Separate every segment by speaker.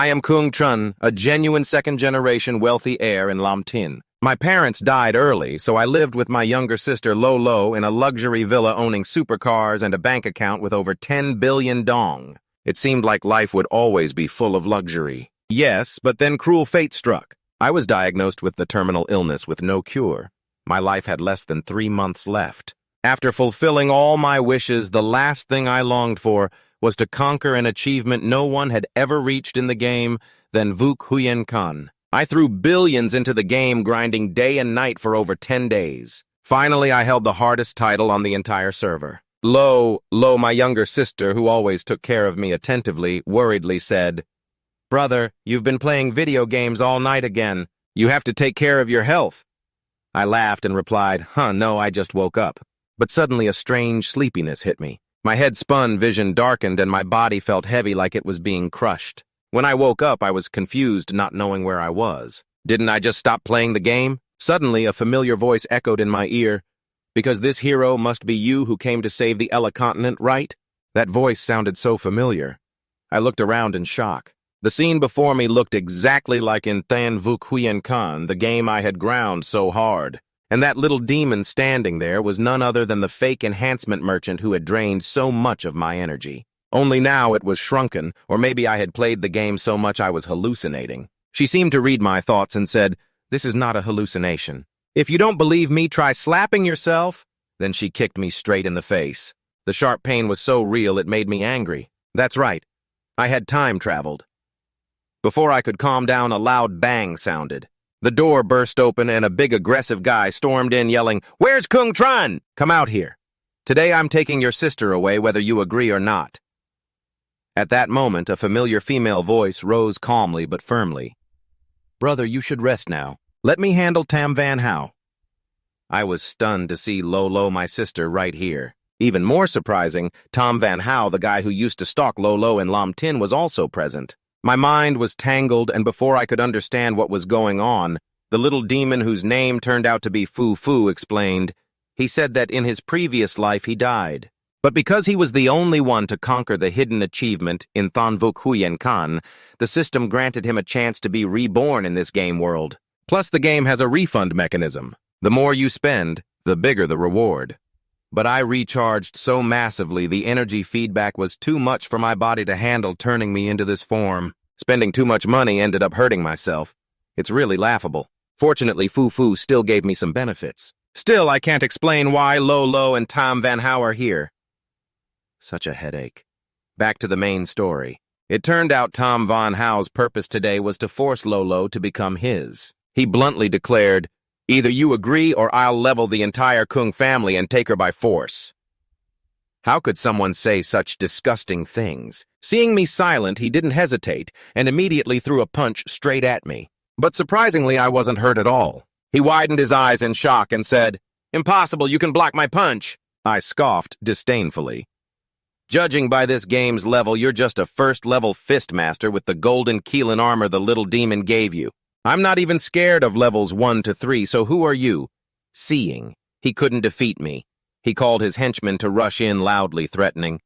Speaker 1: I am Kung Chun, a genuine second-generation wealthy heir in Lam Tin. My parents died early, so I lived with my younger sister Lo Lo in a luxury villa owning supercars and a bank account with over 10 billion dong. It seemed like life would always be full of luxury. Yes, but then cruel fate struck. I was diagnosed with the terminal illness with no cure. My life had less than 3 months left. After fulfilling all my wishes, the last thing I longed for was to conquer an achievement no one had ever reached in the game than Vuk Huyen Kan. I threw billions into the game, grinding day and night for over 10 days. Finally, I held the hardest title on the entire server. Lo, my younger sister, who always took care of me attentively, worriedly said, "Brother, you've been playing video games all night again. You have to take care of your health." I laughed and replied, No, I just woke up. But suddenly a strange sleepiness hit me. My head spun, vision darkened, and my body felt heavy like it was being crushed. When I woke up, I was confused, not knowing where I was. Didn't I just stop playing the game? Suddenly, a familiar voice echoed in my ear. "Because this hero must be you who came to save the Ella continent, right?" That voice sounded so familiar. I looked around in shock. The scene before me looked exactly like in Than Vuk Huyen Kan, the game I had ground so hard. And that little demon standing there was none other than the fake enhancement merchant who had drained so much of my energy. Only now it was shrunken, or maybe I had played the game so much I was hallucinating. She seemed to read my thoughts and said, "This is not a hallucination. If you don't believe me, try slapping yourself." Then she kicked me straight in the face. The sharp pain was so real it made me angry. That's right. I had time traveled. Before I could calm down, a loud bang sounded. The door burst open and a big aggressive guy stormed in yelling, "Where's Kung Tran? Come out here. Today I'm taking your sister away whether you agree or not." At that moment, a familiar female voice rose calmly but firmly. "Brother, you should rest now. Let me handle Tam Van Hao." I was stunned to see Lolo, my sister, right here. Even more surprising, Tam Van Hao, the guy who used to stalk Lolo in Lam Tin, was also present. My mind was tangled, and before I could understand what was going on, the little demon whose name turned out to be Fu Fu explained. He said that in his previous life he died. But because he was the only one to conquer the hidden achievement in Than Vuk Huyen Kan, the system granted him a chance to be reborn in this game world. Plus, the game has a refund mechanism. The more you spend, the bigger the reward. But I recharged so massively the energy feedback was too much for my body to handle, turning me into this form. Spending too much money ended up hurting myself. It's really laughable. Fortunately, Fu Fu still gave me some benefits. Still, I can't explain why Lolo and Tam Van Hao are here. Such a headache. Back to the main story. It turned out Tam Van Hao's purpose today was to force Lolo to become his. He bluntly declared, "Either you agree or I'll level the entire Kung family and take her by force." How could someone say such disgusting things? Seeing me silent, he didn't hesitate and immediately threw a punch straight at me. But surprisingly, I wasn't hurt at all. He widened his eyes in shock and said, "Impossible, you can block my punch." I scoffed disdainfully. "Judging by this game's level, you're just a first-level fist master with the golden Keelan armor the little demon gave you. I'm not even scared of levels 1 to 3, so who are you?" Seeing. He couldn't defeat me. He called his henchmen to rush in, loudly threatening.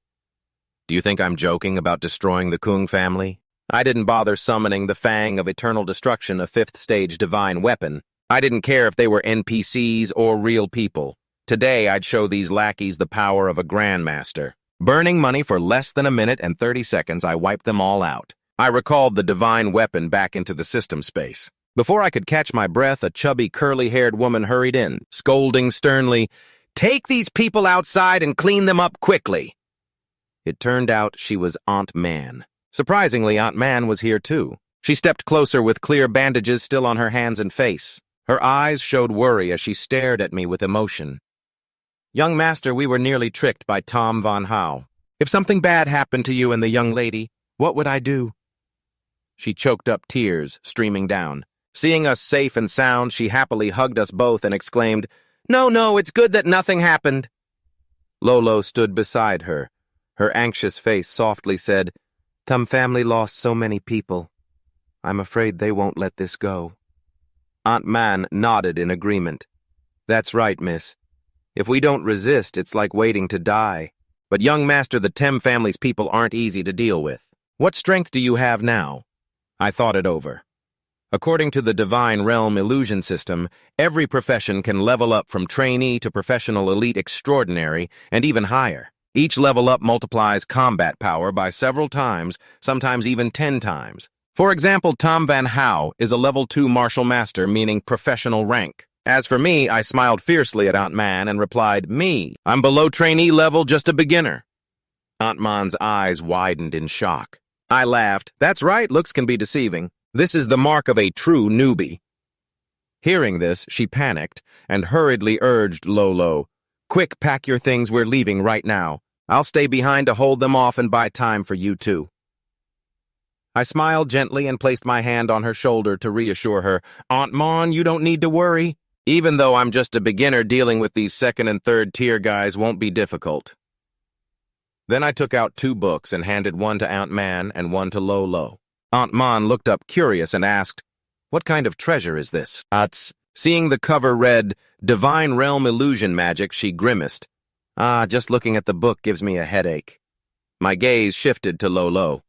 Speaker 1: "Do you think I'm joking about destroying the Kung family?" I didn't bother summoning the Fang of Eternal Destruction, a 5th-stage divine weapon. I didn't care if they were NPCs or real people. Today, I'd show these lackeys the power of a grandmaster. Burning money for less than a minute and 30 seconds, I wiped them all out. I recalled the divine weapon back into the system space. Before I could catch my breath, a chubby, curly-haired woman hurried in, scolding sternly, "Take these people outside and clean them up quickly." It turned out she was Aunt Man. Surprisingly, Aunt Man was here too. She stepped closer with clear bandages still on her hands and face. Her eyes showed worry as she stared at me with emotion. "Young master, we were nearly tricked by Tam Van Hao. If something bad happened to you and the young lady, what would I do?" She choked up tears, streaming down. Seeing us safe and sound, she happily hugged us both and exclaimed, No, it's good that nothing happened." Lolo stood beside her. Her anxious face softly said, "Thum family lost so many people. I'm afraid they won't let this go." Aunt Man nodded in agreement. "That's right, miss. If we don't resist, it's like waiting to die. But young master, the Tem family's people aren't easy to deal with. What strength do you have now?" I thought it over. According to the Divine Realm illusion system, every profession can level up from trainee to professional elite extraordinary and even higher. Each level up multiplies combat power by several times, sometimes even 10 times. For example, Tom Van Houw is a level 2 martial master, meaning professional rank. As for me, I smiled fiercely at Aunt Man and replied, "Me, I'm below trainee level, just a beginner." Aunt Man's eyes widened in shock. I laughed. That's right, looks can be deceiving. This is the mark of a true newbie. Hearing this, she panicked and hurriedly urged Lolo, "Quick, pack your things, we're leaving right now. I'll stay behind to hold them off and buy time for you two." I smiled gently and placed my hand on her shoulder to reassure her. "Aunt Mon, you don't need to worry. Even though I'm just a beginner, dealing with these second and third tier guys won't be difficult." Then I took out 2 books and handed one to Aunt Man and one to Lolo. Aunt Mon looked up curious and asked, "What kind of treasure is this?" Seeing the cover read, "Divine Realm Illusion Magic," she grimaced. Just looking at the book gives me a headache." My gaze shifted to Lolo.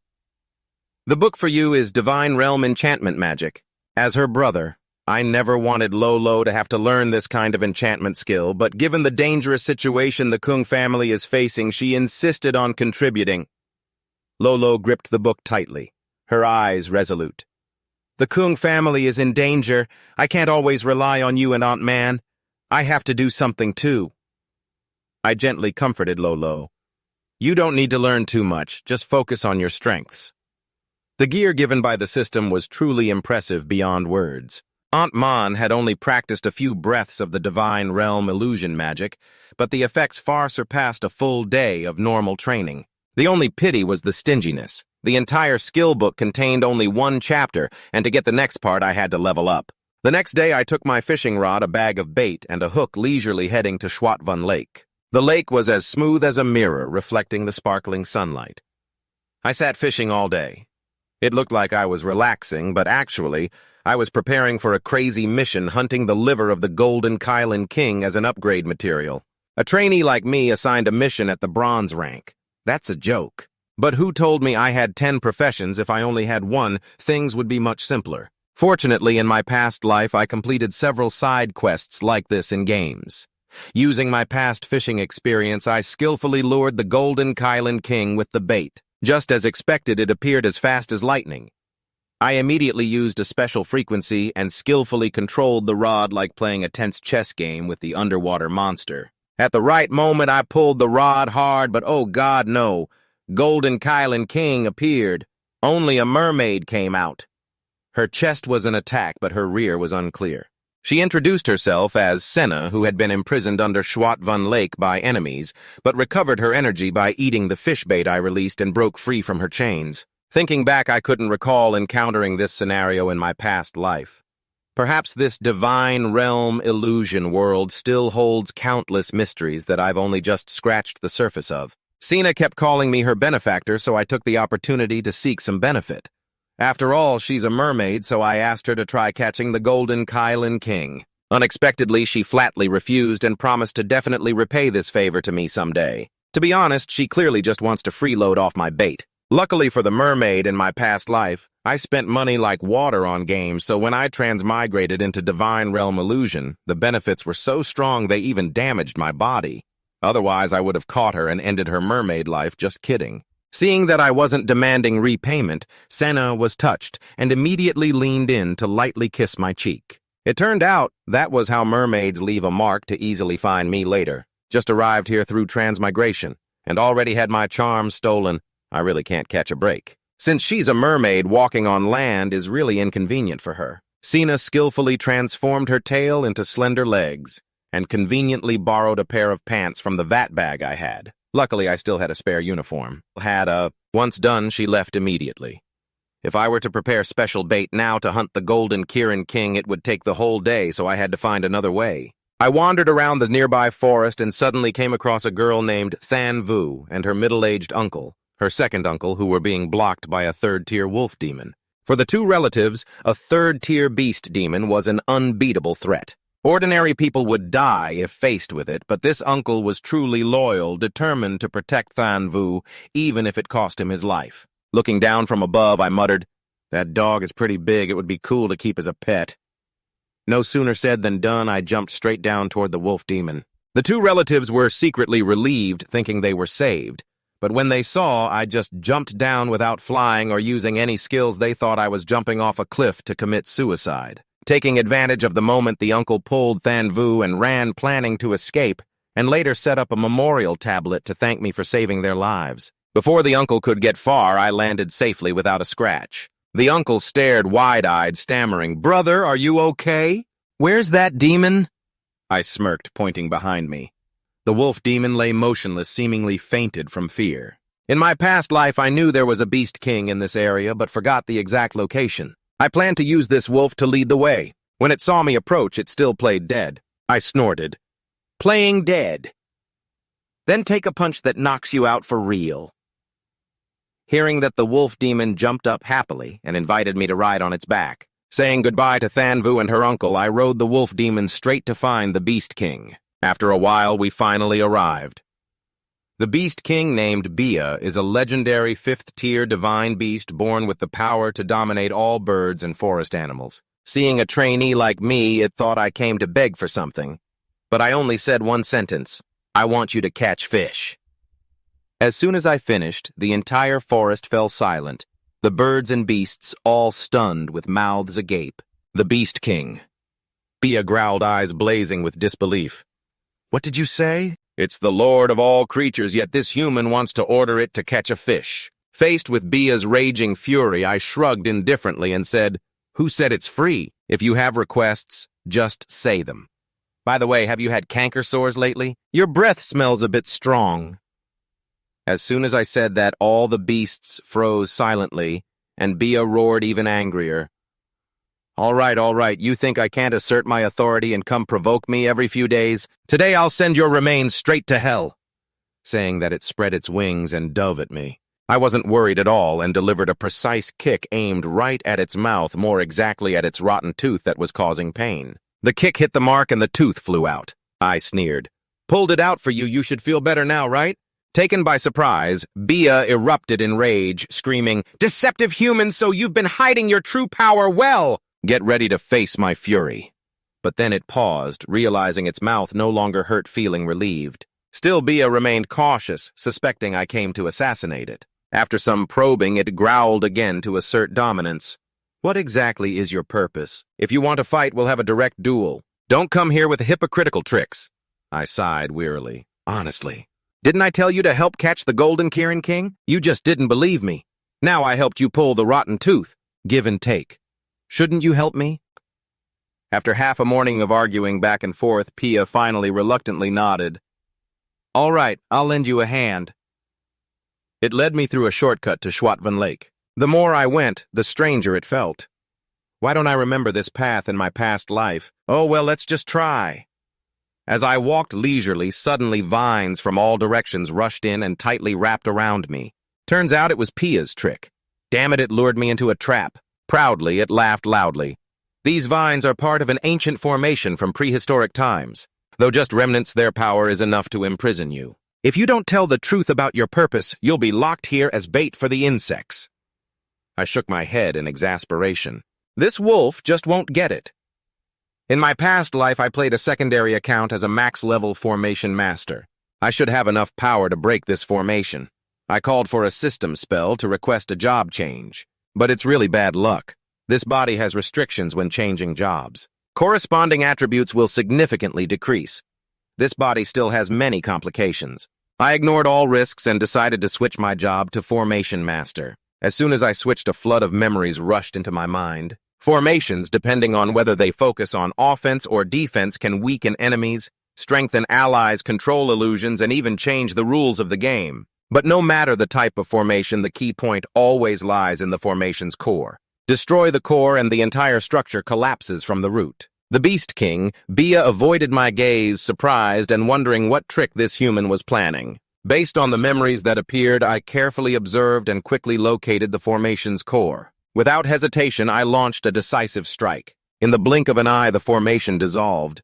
Speaker 1: "The book for you is Divine Realm Enchantment Magic. As her brother, I never wanted Lolo to have to learn this kind of enchantment skill, but given the dangerous situation the Kung family is facing, she insisted on contributing." Lolo gripped the book tightly, her eyes resolute. "The Kung family is in danger. I can't always rely on you and Aunt Man. I have to do something too." I gently comforted Lolo. "You don't need to learn too much, just focus on your strengths." The gear given by the system was truly impressive beyond words. Aunt Mon had only practiced a few breaths of the Divine Realm illusion magic, but the effects far surpassed a full day of normal training. The only pity was the stinginess. The entire skill book contained only 1 chapter, and to get the next part I had to level up. The next day I took my fishing rod, a bag of bait, and a hook leisurely heading to Shwatvan Lake. The lake was as smooth as a mirror, reflecting the sparkling sunlight. I sat fishing all day. It looked like I was relaxing, but actually, I was preparing for a crazy mission hunting the liver of the Golden Kylan King as an upgrade material. A trainee like me assigned a mission at the bronze rank. That's a joke. But who told me I had 10 professions? If I only had one, things would be much simpler. Fortunately, in my past life, I completed several side quests like this in games. Using my past fishing experience, I skillfully lured the Golden Kylan King with the bait. Just as expected, it appeared as fast as lightning. I immediately used a special frequency and skillfully controlled the rod like playing a tense chess game with the underwater monster. At the right moment, I pulled the rod hard, but oh God, no. Golden Kylan King appeared. Only a mermaid came out. Her chest was an attack, but her rear was unclear. She introduced herself as Senna, who had been imprisoned under Shwatvan Lake by enemies, but recovered her energy by eating the fish bait I released and broke free from her chains. Thinking back, I couldn't recall encountering this scenario in my past life. Perhaps this divine realm illusion world still holds countless mysteries that I've only just scratched the surface of. Sina kept calling me her benefactor, so I took the opportunity to seek some benefit. After all, she's a mermaid, so I asked her to try catching the Golden Kylan King. Unexpectedly, she flatly refused and promised to definitely repay this favor to me someday. To be honest, she clearly just wants to freeload off my bait. Luckily for the mermaid in my past life, I spent money like water on games, so when I transmigrated into Divine Realm Illusion, the benefits were so strong they even damaged my body. Otherwise, I would have caught her and ended her mermaid life, just kidding. Seeing that I wasn't demanding repayment, Senna was touched and immediately leaned in to lightly kiss my cheek. It turned out that was how mermaids leave a mark to easily find me later. Just arrived here through transmigration, and already had my charm stolen. I really can't catch a break. Since she's a mermaid, walking on land is really inconvenient for her. Sina skillfully transformed her tail into slender legs, and conveniently borrowed a pair of pants from the vat bag I had. Luckily, I still had a spare uniform. Once done, she left immediately. If I were to prepare special bait now to hunt the Golden Kylan King, it would take the whole day, so I had to find another way. I wandered around the nearby forest and suddenly came across a girl named Than Vu and her middle-aged uncle, her second uncle, who were being blocked by a third-tier wolf demon. For the two relatives, a third-tier beast demon was an unbeatable threat. Ordinary people would die if faced with it, but this uncle was truly loyal, determined to protect Than Vu, even if it cost him his life. Looking down from above, I muttered, That dog is pretty big. It would be cool to keep as a pet. No sooner said than done, I jumped straight down toward the wolf demon. The two relatives were secretly relieved, thinking they were saved. But when they saw, I just jumped down without flying or using any skills, they thought I was jumping off a cliff to commit suicide. Taking advantage of the moment, the uncle pulled Than Vu and ran, planning to escape, and later set up a memorial tablet to thank me for saving their lives. Before the uncle could get far, I landed safely without a scratch. The uncle stared wide-eyed, stammering, "Brother, are you okay? Where's that demon?" I smirked, pointing behind me. The wolf demon lay motionless, seemingly fainted from fear. In my past life, I knew there was a beast king in this area, but forgot the exact location. I planned to use this wolf to lead the way. When it saw me approach, it still played dead. I snorted. "Playing dead. Then take a punch that knocks you out for real." Hearing that, the wolf demon jumped up happily and invited me to ride on its back. Saying goodbye to Than Vu and her uncle, I rode the wolf demon straight to find the Beast King. After a while, we finally arrived. The Beast King, named Bia, is a legendary 5th-tier divine beast born with the power to dominate all birds and forest animals. Seeing a trainee like me, it thought I came to beg for something. But I only said one sentence: "I want you to catch fish." As soon as I finished, the entire forest fell silent, the birds and beasts all stunned with mouths agape. The Beast King. Bia growled, eyes blazing with disbelief. "What did you say?" "It's the lord of all creatures, yet this human wants to order it to catch a fish." Faced with Bia's raging fury, I shrugged indifferently and said, "Who said it's free? If you have requests, just say them. By the way, have you had canker sores lately? Your breath smells a bit strong." As soon as I said that, all the beasts froze silently, and Bia roared even angrier. All right, you think I can't assert my authority and come provoke me every few days? Today I'll send your remains straight to hell." Saying that, it spread its wings and dove at me. I wasn't worried at all and delivered a precise kick aimed right at its mouth, more exactly at its rotten tooth that was causing pain. The kick hit the mark and the tooth flew out. I sneered. "Pulled it out for you, you should feel better now, right?" Taken by surprise, Bia erupted in rage, screaming, "Deceptive humans, so you've been hiding your true power well! Get ready to face my fury." But then it paused, realizing its mouth no longer hurt, feeling relieved. Still, Bia remained cautious, suspecting I came to assassinate it. After some probing, it growled again to assert dominance. "What exactly is your purpose? If you want to fight, we'll have a direct duel. Don't come here with hypocritical tricks." I sighed wearily. "Honestly, didn't I tell you to help catch the Golden Kirin King? You just didn't believe me. Now I helped you pull the rotten tooth. Give and take. Shouldn't you help me?" After half a morning of arguing back and forth, Pia finally reluctantly nodded. "All right, I'll lend you a hand." It led me through a shortcut to Schwatvan Lake. The more I went, the stranger it felt. Why don't I remember this path in my past life? Oh, well, let's just try. As I walked leisurely, suddenly vines from all directions rushed in and tightly wrapped around me. Turns out it was Pia's trick. Damn it, it lured me into a trap. Proudly, it laughed loudly. These vines are part of an ancient formation from prehistoric times. Though just remnants, their power is enough to imprison you. If you don't tell the truth about your purpose, you'll be locked here as bait for the insects. I shook my head in exasperation. This wolf just won't get it. In my past life, I played a secondary account as a max-level formation master. I should have enough power to break this formation. I called for a system spell to request a job change. But it's really bad luck. This body has restrictions when changing jobs. Corresponding attributes will significantly decrease. This body still has many complications. I ignored all risks and decided to switch my job to Formation Master. As soon as I switched, a flood of memories rushed into my mind. Formations, depending on whether they focus on offense or defense, can weaken enemies, strengthen allies, control illusions, and even change the rules of the game. But no matter the type of formation, the key point always lies in the formation's core. Destroy the core and the entire structure collapses from the root. The Beast King, Bia, avoided my gaze, surprised and wondering what trick this human was planning. Based on the memories that appeared, I carefully observed and quickly located the formation's core. Without hesitation, I launched a decisive strike. In the blink of an eye, the formation dissolved.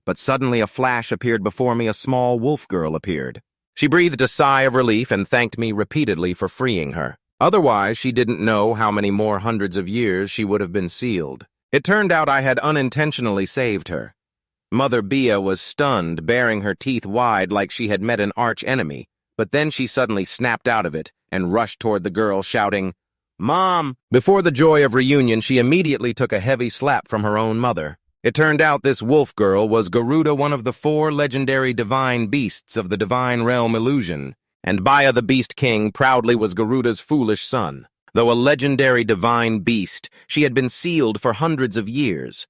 Speaker 1: But suddenly a flash appeared before me. A small wolf girl appeared. She breathed a sigh of relief and thanked me repeatedly for freeing her. Otherwise, she didn't know how many more hundreds of years she would have been sealed. It turned out I had unintentionally saved her. Mother Bia was stunned, baring her teeth wide like she had met an arch-enemy, but then she suddenly snapped out of it and rushed toward the girl, shouting, "Mom!" Before the joy of reunion, she immediately took a heavy slap from her own mother. It turned out this wolf girl was Garuda, one of the 4 legendary divine beasts of the divine realm illusion, and Baya the Beast King proudly was Garuda's foolish son. Though a legendary divine beast, she had been sealed for hundreds of years.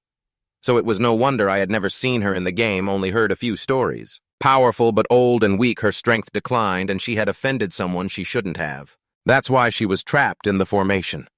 Speaker 1: So it was no wonder I had never seen her in the game, only heard a few stories. Powerful but old and weak, her strength declined, and she had offended someone she shouldn't have. That's why she was trapped in the formation.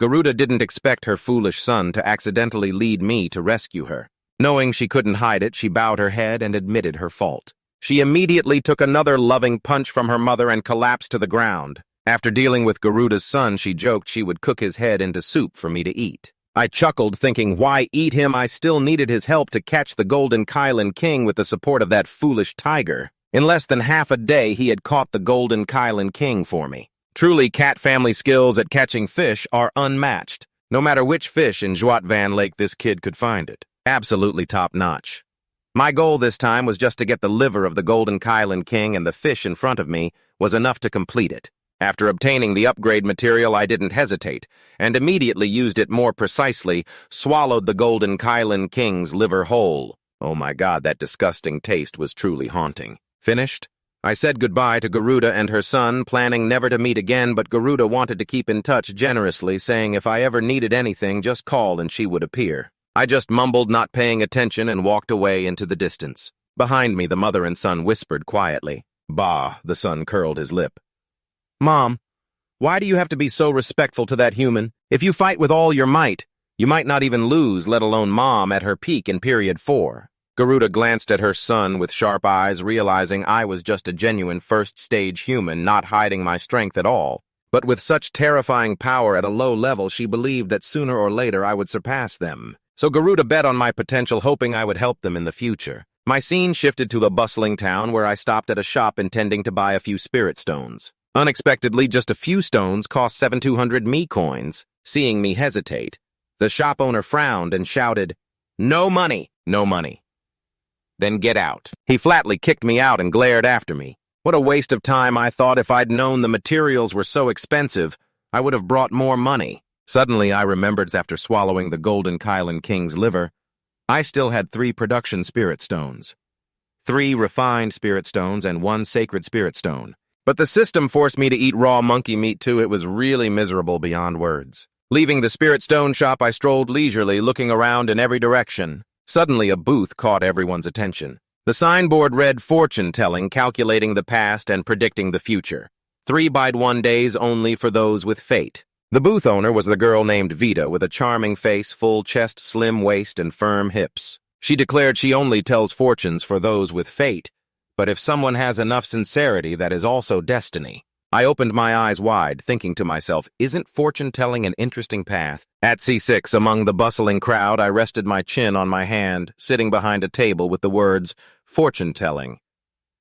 Speaker 1: Garuda didn't expect her foolish son to accidentally lead me to rescue her. Knowing she couldn't hide it, she bowed her head and admitted her fault. She immediately took another loving punch from her mother and collapsed to the ground. After dealing with Garuda's son, she joked she would cook his head into soup for me to eat. I chuckled, thinking, why eat him? I still needed his help to catch the Golden Kylan King with the support of that foolish tiger. In less than half a day, he had caught the Golden Kylan King for me. Truly, cat family skills at catching fish are unmatched. No matter which fish in Juatvan Lake, this kid could find it. Absolutely top-notch. My goal this time was just to get the liver of the Golden Kylan King, and the fish in front of me was enough to complete it. After obtaining the upgrade material, I didn't hesitate, and immediately used it more precisely, swallowed the Golden Kylan King's liver whole. Oh my God, that disgusting taste was truly haunting. Finished? I said goodbye to Garuda and her son, planning never to meet again, but Garuda wanted to keep in touch generously, saying if I ever needed anything, just call and she would appear. I just mumbled, not paying attention, and walked away into the distance. Behind me, the mother and son whispered quietly. Bah, the son curled his lip. Mom, why do you have to be so respectful to that human? If you fight with all your might, you might not even lose, let alone Mom at her peak in period 4. Garuda glanced at her son with sharp eyes, realizing I was just a genuine first-stage human, not hiding my strength at all. But with such terrifying power at a low level, she believed that sooner or later I would surpass them. So Garuda bet on my potential, hoping I would help them in the future. My scene shifted to a bustling town where I stopped at a shop intending to buy a few spirit stones. Unexpectedly, just a few stones cost 7,200 me coins. Seeing me hesitate, the shop owner frowned and shouted, "No money, no money." Then get out. He flatly kicked me out and glared after me. What a waste of time, I thought. If I'd known the materials were so expensive, I would have brought more money. Suddenly, I remembered after swallowing the Golden Kylan King's liver, I still had 3 production spirit stones. 3 refined spirit stones and 1 sacred spirit stone. But the system forced me to eat raw monkey meat too. It was really miserable beyond words. Leaving the spirit stone shop, I strolled leisurely, looking around in every direction. Suddenly, a booth caught everyone's attention. The signboard read fortune telling, calculating the past and predicting the future. 3x1 days only for those with fate. The booth owner was the girl named Vita, with a charming face, full chest, slim waist, and firm hips. She declared she only tells fortunes for those with fate, but if someone has enough sincerity, that is also destiny. I opened my eyes wide, thinking to myself, isn't fortune-telling an interesting path? At C6, among the bustling crowd, I rested my chin on my hand, sitting behind a table with the words, fortune-telling.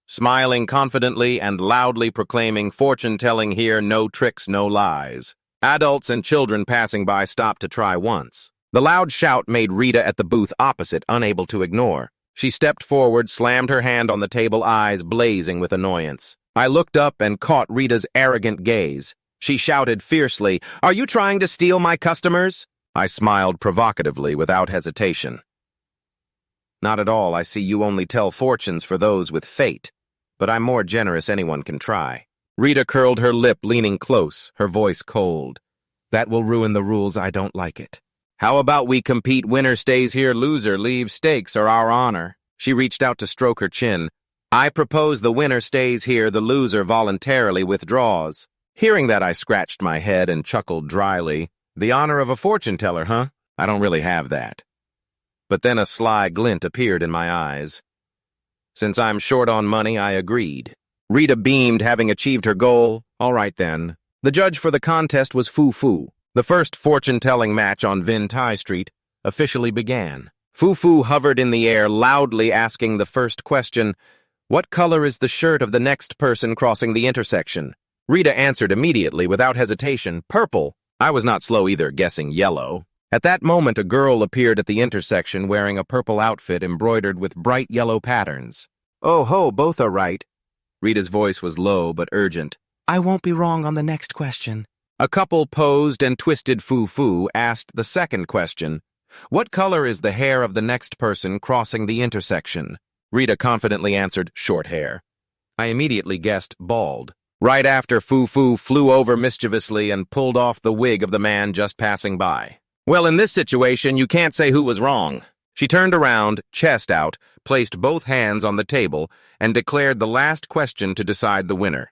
Speaker 1: Smiling confidently and loudly proclaiming, fortune-telling here, no tricks, no lies. Adults and children passing by stopped to try once. The loud shout made Rita at the booth opposite unable to ignore. She stepped forward, slammed her hand on the table, eyes blazing with annoyance. I looked up and caught Rita's arrogant gaze. She shouted fiercely, "Are you trying to steal my customers?" I smiled provocatively without hesitation. "Not at all. I see you only tell fortunes for those with fate. But I'm more generous anyone can try." Rita curled her lip, leaning close, her voice cold. "That will ruin the rules. I don't like it. How about we compete? Winner stays here, loser leaves. Stakes are our honor." She reached out to stroke her chin. "I propose the winner stays here, the loser voluntarily withdraws." Hearing that, I scratched my head and chuckled dryly. The honor of a fortune teller, huh? I don't really have that. But then a sly glint appeared in my eyes. Since I'm short on money, I agreed. Rita beamed, having achieved her goal. All right, then. The judge for the contest was Fu Fu. The first fortune-telling match on Vin Tai Street officially began. Fu Fu hovered in the air, loudly asking the first question, "What color is the shirt of the next person crossing the intersection?" Rita answered immediately without hesitation, purple. I was not slow either, guessing yellow. At that moment, a girl appeared at the intersection wearing a purple outfit embroidered with bright yellow patterns. Oh ho, both are right. Rita's voice was low but urgent. I won't be wrong on the next question. A couple posed and twisted foo-foo asked the second question. What color is the hair of the next person crossing the intersection? Rita confidently answered, short hair. I immediately guessed bald. Right after foo-foo flew over mischievously and pulled off the wig of the man just passing by. Well, in this situation, you can't say who was wrong. She turned around, chest out, placed both hands on the table, and declared the last question to decide the winner.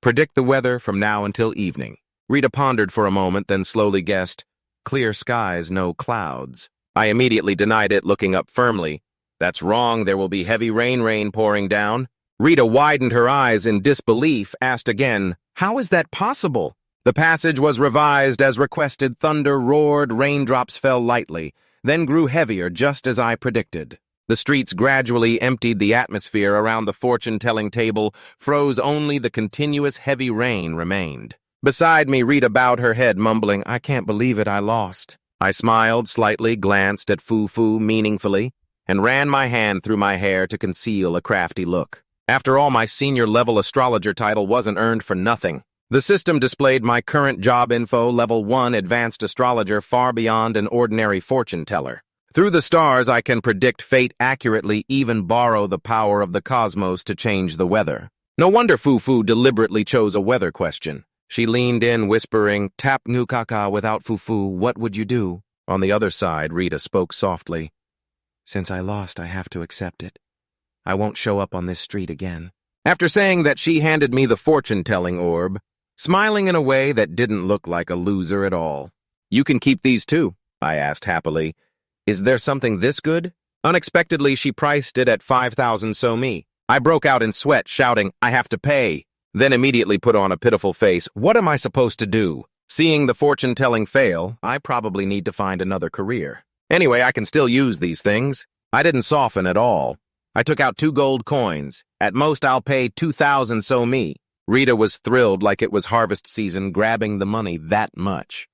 Speaker 1: Predict the weather from now until evening. Rita pondered for a moment, then slowly guessed, clear skies, no clouds. I immediately denied it, looking up firmly. That's wrong, there will be heavy rain pouring down. Rita widened her eyes in disbelief, asked again, how is that possible? The passage was revised as requested. Thunder roared, raindrops fell lightly, then grew heavier just as I predicted. The streets gradually emptied, the atmosphere around the fortune-telling table froze, only the continuous heavy rain remained. Beside me, Rita bowed her head, mumbling, I can't believe it, I lost. I smiled slightly, glanced at Foo-Foo meaningfully, and ran my hand through my hair to conceal a crafty look. After all, my senior-level astrologer title wasn't earned for nothing. The system displayed my current job info, level 1 advanced astrologer, far beyond an ordinary fortune teller. Through the stars, I can predict fate accurately, even borrow the power of the cosmos to change the weather. No wonder Foo-Foo deliberately chose a weather question. She leaned in, whispering, tap nukaka without Foo-Foo, what would you do? On the other side, Rita spoke softly. Since I lost, I have to accept it. I won't show up on this street again. After saying that, she handed me the fortune-telling orb, smiling in a way that didn't look like a loser at all. You can keep these too, I asked happily. Is there something this good? Unexpectedly, she priced it at 5,000 so-me. I broke out in sweat, shouting, I have to pay. Then immediately put on a pitiful face. What am I supposed to do? Seeing the fortune-telling fail, I probably need to find another career. Anyway, I can still use these things. I didn't soften at all. I took out 2 gold coins. At most, I'll pay 2,000 so-me. Rita was thrilled like it was harvest season, grabbing the money that much.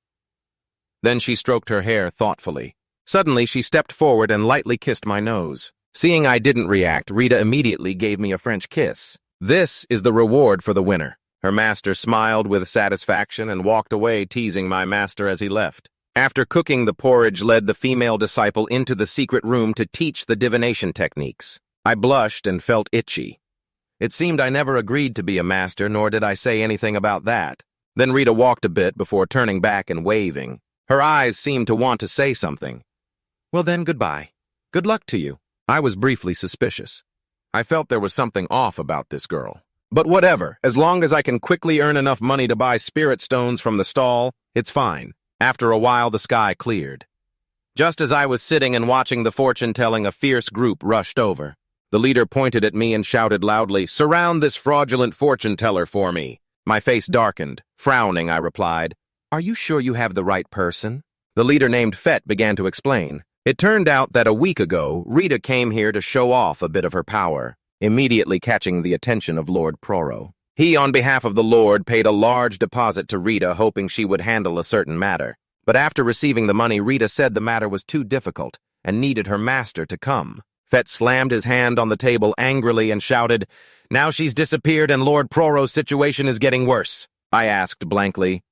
Speaker 1: Then she stroked her hair thoughtfully. Suddenly, she stepped forward and lightly kissed my nose. Seeing I didn't react, Rita immediately gave me a French kiss. This is the reward for the winner. Her master smiled with satisfaction and walked away, teasing my master as he left. After cooking, the porridge led the female disciple into the secret room to teach the divination techniques. I blushed and felt itchy. It seemed I never agreed to be a master, nor did I say anything about that. Then Rita walked a bit before turning back and waving. Her eyes seemed to want to say something. Well then, goodbye. Good luck to you. I was briefly suspicious. I felt there was something off about this girl. But whatever, as long as I can quickly earn enough money to buy spirit stones from the stall, it's fine. After a while, the sky cleared. Just as I was sitting and watching the fortune-telling, a fierce group rushed over. The leader pointed at me and shouted loudly, surround this fraudulent fortune-teller for me. My face darkened. Frowning, I replied, are you sure you have the right person? The leader named Fett began to explain. It turned out that a week ago, Rita came here to show off a bit of her power, immediately catching the attention of Lord Porro. He, on behalf of the Lord, paid a large deposit to Rita, hoping she would handle a certain matter. But after receiving the money, Rita said the matter was too difficult and needed her master to come. Fett slammed his hand on the table angrily and shouted, now she's disappeared and Lord Porro's situation is getting worse. I asked blankly,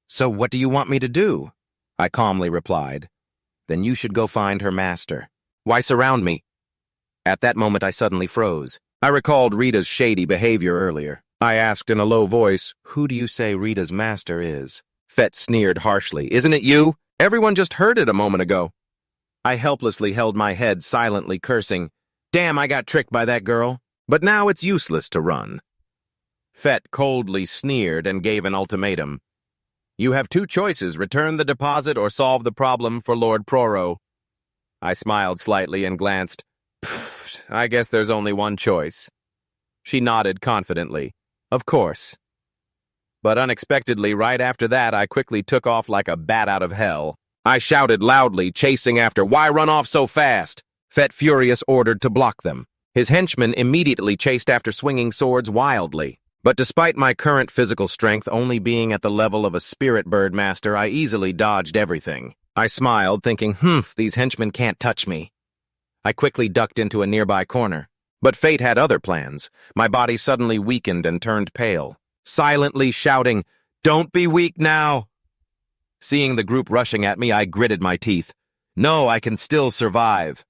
Speaker 1: so what do you want me to do? I calmly replied, then you should go find her master. Why surround me? At that moment, I suddenly froze. I recalled Rita's shady behavior earlier. I asked in a low voice, who do you say Rita's master is? Fett sneered harshly. Isn't it you? Everyone just heard it a moment ago. I helplessly held my head, silently cursing. Damn, I got tricked by that girl. But now it's useless to run. Fett coldly sneered and gave an ultimatum. You have 2 choices, return the deposit or solve the problem for Lord Porro. I smiled slightly and glanced. Pfft, I guess there's only one choice. She nodded confidently. Of course. But unexpectedly, right after that, I quickly took off like a bat out of hell. I shouted loudly, chasing after, why run off so fast? Fett, furious, ordered to block them. His henchmen immediately chased after, swinging swords wildly. But despite my current physical strength only being at the level of a spirit bird master, I easily dodged everything. I smiled, thinking, these henchmen can't touch me. I quickly ducked into a nearby corner. But fate had other plans. My body suddenly weakened and turned pale, silently shouting, "Don't be weak now!" Seeing the group rushing at me, I gritted my teeth. No, I can still survive.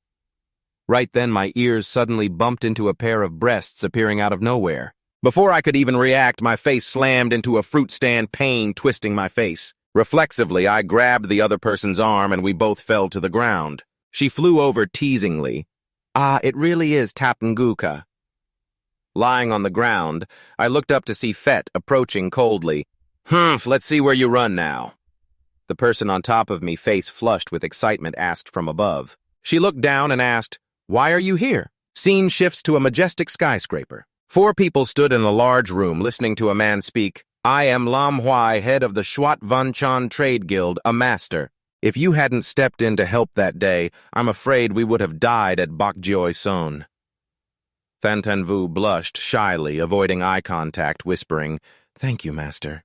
Speaker 1: Right then, my ears suddenly bumped into a pair of breasts appearing out of nowhere. Before I could even react, my face slammed into a fruit stand, pain twisting my face. Reflexively, I grabbed the other person's arm and we both fell to the ground. She flew over teasingly. It really is Tapanguka. Lying on the ground, I looked up to see Fett approaching coldly. Let's see where you run now. The person on top of me, face flushed with excitement, asked from above. She looked down and asked, "Why are you here?" Scene shifts to a majestic skyscraper. 4 people stood in a large room listening to a man speak. "I am Lam Huai, head of the Shuat Vanchan Trade Guild, a master. If you hadn't stepped in to help that day, I'm afraid we would have died at Bokjoi Son." Than Vu blushed shyly, avoiding eye contact, whispering, "Thank you, master."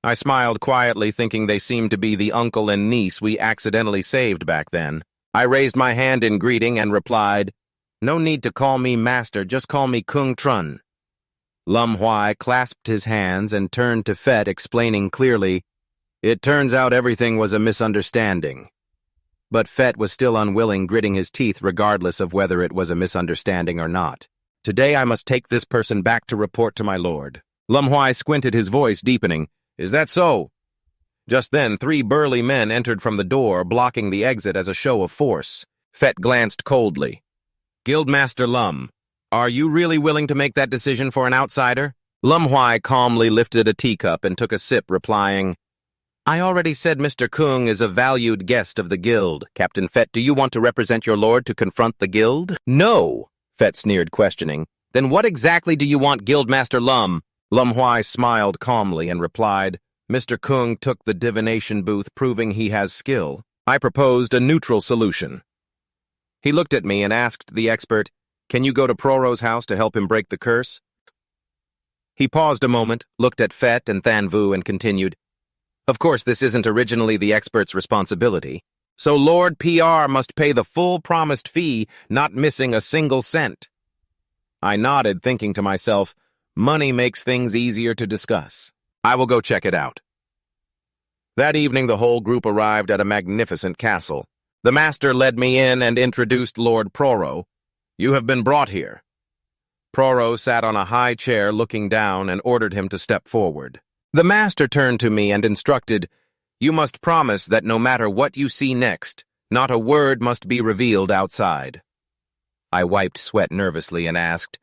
Speaker 1: I smiled quietly, thinking they seemed to be the uncle and niece we accidentally saved back then. I raised my hand in greeting and replied, "No need to call me master, just call me Kung Trun." Lam Huai clasped his hands and turned to Fett, explaining clearly, "It turns out everything was a misunderstanding." But Fett was still unwilling, gritting his teeth regardless of whether it was a misunderstanding or not. "Today I must take this person back to report to my lord." Lam Huai squinted, his voice deepening. "Is that so?" Just then, 3 burly men entered from the door, blocking the exit as a show of force. Fett glanced coldly. "Guildmaster Lum, are you really willing to make that decision for an outsider?" Lam Huai calmly lifted a teacup and took a sip, replying, "I already said Mr. Kung is a valued guest of the guild. Captain Fett, do you want to represent your lord to confront the guild?" "No," Fett sneered, questioning. "Then what exactly do you want, Guildmaster Lum?" Lam Huai smiled calmly and replied, "Mr. Kung took the divination booth, proving he has skill. I proposed a neutral solution." He looked at me and asked the expert, "Can you go to Porro's house to help him break the curse?" He paused a moment, looked at Fett and Than Vu, and continued, "Of course, this isn't originally the expert's responsibility, so Lord PR must pay the full promised fee, not missing a single cent." I nodded, thinking to myself, money makes things easier to discuss. I will go check it out. That evening, the whole group arrived at a magnificent castle. The master led me in and introduced Lord Porro. "You have been brought here." Porro sat on a high chair looking down and ordered him to step forward. The master turned to me and instructed, "You must promise that no matter what you see next, not a word must be revealed outside." I wiped sweat nervously and asked,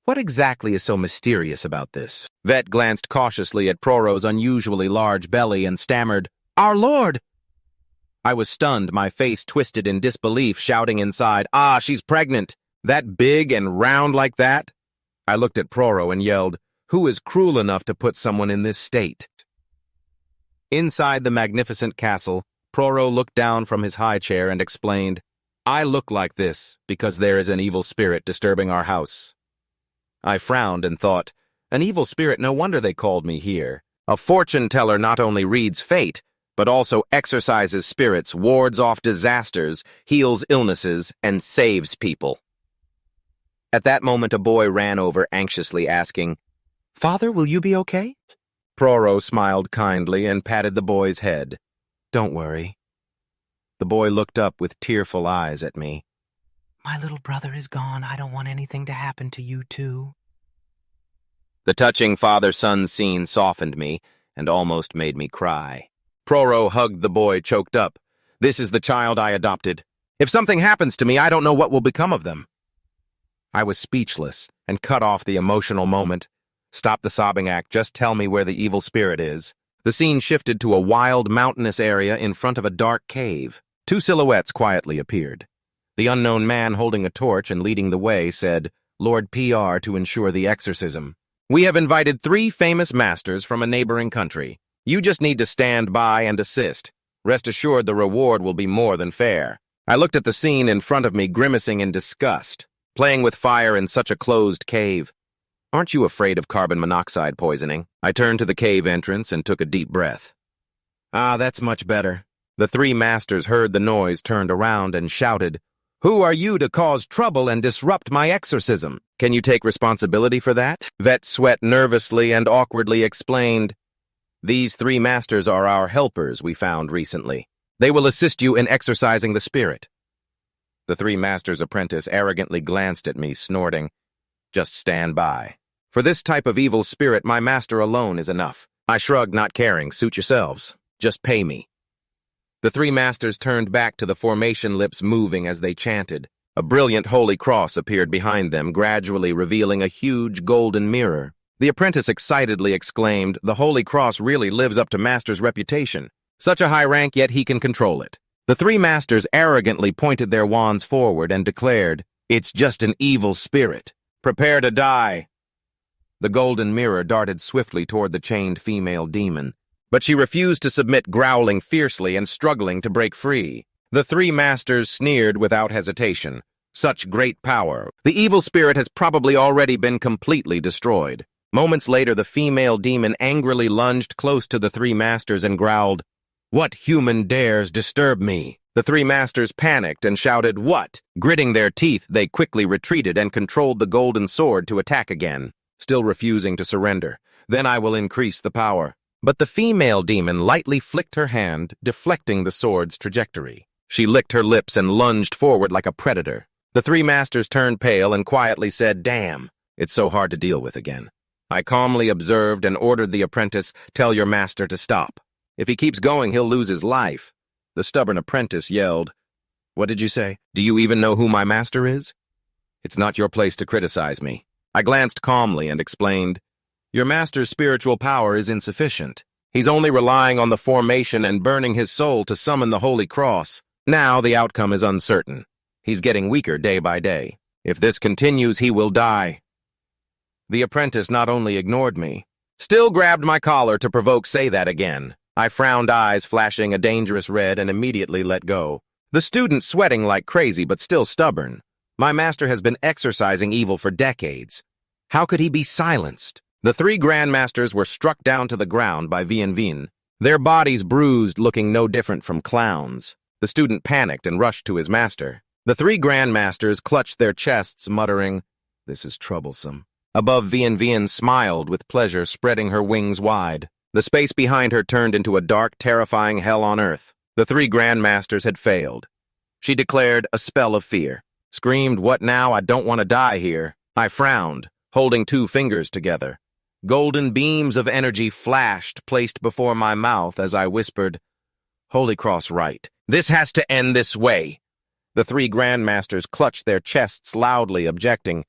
Speaker 1: "What exactly is so mysterious about this?" Vet glanced cautiously at Porro's unusually large belly and stammered, "Our lord!" I was stunned, my face twisted in disbelief, shouting inside, She's pregnant! That big and round like that?" I looked at Porro and yelled, "Who is cruel enough to put someone in this state?" Inside the magnificent castle, Porro looked down from his high chair and explained, "I look like this because there is an evil spirit disturbing our house." I frowned and thought, an evil spirit, no wonder they called me here. A fortune teller not only reads fate, but also exorcises spirits, wards off disasters, heals illnesses, and saves people. At that moment, a boy ran over, anxiously asking, "Father, will you be okay?" Porro smiled kindly and patted the boy's head. "Don't worry." The boy looked up with tearful eyes at me. "My little brother is gone. I don't want anything to happen to you, too." The touching father-son scene softened me and almost made me cry. Porro hugged the boy, choked up. "This is the child I adopted. If something happens to me, I don't know what will become of them." I was speechless and cut off the emotional moment. "Stop the sobbing act. Just tell me where the evil spirit is." The scene shifted to a wild, mountainous area in front of a dark cave. 2 silhouettes quietly appeared. The unknown man holding a torch and leading the way said, "Lord PR to ensure the exorcism. We have invited 3 famous masters from a neighboring country. You just need to stand by and assist. Rest assured the reward will be more than fair." I looked at the scene in front of me, grimacing in disgust. Playing with fire in such a closed cave. Aren't you afraid of carbon monoxide poisoning? I turned to the cave entrance and took a deep breath. Ah, that's much better. The three masters heard the noise, turned around, and shouted, "Who are you to cause trouble and disrupt my exorcism? Can you take responsibility for that?" Vet Sweat nervously and awkwardly explained, "These three masters are our helpers we found recently. They will assist you in exorcising the spirit." The three masters' apprentice arrogantly glanced at me, snorting, "Just stand by. For this type of evil spirit, my master alone is enough." I shrugged, not caring. Suit yourselves. Just pay me. The three masters turned back to the formation, lips moving as they chanted. A brilliant holy cross appeared behind them, gradually revealing a huge golden mirror. The apprentice excitedly exclaimed, "The holy cross really lives up to master's reputation. Such a high rank, yet he can control it." The three masters arrogantly pointed their wands forward and declared, "It's just an evil spirit. Prepare to die." The golden mirror darted swiftly toward the chained female demon, but she refused to submit, growling fiercely and struggling to break free. The three masters sneered without hesitation. Such great power. The evil spirit has probably already been completely destroyed. Moments later, the female demon angrily lunged close to the three masters and growled, "What human dares disturb me?" The three masters panicked and shouted, "What?" Gritting their teeth, they quickly retreated and controlled the golden sword to attack again, still refusing to surrender. "Then I will increase the power." But the female demon lightly flicked her hand, deflecting the sword's trajectory. She licked her lips and lunged forward like a predator. The three masters turned pale and quietly said, "Damn, it's so hard to deal with again." I calmly observed and ordered the apprentice, "Tell your master to stop. If he keeps going, he'll lose his life." The stubborn apprentice yelled, "What did you say? Do you even know who my master is?" "It's not your place to criticize me." I glanced calmly and explained, "Your master's spiritual power is insufficient. He's only relying on the formation and burning his soul to summon the Holy Cross. Now the outcome is uncertain. He's getting weaker day by day. If this continues, he will die." The apprentice not only ignored me, still grabbed my collar to provoke, "Say that again." I frowned, eyes flashing a dangerous red, and immediately let go. The student sweating like crazy but still stubborn. My master has been exorcising evil for decades. How could he be silenced? The three grandmasters were struck down to the ground by Vien, their bodies bruised, looking no different from clowns. The student panicked and rushed to his master. The three grandmasters clutched their chests, muttering, "This is troublesome." Above, Vien smiled with pleasure, spreading her wings wide. The space behind her turned into a dark, terrifying hell on earth. The three grandmasters had failed. She declared, a spell of fear. Screamed, "What now? I don't want to die here." I frowned, holding two fingers together. Golden beams of energy flashed, placed before my mouth as I whispered, "Holy Cross right. This has to end this way." The three grandmasters clutched their chests loudly, objecting.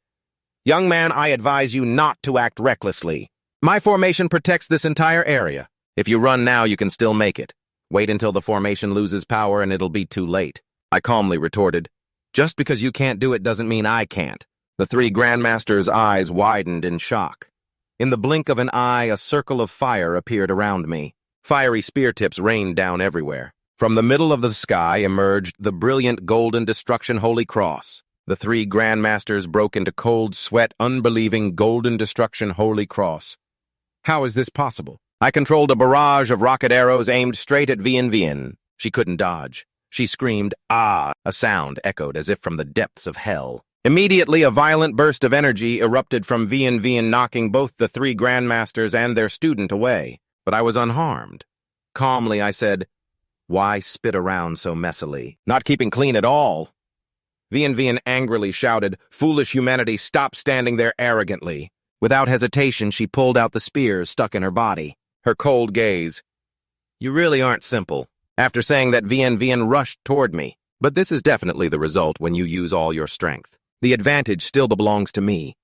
Speaker 1: "Young man, I advise you not to act recklessly. My formation protects this entire area. If you run now, you can still make it. Wait until the formation loses power and it'll be too late." I calmly retorted, "Just because you can't do it doesn't mean I can't." The three grandmasters' eyes widened in shock. In the blink of an eye, a circle of fire appeared around me. Fiery spear tips rained down everywhere. From the middle of the sky emerged the brilliant golden destruction Holy Cross. The three grandmasters broke into cold sweat, unbelieving golden destruction Holy Cross. How is this possible? I controlled a barrage of rocket arrows aimed straight at Vien. She couldn't dodge. She screamed, "Ah!" A sound echoed as if from the depths of hell. Immediately, a violent burst of energy erupted from Vien, knocking both the three grandmasters and their student away. But I was unharmed. Calmly, I said, "Why spit around so messily? Not keeping clean at all." Vien angrily shouted, "Foolish humanity, stop standing there arrogantly." Without hesitation, she pulled out the spears stuck in her body. Her cold gaze, "You really aren't simple." After saying that, Vien rushed toward me. But this is definitely the result when you use all your strength. The advantage still belongs to me.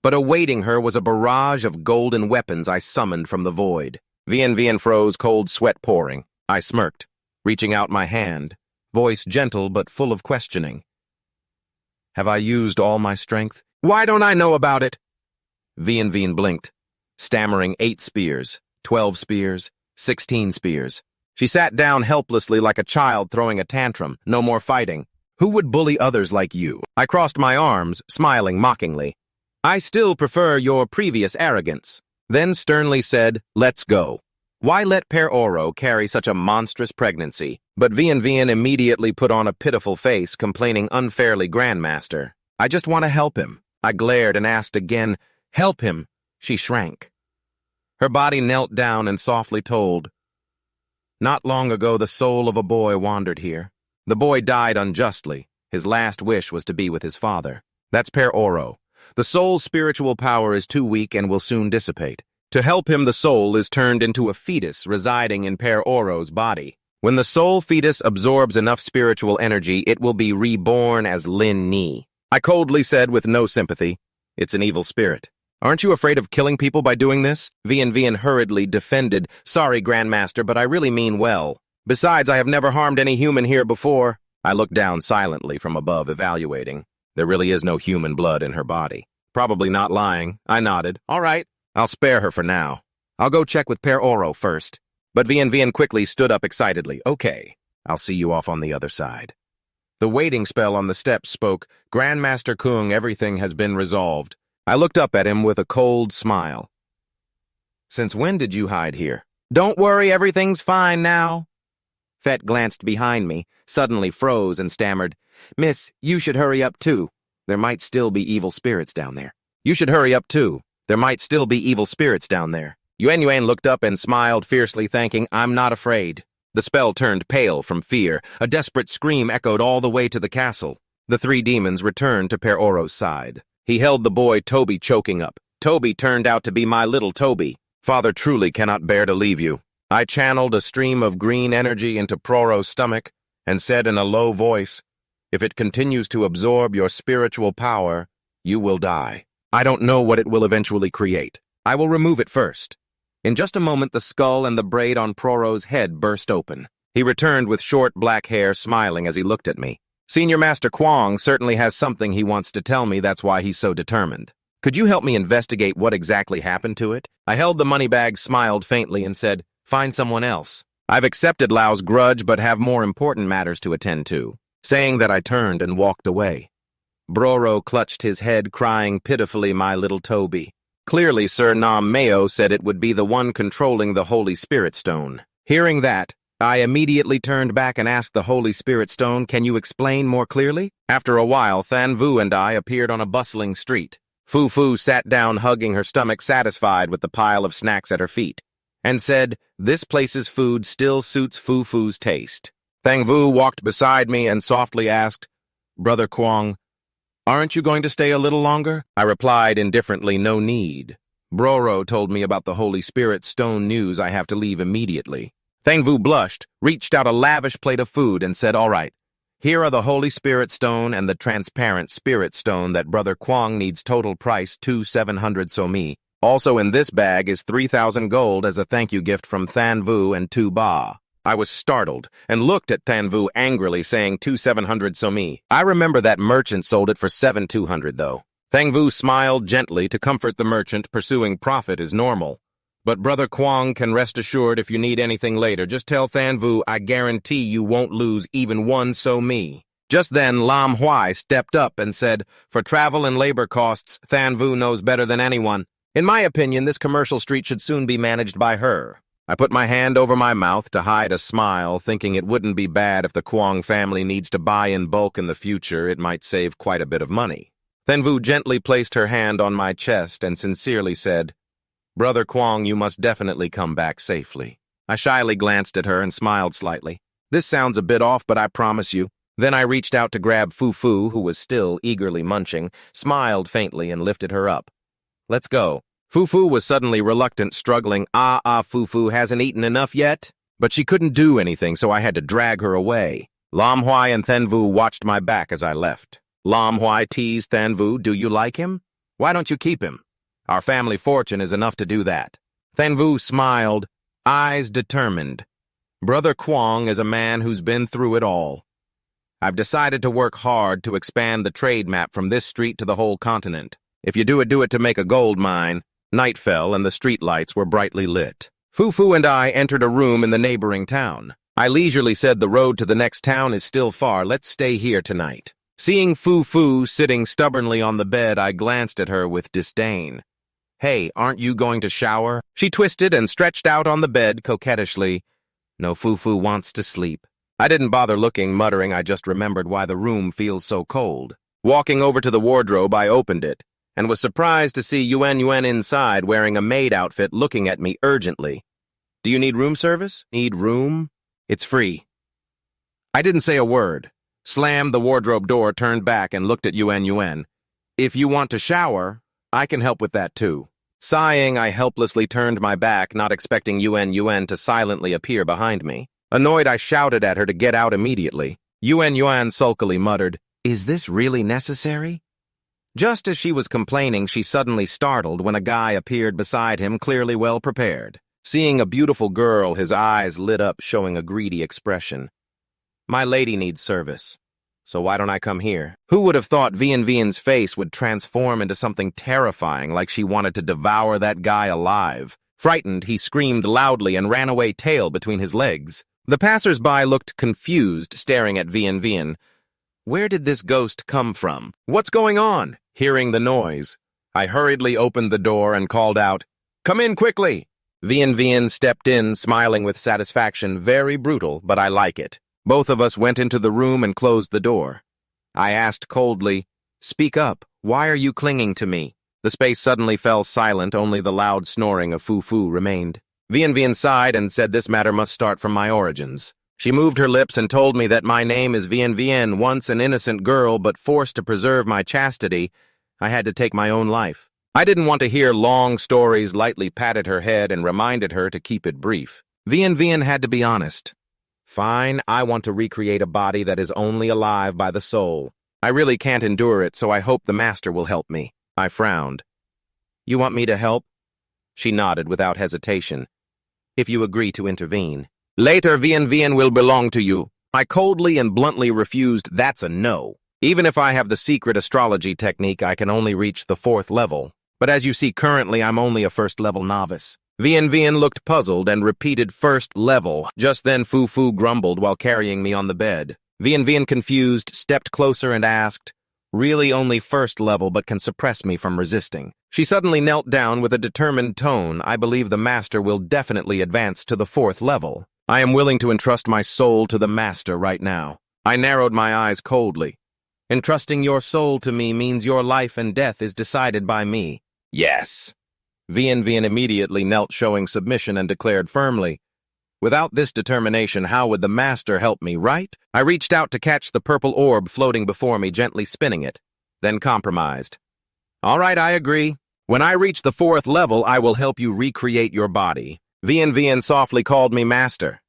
Speaker 1: But awaiting her was a barrage of golden weapons I summoned from the void. Vien froze, cold sweat pouring. I smirked, reaching out my hand, voice gentle but full of questioning. "Have I used all my strength?" "Why don't I know about it?" Vien blinked, stammering 8 spears, 12 spears, 16 spears. She sat down helplessly like a child throwing a tantrum. "No more fighting. Who would bully others like you?" I crossed my arms, smiling mockingly. I still prefer your previous arrogance. Then sternly said, let's go. Why let Porro carry such a monstrous pregnancy? But Vian immediately put on a pitiful face, complaining unfairly, Grandmaster. I just want to help him. I glared and asked again, help him. She shrank. Her body knelt down and softly told, not long ago the soul of a boy wandered here. The boy died unjustly. His last wish was to be with his father. That's Porro. The soul's spiritual power is too weak and will soon dissipate. To help him, the soul is turned into a fetus residing in Porro's body. When the soul fetus absorbs enough spiritual energy, it will be reborn as Lin Ni. I coldly said with no sympathy, it's an evil spirit. Aren't you afraid of killing people by doing this? Vian hurriedly defended, sorry, Grandmaster, but I really mean well. Besides, I have never harmed any human here before. I looked down silently from above, evaluating. There really is no human blood in her body. Probably not lying. I nodded. All right. I'll spare her for now. I'll go check with Porro first. But Vian quickly stood up excitedly. Okay, I'll see you off on the other side. The waiting spell on the steps spoke, Grandmaster Kung, everything has been resolved. I looked up at him with a cold smile. Since when did you hide here? Don't worry, everything's fine now. Fett glanced behind me, suddenly froze and stammered, Miss, you should hurry up too. There might still be evil spirits down there. You should hurry up too. There might still be evil spirits down there. Yuan looked up and smiled fiercely, thanking, I'm not afraid. The spell turned pale from fear. A desperate scream echoed all the way to the castle. The three demons returned to Porro's side. He held the boy Toby choking up. Toby turned out to be my little Toby. Father truly cannot bear to leave you. I channeled a stream of green energy into Porro's stomach and said in a low voice, if it continues to absorb your spiritual power, you will die. I don't know what it will eventually create. I will remove it first. In just a moment, the skull and the braid on Porro's head burst open. He returned with short black hair, smiling as he looked at me. Senior Master Kwong certainly has something he wants to tell me, that's why he's so determined. Could you help me investigate what exactly happened to it? I held the money bag, smiled faintly, and said, find someone else. I've accepted Lao's grudge, but have more important matters to attend to. Saying that, I turned and walked away. Porro clutched his head, crying pitifully, my little Toby. Clearly, Sir Nam Meo said it would be the one controlling the Holy Spirit Stone. Hearing that, I immediately turned back and asked the Holy Spirit Stone, can you explain more clearly? After a while, Than Vu and I appeared on a bustling street. Fu sat down, hugging her stomach, satisfied with the pile of snacks at her feet, and said, this place's food still suits Fu's taste. Than Vu walked beside me and softly asked, Brother Kwong, aren't you going to stay a little longer? I replied indifferently, no need. Porro told me about the Holy Spirit Stone news. I have to leave immediately. Than Vu blushed, reached out a lavish plate of food, and said, all right, here are the Holy Spirit Stone and the transparent Spirit Stone that Brother Kwong needs, total price 2,700 somi. Also in this bag is 3,000 gold as a thank you gift from Than Vu and Tu Ba. I was startled and looked at Than Vu angrily, saying 2,700 somi. I remember that merchant sold it for 7,200 though. Than Vu smiled gently to comfort the merchant. Pursuing profit is normal. But Brother Kwong can rest assured, if you need anything later, just tell Than Vu I guarantee you won't lose even one somi. Just then, Lam Huai stepped up and said, for travel and labor costs, Than Vu knows better than anyone. In my opinion, this commercial street should soon be managed by her. I put my hand over my mouth to hide a smile, thinking it wouldn't be bad if the Kwong family needs to buy in bulk in the future. It might save quite a bit of money. Than Vu gently placed her hand on my chest and sincerely said, Brother Kwong, you must definitely come back safely. I shyly glanced at her and smiled slightly. This sounds a bit off, but I promise you. Then I reached out to grab Fu, who was still eagerly munching, smiled faintly and lifted her up. Let's go. Fu was suddenly reluctant, struggling. Fu hasn't eaten enough yet? But she couldn't do anything, so I had to drag her away. Lam Huai and Than Vu watched my back as I left. Lam Huai teased Than Vu, do you like him? Why don't you keep him? Our family fortune is enough to do that. Than Vu smiled, eyes determined. Brother Kwong is a man who's been through it all. I've decided to work hard to expand the trade map from this street to the whole continent. If you do it to make a gold mine. Night fell and the street lights were brightly lit. Fu and I entered a room in the neighboring town. I leisurely said, the road to the next town is still far. Let's stay here tonight. Seeing Fu sitting stubbornly on the bed, I glanced at her with disdain. "Hey, aren't you going to shower?" She twisted and stretched out on the bed coquettishly. "No, Fu wants to sleep." I didn't bother looking, muttering I just remembered why the room feels so cold. Walking over to the wardrobe, I opened it, and was surprised to see Yuen inside wearing a maid outfit looking at me urgently. "Do you need room service?" "Need room? It's free." I didn't say a word, slammed the wardrobe door, turned back, and looked at Yuen. "If you want to shower, I can help with that too." Sighing, I helplessly turned my back, not expecting Yuen to silently appear behind me. Annoyed, I shouted at her to get out immediately. Yuen sulkily muttered, "Is this really necessary?" Just as she was complaining, she suddenly startled when a guy appeared beside him, clearly well prepared. Seeing a beautiful girl, his eyes lit up, showing a greedy expression. "My lady needs service, so why don't I come here?" Who would have thought Vian's face would transform into something terrifying, like she wanted to devour that guy alive? Frightened, he screamed loudly and ran away, tail between his legs. The passers-by looked confused, staring at Vian. Where did this ghost come from? "What's going on?" Hearing the noise, I hurriedly opened the door and called out, "Come in quickly!" Vian stepped in, smiling with satisfaction. Very brutal, but I like it. Both of us went into the room and closed the door. I asked coldly, "Speak up. Why are you clinging to me?" The space suddenly fell silent, only the loud snoring of Fu remained. Vian sighed and said this matter must start from my origins. She moved her lips and told me that my name is Vian, once an innocent girl, but forced to preserve my chastity, I had to take my own life. I didn't want to hear long stories, lightly patted her head and reminded her to keep it brief. Vian had to be honest. "Fine, I want to recreate a body that is only alive by the soul. I really can't endure it, so I hope the master will help me." I frowned. "You want me to help?" She nodded without hesitation. "If you agree to intervene." "Later, Vian will belong to you." I coldly and bluntly refused. That's a no. Even if I have the secret astrology technique, I can only reach the 4th level. But as you see, currently I'm only a 1st-level novice. Vian looked puzzled and repeated 1st level. Just then Fu grumbled while carrying me on the bed. Vian, confused, stepped closer and asked, "Really only 1st level, but can suppress me from resisting?" She suddenly knelt down with a determined tone. "I believe the master will definitely advance to the 4th level. I am willing to entrust my soul to the master right now." I narrowed my eyes coldly. "Entrusting your soul to me means your life and death is decided by me." "Yes." Vian immediately knelt, showing submission, and declared firmly, "Without this determination, how would the master help me, right?" I reached out to catch the purple orb floating before me, gently spinning it, then compromised. "All right, I agree. When I reach the 4th level, I will help you recreate your body." Vian softly called me master.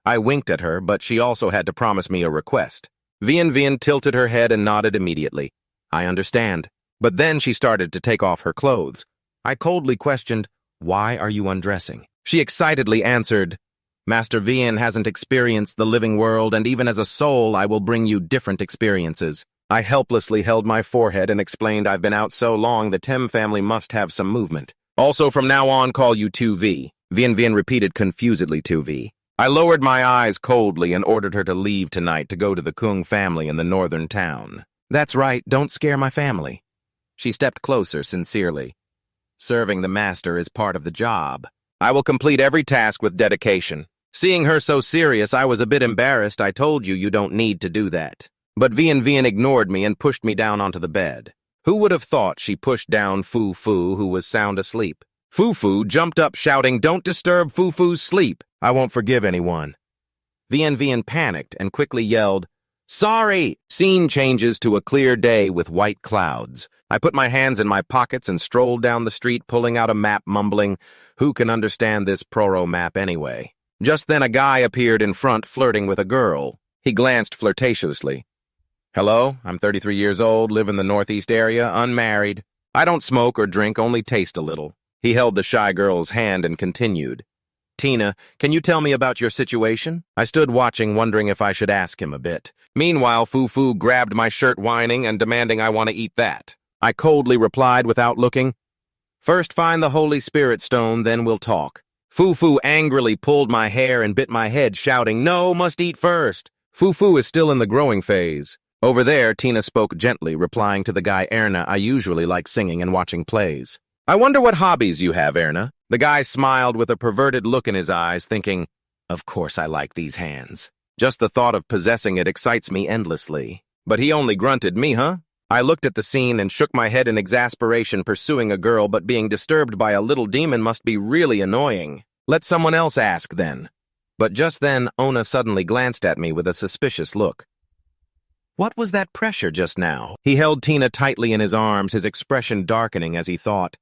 Speaker 1: I winked at her, but she also had to promise me a request. Vian tilted her head and nodded immediately. "I understand." But then she started to take off her clothes. I coldly questioned, "Why are you undressing?" She excitedly answered, "Master Vian hasn't experienced the living world, and even as a soul, I will bring you different experiences." I helplessly held my forehead and explained, "I've been out so long, the Tem family must have some movement. Also, from now on, call you 2V. Vian repeated confusedly, 2V. I lowered my eyes coldly and ordered her to leave tonight to go to the Kung family in the northern town. "That's right, don't scare my family." She stepped closer, sincerely. "Serving the master is part of the job. I will complete every task with dedication." Seeing her so serious, I was a bit embarrassed. "I told you you don't need to do that." But Vian ignored me and pushed me down onto the bed. Who would have thought she pushed down Fu, who was sound asleep? Fu jumped up, shouting, "Don't disturb Fu's sleep. I won't forgive anyone." Vian panicked and quickly yelled, "Sorry!" Scene changes to a clear day with white clouds. I put my hands in my pockets and strolled down the street, pulling out a map, mumbling, "Who can understand this Porro map anyway?" Just then a guy appeared in front, flirting with a girl. He glanced flirtatiously. "Hello, I'm 33 years old, live in the northeast area, unmarried. I don't smoke or drink, only taste a little." He held the shy girl's hand and continued, "Tina, can you tell me about your situation?" I stood watching, wondering if I should ask him a bit. Meanwhile, Fu grabbed my shirt, whining and demanding I want to eat that. I coldly replied without looking, "First find the Holy Spirit stone, then we'll talk." Fu angrily pulled my hair and bit my head, shouting, "No, must eat first." Fu is still in the growing phase. Over there, Tina spoke gently, replying to the guy Erna I usually like singing and watching plays. I wonder what hobbies you have, Erna. The guy smiled with a perverted look in his eyes, thinking, of course I like these hands. Just the thought of possessing it excites me endlessly. But he only grunted, me, huh? I looked at the scene and shook my head in exasperation. Pursuing a girl but being disturbed by a little demon must be really annoying. Let someone else ask, then. But just then, Ona suddenly glanced at me with a suspicious look. What was that pressure just now? He held Tina tightly in his arms, his expression darkening as he thought.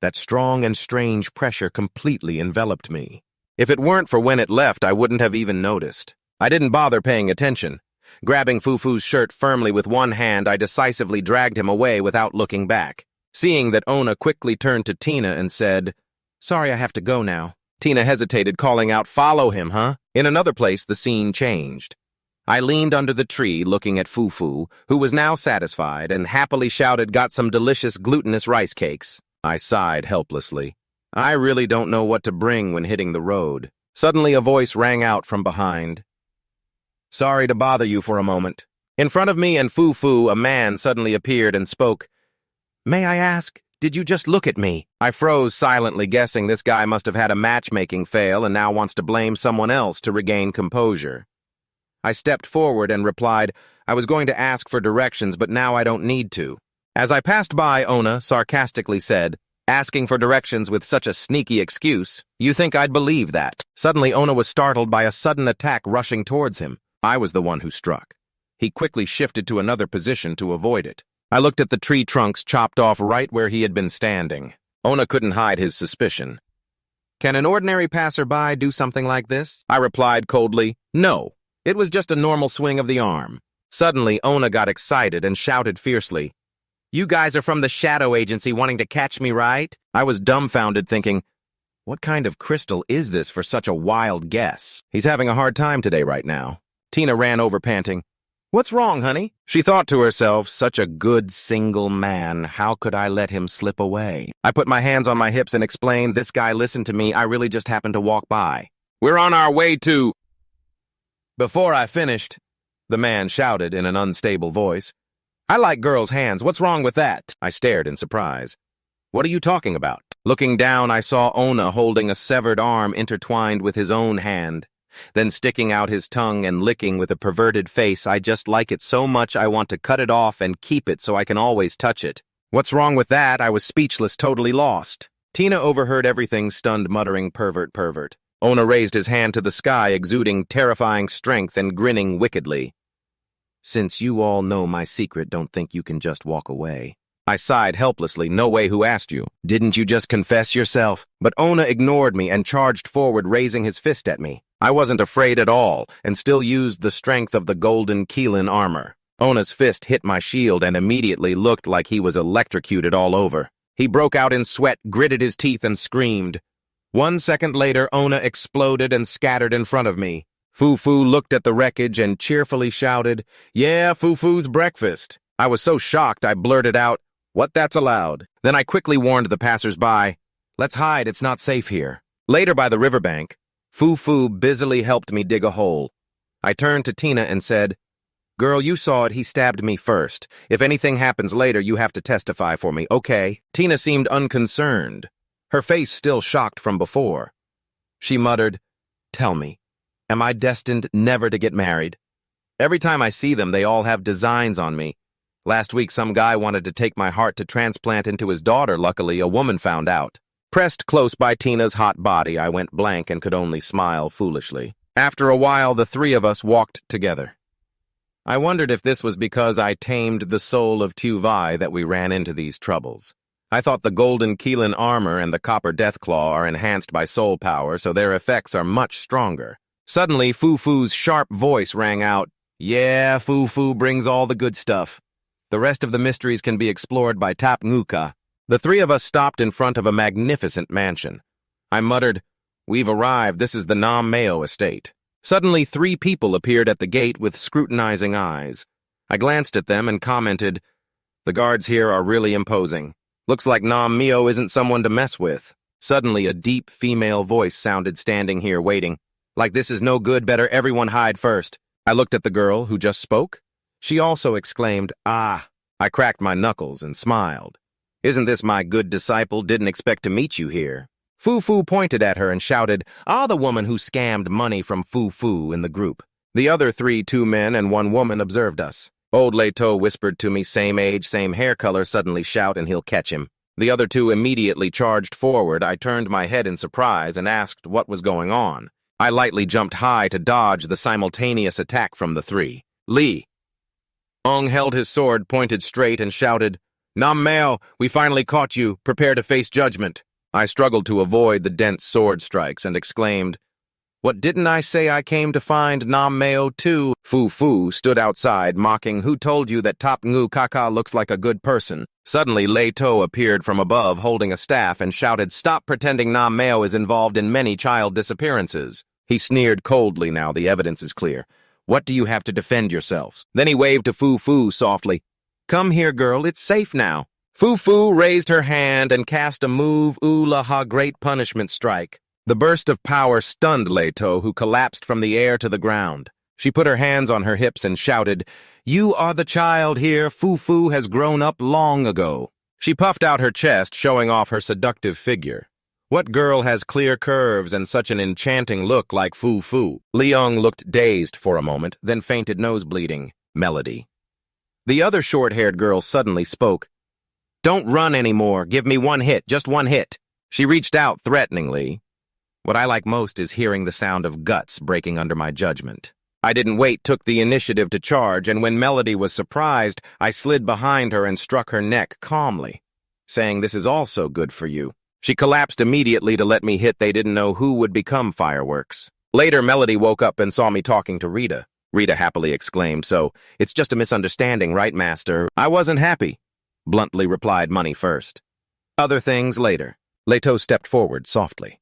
Speaker 1: That strong and strange pressure completely enveloped me. If it weren't for when it left, I wouldn't have even noticed. I didn't bother paying attention. Grabbing Fufu's shirt firmly with one hand, I decisively dragged him away without looking back. Seeing that, Ona quickly turned to Tina and said, "Sorry, I have to go now." Tina hesitated, calling out, "Follow him, huh?" In another place, the scene changed. I leaned under the tree, looking at Fufu, who was now satisfied, and happily shouted, "Got some delicious glutinous rice cakes." I sighed helplessly. I really don't know what to bring when hitting the road. Suddenly a voice rang out from behind. "Sorry to bother you for a moment." In front of me and Fufu, a man suddenly appeared and spoke. "May I ask, did you just look at me?" I froze silently, guessing this guy must have had a matchmaking fail and now wants to blame someone else to regain composure. I stepped forward and replied, "I was going to ask for directions, but now I don't need to." As I passed by, Ona sarcastically said, "Asking for directions with such a sneaky excuse, you think I'd believe that?" Suddenly, Ona was startled by a sudden attack rushing towards him. I was the one who struck. He quickly shifted to another position to avoid it. I looked at the tree trunks chopped off right where he had been standing. Ona couldn't hide his suspicion. "Can an ordinary passerby do something like this?" I replied coldly, "No. It was just a normal swing of the arm." Suddenly, Ona got excited and shouted fiercely, "You guys are from the shadow agency wanting to catch me, right?" I was dumbfounded, thinking, what kind of crystal is this for such a wild guess? He's having a hard time today right now. Tina ran over panting. "What's wrong, honey?" She thought to herself, such a good single man, how could I let him slip away? I put my hands on my hips and explained, "This guy listened to me, I really just happened to walk by. We're on our way to—" Before I finished, the man shouted in an unstable voice, "I like girls' hands, what's wrong with that?" I stared in surprise. "What are you talking about?" Looking down, I saw Ona holding a severed arm intertwined with his own hand, then sticking out his tongue and licking with a perverted face. "I just like it so much I want to cut it off and keep it so I can always touch it." "What's wrong with that?" I was speechless, totally lost. Tina overheard everything, stunned, muttering, "Pervert, pervert." Ona raised his hand to the sky, exuding terrifying strength and grinning wickedly. "Since you all know my secret, don't think you can just walk away." I sighed helplessly. "No way, who asked you? Didn't you just confess yourself?" But Ona ignored me and charged forward, raising his fist at me. I wasn't afraid at all, and still used the strength of the golden Keelan armor. Ona's fist hit my shield and immediately looked like he was electrocuted all over. He broke out in sweat, gritted his teeth, and screamed. 1 second later, Ona exploded and scattered in front of me. Fufu looked at the wreckage and cheerfully shouted, "Yeah, Fufu's breakfast." I was so shocked I blurted out, "What, that's allowed?" Then I quickly warned the passers-by, "Let's hide, it's not safe here." Later by the riverbank, Fufu busily helped me dig a hole. I turned to Tina and said, "Girl, you saw it, he stabbed me first. If anything happens later, you have to testify for me, okay?" Tina seemed unconcerned, her face still shocked from before. She muttered, "Tell me, am I destined never to get married? Every time I see them, they all have designs on me. Last week, some guy wanted to take my heart to transplant into his daughter. Luckily, a woman found out." Pressed close by Tina's hot body, I went blank and could only smile foolishly. After a while, the three of us walked together. I wondered if this was because I tamed the soul of Tu-Vi that we ran into these troubles. I thought the golden Keelan armor and the copper deathclaw are enhanced by soul power, so their effects are much stronger. Suddenly, Fufu's sharp voice rang out, "Yeah, Fufu brings all the good stuff. The rest of the mysteries can be explored by Tapnguka." The three of us stopped in front of a magnificent mansion. I muttered, "We've arrived, this is the Nam Mayo estate." Suddenly, 3 people appeared at the gate with scrutinizing eyes. I glanced at them and commented, "The guards here are really imposing. Looks like Nam Mio isn't someone to mess with." Suddenly, a deep female voice sounded standing here waiting. "Like this is no good, better everyone hide first." I looked at the girl who just spoke. She also exclaimed, "Ah!" I cracked my knuckles and smiled. "Isn't this my good disciple? Didn't expect to meet you here." Fu pointed at her and shouted, "Ah, the woman who scammed money from Fu in the group." The other three, 2 men and 1 woman, observed us. Old Leto whispered to me, "Same age, same hair color, suddenly shout and he'll catch him." The other 2 immediately charged forward. I turned my head in surprise and asked what was going on. I lightly jumped high to dodge the simultaneous attack from the 3. Lee Ong held his sword pointed straight and shouted, "Nam Meo, we finally caught you. Prepare to face judgment." I struggled to avoid the dense sword strikes and exclaimed, "What didn't I say I came to find Nam Meo too?" Fu stood outside, mocking, "Who told you that Top Ngu Kaka looks like a good person?" Suddenly, Leto appeared from above holding a staff and shouted, "Stop pretending Nam Meo is involved in many child disappearances." He sneered coldly. "Now the evidence is clear. What do you have to defend yourselves?" Then he waved to Fu softly. "Come here, girl, it's safe now." Fu raised her hand and cast a move, Ulaha Great Punishment Strike. The burst of power stunned Leto, who collapsed from the air to the ground. She put her hands on her hips and shouted, "You are the child here. Fu has grown up long ago." She puffed out her chest, showing off her seductive figure. What girl has clear curves and such an enchanting look like Fu? Leong looked dazed for a moment, then fainted, nose bleeding. Melody. The other short-haired girl suddenly spoke. "Don't run anymore. Give me 1 hit, just 1 hit." She reached out threateningly. What I like most is hearing the sound of guts breaking under my judgment. I didn't wait, took the initiative to charge, and when Melody was surprised, I slid behind her and struck her neck calmly, saying, "This is also good for you." She collapsed immediately to let me hit. They didn't know who would become fireworks. Later, Melody woke up and saw me talking to Rita. Rita happily exclaimed, "So, it's just a misunderstanding, right, Master?" "I wasn't happy," bluntly replied Money first. "Other things later." Leto stepped forward softly.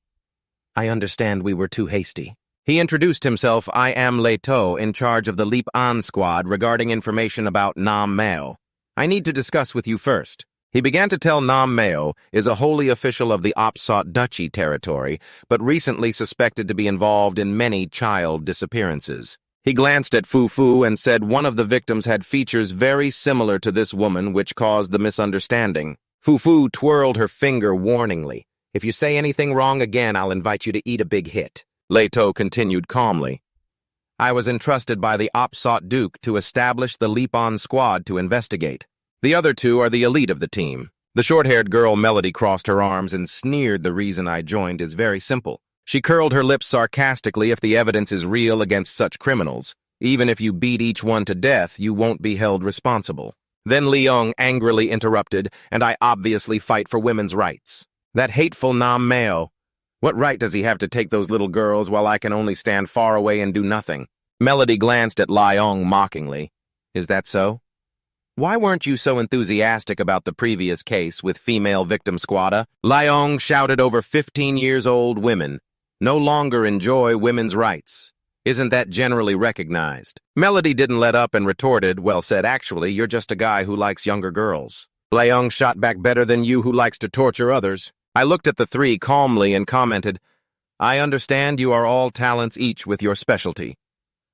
Speaker 1: "I understand we were too hasty." He introduced himself. "I am Leto, in charge of the Leap On squad regarding information about Nam Meo. I need to discuss with you first." He began to tell Nam Meo is a holy official of the Opsot Duchy territory, but recently suspected to be involved in many child disappearances. He glanced at Fu and said one of the victims had features very similar to this woman, which caused the misunderstanding. Fu twirled her finger warningly. "If you say anything wrong again, I'll invite you to eat a big hit." Leto continued calmly. "I was entrusted by the Opsot Duke to establish the Leap On squad to investigate. The other 2 are the elite of the team." The short-haired girl Melody crossed her arms and sneered. "The reason I joined is very simple." She curled her lips sarcastically. "If the evidence is real against such criminals, even if you beat each one to death, you won't be held responsible." Then Leong angrily interrupted, "And I obviously fight for women's rights. That hateful Nam Meo. What right does he have to take those little girls while I can only stand far away and do nothing?" Melody glanced at Leong mockingly. "Is that so? Why weren't you so enthusiastic about the previous case with female victim squatta?" Leong shouted. "Over 15-year-old women no longer enjoy women's rights. Isn't that generally recognized?" Melody didn't let up and retorted, "Well said, actually, you're just a guy who likes younger girls." Leong shot back, "Better than you who likes to torture others." I looked at the 3 calmly and commented, "I understand you are all talents, each with your specialty.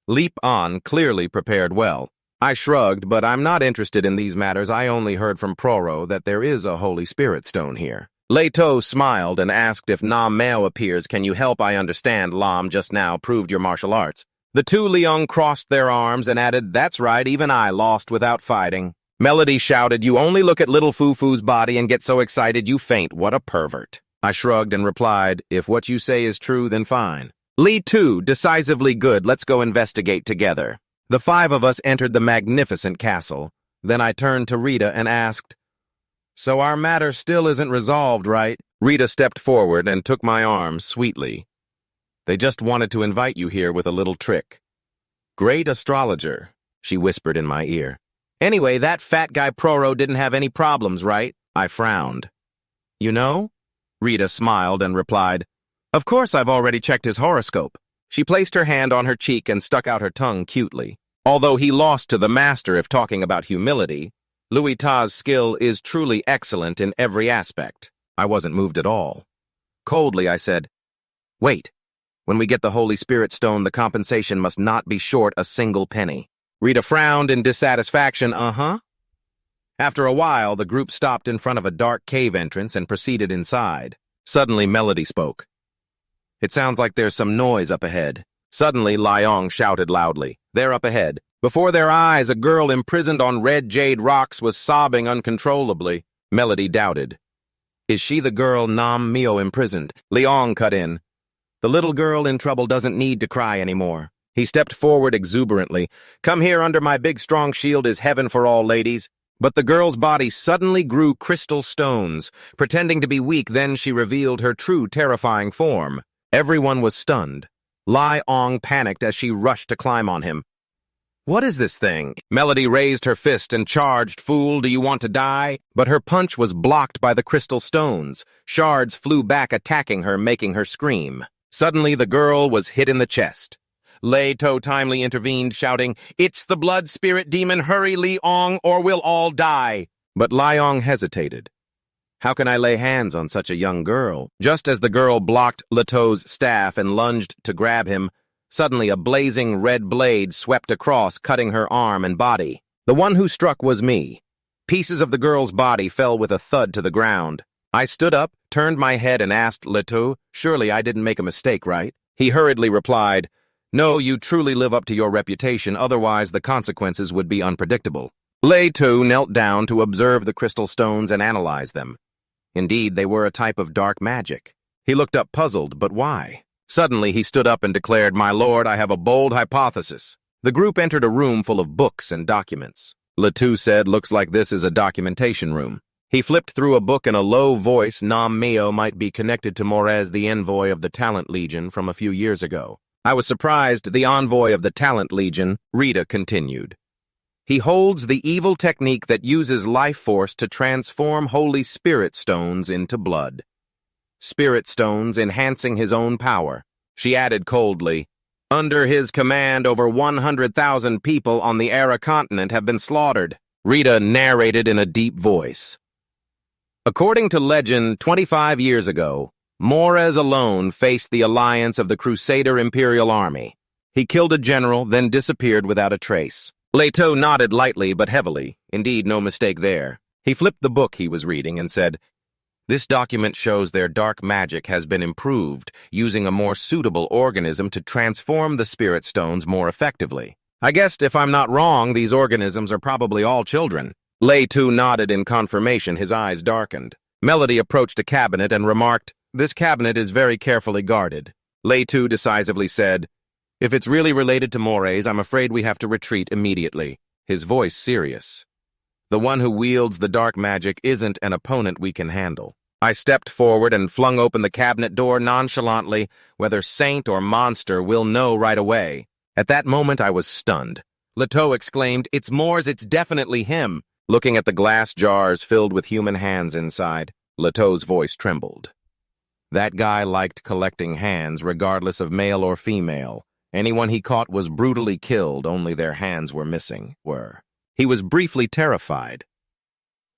Speaker 1: Leap On clearly prepared well." I shrugged, "But I'm not interested in these matters. I only heard from Porro that there is a Holy Spirit stone here." Leto smiled and asked, "If Nam Meo appears, can you help? I understand Lam just now proved your martial arts." The 2 Leong crossed their arms and added, "That's right, even I lost without fighting." Melody shouted, "You only look at little Fu's body and get so excited you faint. What a pervert." I shrugged and replied, "If what you say is true, then fine." Lee too, decisively good. Let's go investigate together. The 5 of us entered the magnificent castle. Then I turned to Rita and asked, "So our matter still isn't resolved, right?" Rita stepped forward and took my arm sweetly. "They just wanted to invite you here with a little trick." "Great astrologer," she whispered in my ear. "Anyway, that fat guy Porro didn't have any problems, right?" I frowned. "You know?" Rita smiled and replied, "Of course I've already checked his horoscope." She placed her hand on her cheek and stuck out her tongue cutely. Although he lost to the master if talking about humility, Louis Ta's skill is truly excellent in every aspect. I wasn't moved at all. Coldly, I said, "Wait. When we get the Holy Spirit stone, the compensation must not be short a single penny." Rita frowned in dissatisfaction. Uh-huh. After a while, the group stopped in front of a dark cave entrance and proceeded inside. Suddenly, Melody spoke. It sounds like there's some noise up ahead. Suddenly, Liang shouted loudly. They're up ahead. Before their eyes, a girl imprisoned on red jade rocks was sobbing uncontrollably. Melody doubted. Is she the girl Nam Mio imprisoned? Liang cut in. The little girl in trouble doesn't need to cry anymore. He stepped forward exuberantly. Come here under my big strong shield is heaven for all ladies. But the girl's body suddenly grew crystal stones. Pretending to be weak, then she revealed her true terrifying form. Everyone was stunned. Liang panicked as she rushed to climb on him. What is this thing? Melody raised her fist and charged. Fool, do you want to die? But her punch was blocked by the crystal stones. Shards flew back, attacking her, making her scream. Suddenly, the girl was hit in the chest. Lei To timely intervened, shouting, It's the blood spirit demon, hurry Liang, or we'll all die. But Liang hesitated. How can I lay hands on such a young girl? Just as the girl blocked Leto's staff and lunged to grab him, suddenly a blazing red blade swept across, cutting her arm and body. The one who struck was me. Pieces of the girl's body fell with a thud to the ground. I stood up, turned my head and asked Leto, surely I didn't make a mistake, right? He hurriedly replied, No, you truly live up to your reputation, otherwise the consequences would be unpredictable. Leto knelt down to observe the crystal stones and analyze them. Indeed, they were a type of dark magic. He looked up puzzled, but why? Suddenly, he stood up and declared, My lord, I have a bold hypothesis. The group entered a room full of books and documents. Leto said, Looks like this is a documentation room. He flipped through a book in a low voice. Nam Mio might be connected to Morez, the envoy of the Talent Legion from a few years ago. I was surprised the envoy of the Talent Legion, Rita, continued. He holds the evil technique that uses life force to transform holy spirit stones into blood. Spirit stones enhancing his own power. She added coldly, Under his command, over 100,000 people on the Ara continent have been slaughtered. Rita narrated in a deep voice. According to legend, 25 years ago, Morez alone faced the alliance of the Crusader Imperial Army. He killed a general, then disappeared without a trace. Leto nodded lightly but heavily. Indeed, no mistake there. He flipped the book he was reading and said, This document shows their dark magic has been improved, using a more suitable organism to transform the spirit stones more effectively. I guessed if I'm not wrong, these organisms are probably all children. Leto nodded in confirmation, his eyes darkened. Melody approached a cabinet and remarked, This cabinet is very carefully guarded. Leto decisively said, If it's really related to Morez, I'm afraid we have to retreat immediately. His voice serious. The one who wields the dark magic isn't an opponent we can handle. I stepped forward and flung open the cabinet door nonchalantly. Whether saint or monster, we'll know right away. At that moment, I was stunned. Leto exclaimed, It's Morez, it's definitely him. Looking at the glass jars filled with human hands inside, Leto's voice trembled. That guy liked collecting hands, regardless of male or female. Anyone he caught was brutally killed, only their hands were missing. He was briefly terrified.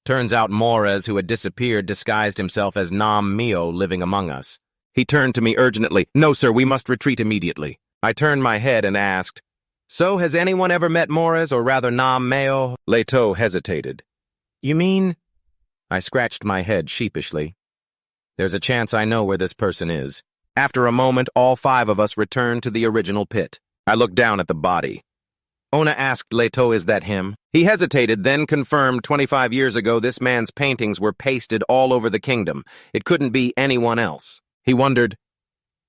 Speaker 1: Turns out Morez, who had disappeared, disguised himself as Nam Mio living among us. He turned to me urgently. No, sir, we must retreat immediately. I turned my head and asked, So, has anyone ever met Morez, or rather Nam Mio? Leto hesitated. You mean? I scratched my head sheepishly. There's a chance I know where this person is. After a moment, all 5 of us returned to the original pit. I looked down at the body. Ona asked Leto, Is that him? He hesitated, then confirmed 25 years ago this man's paintings were pasted all over the kingdom. It couldn't be anyone else. He wondered,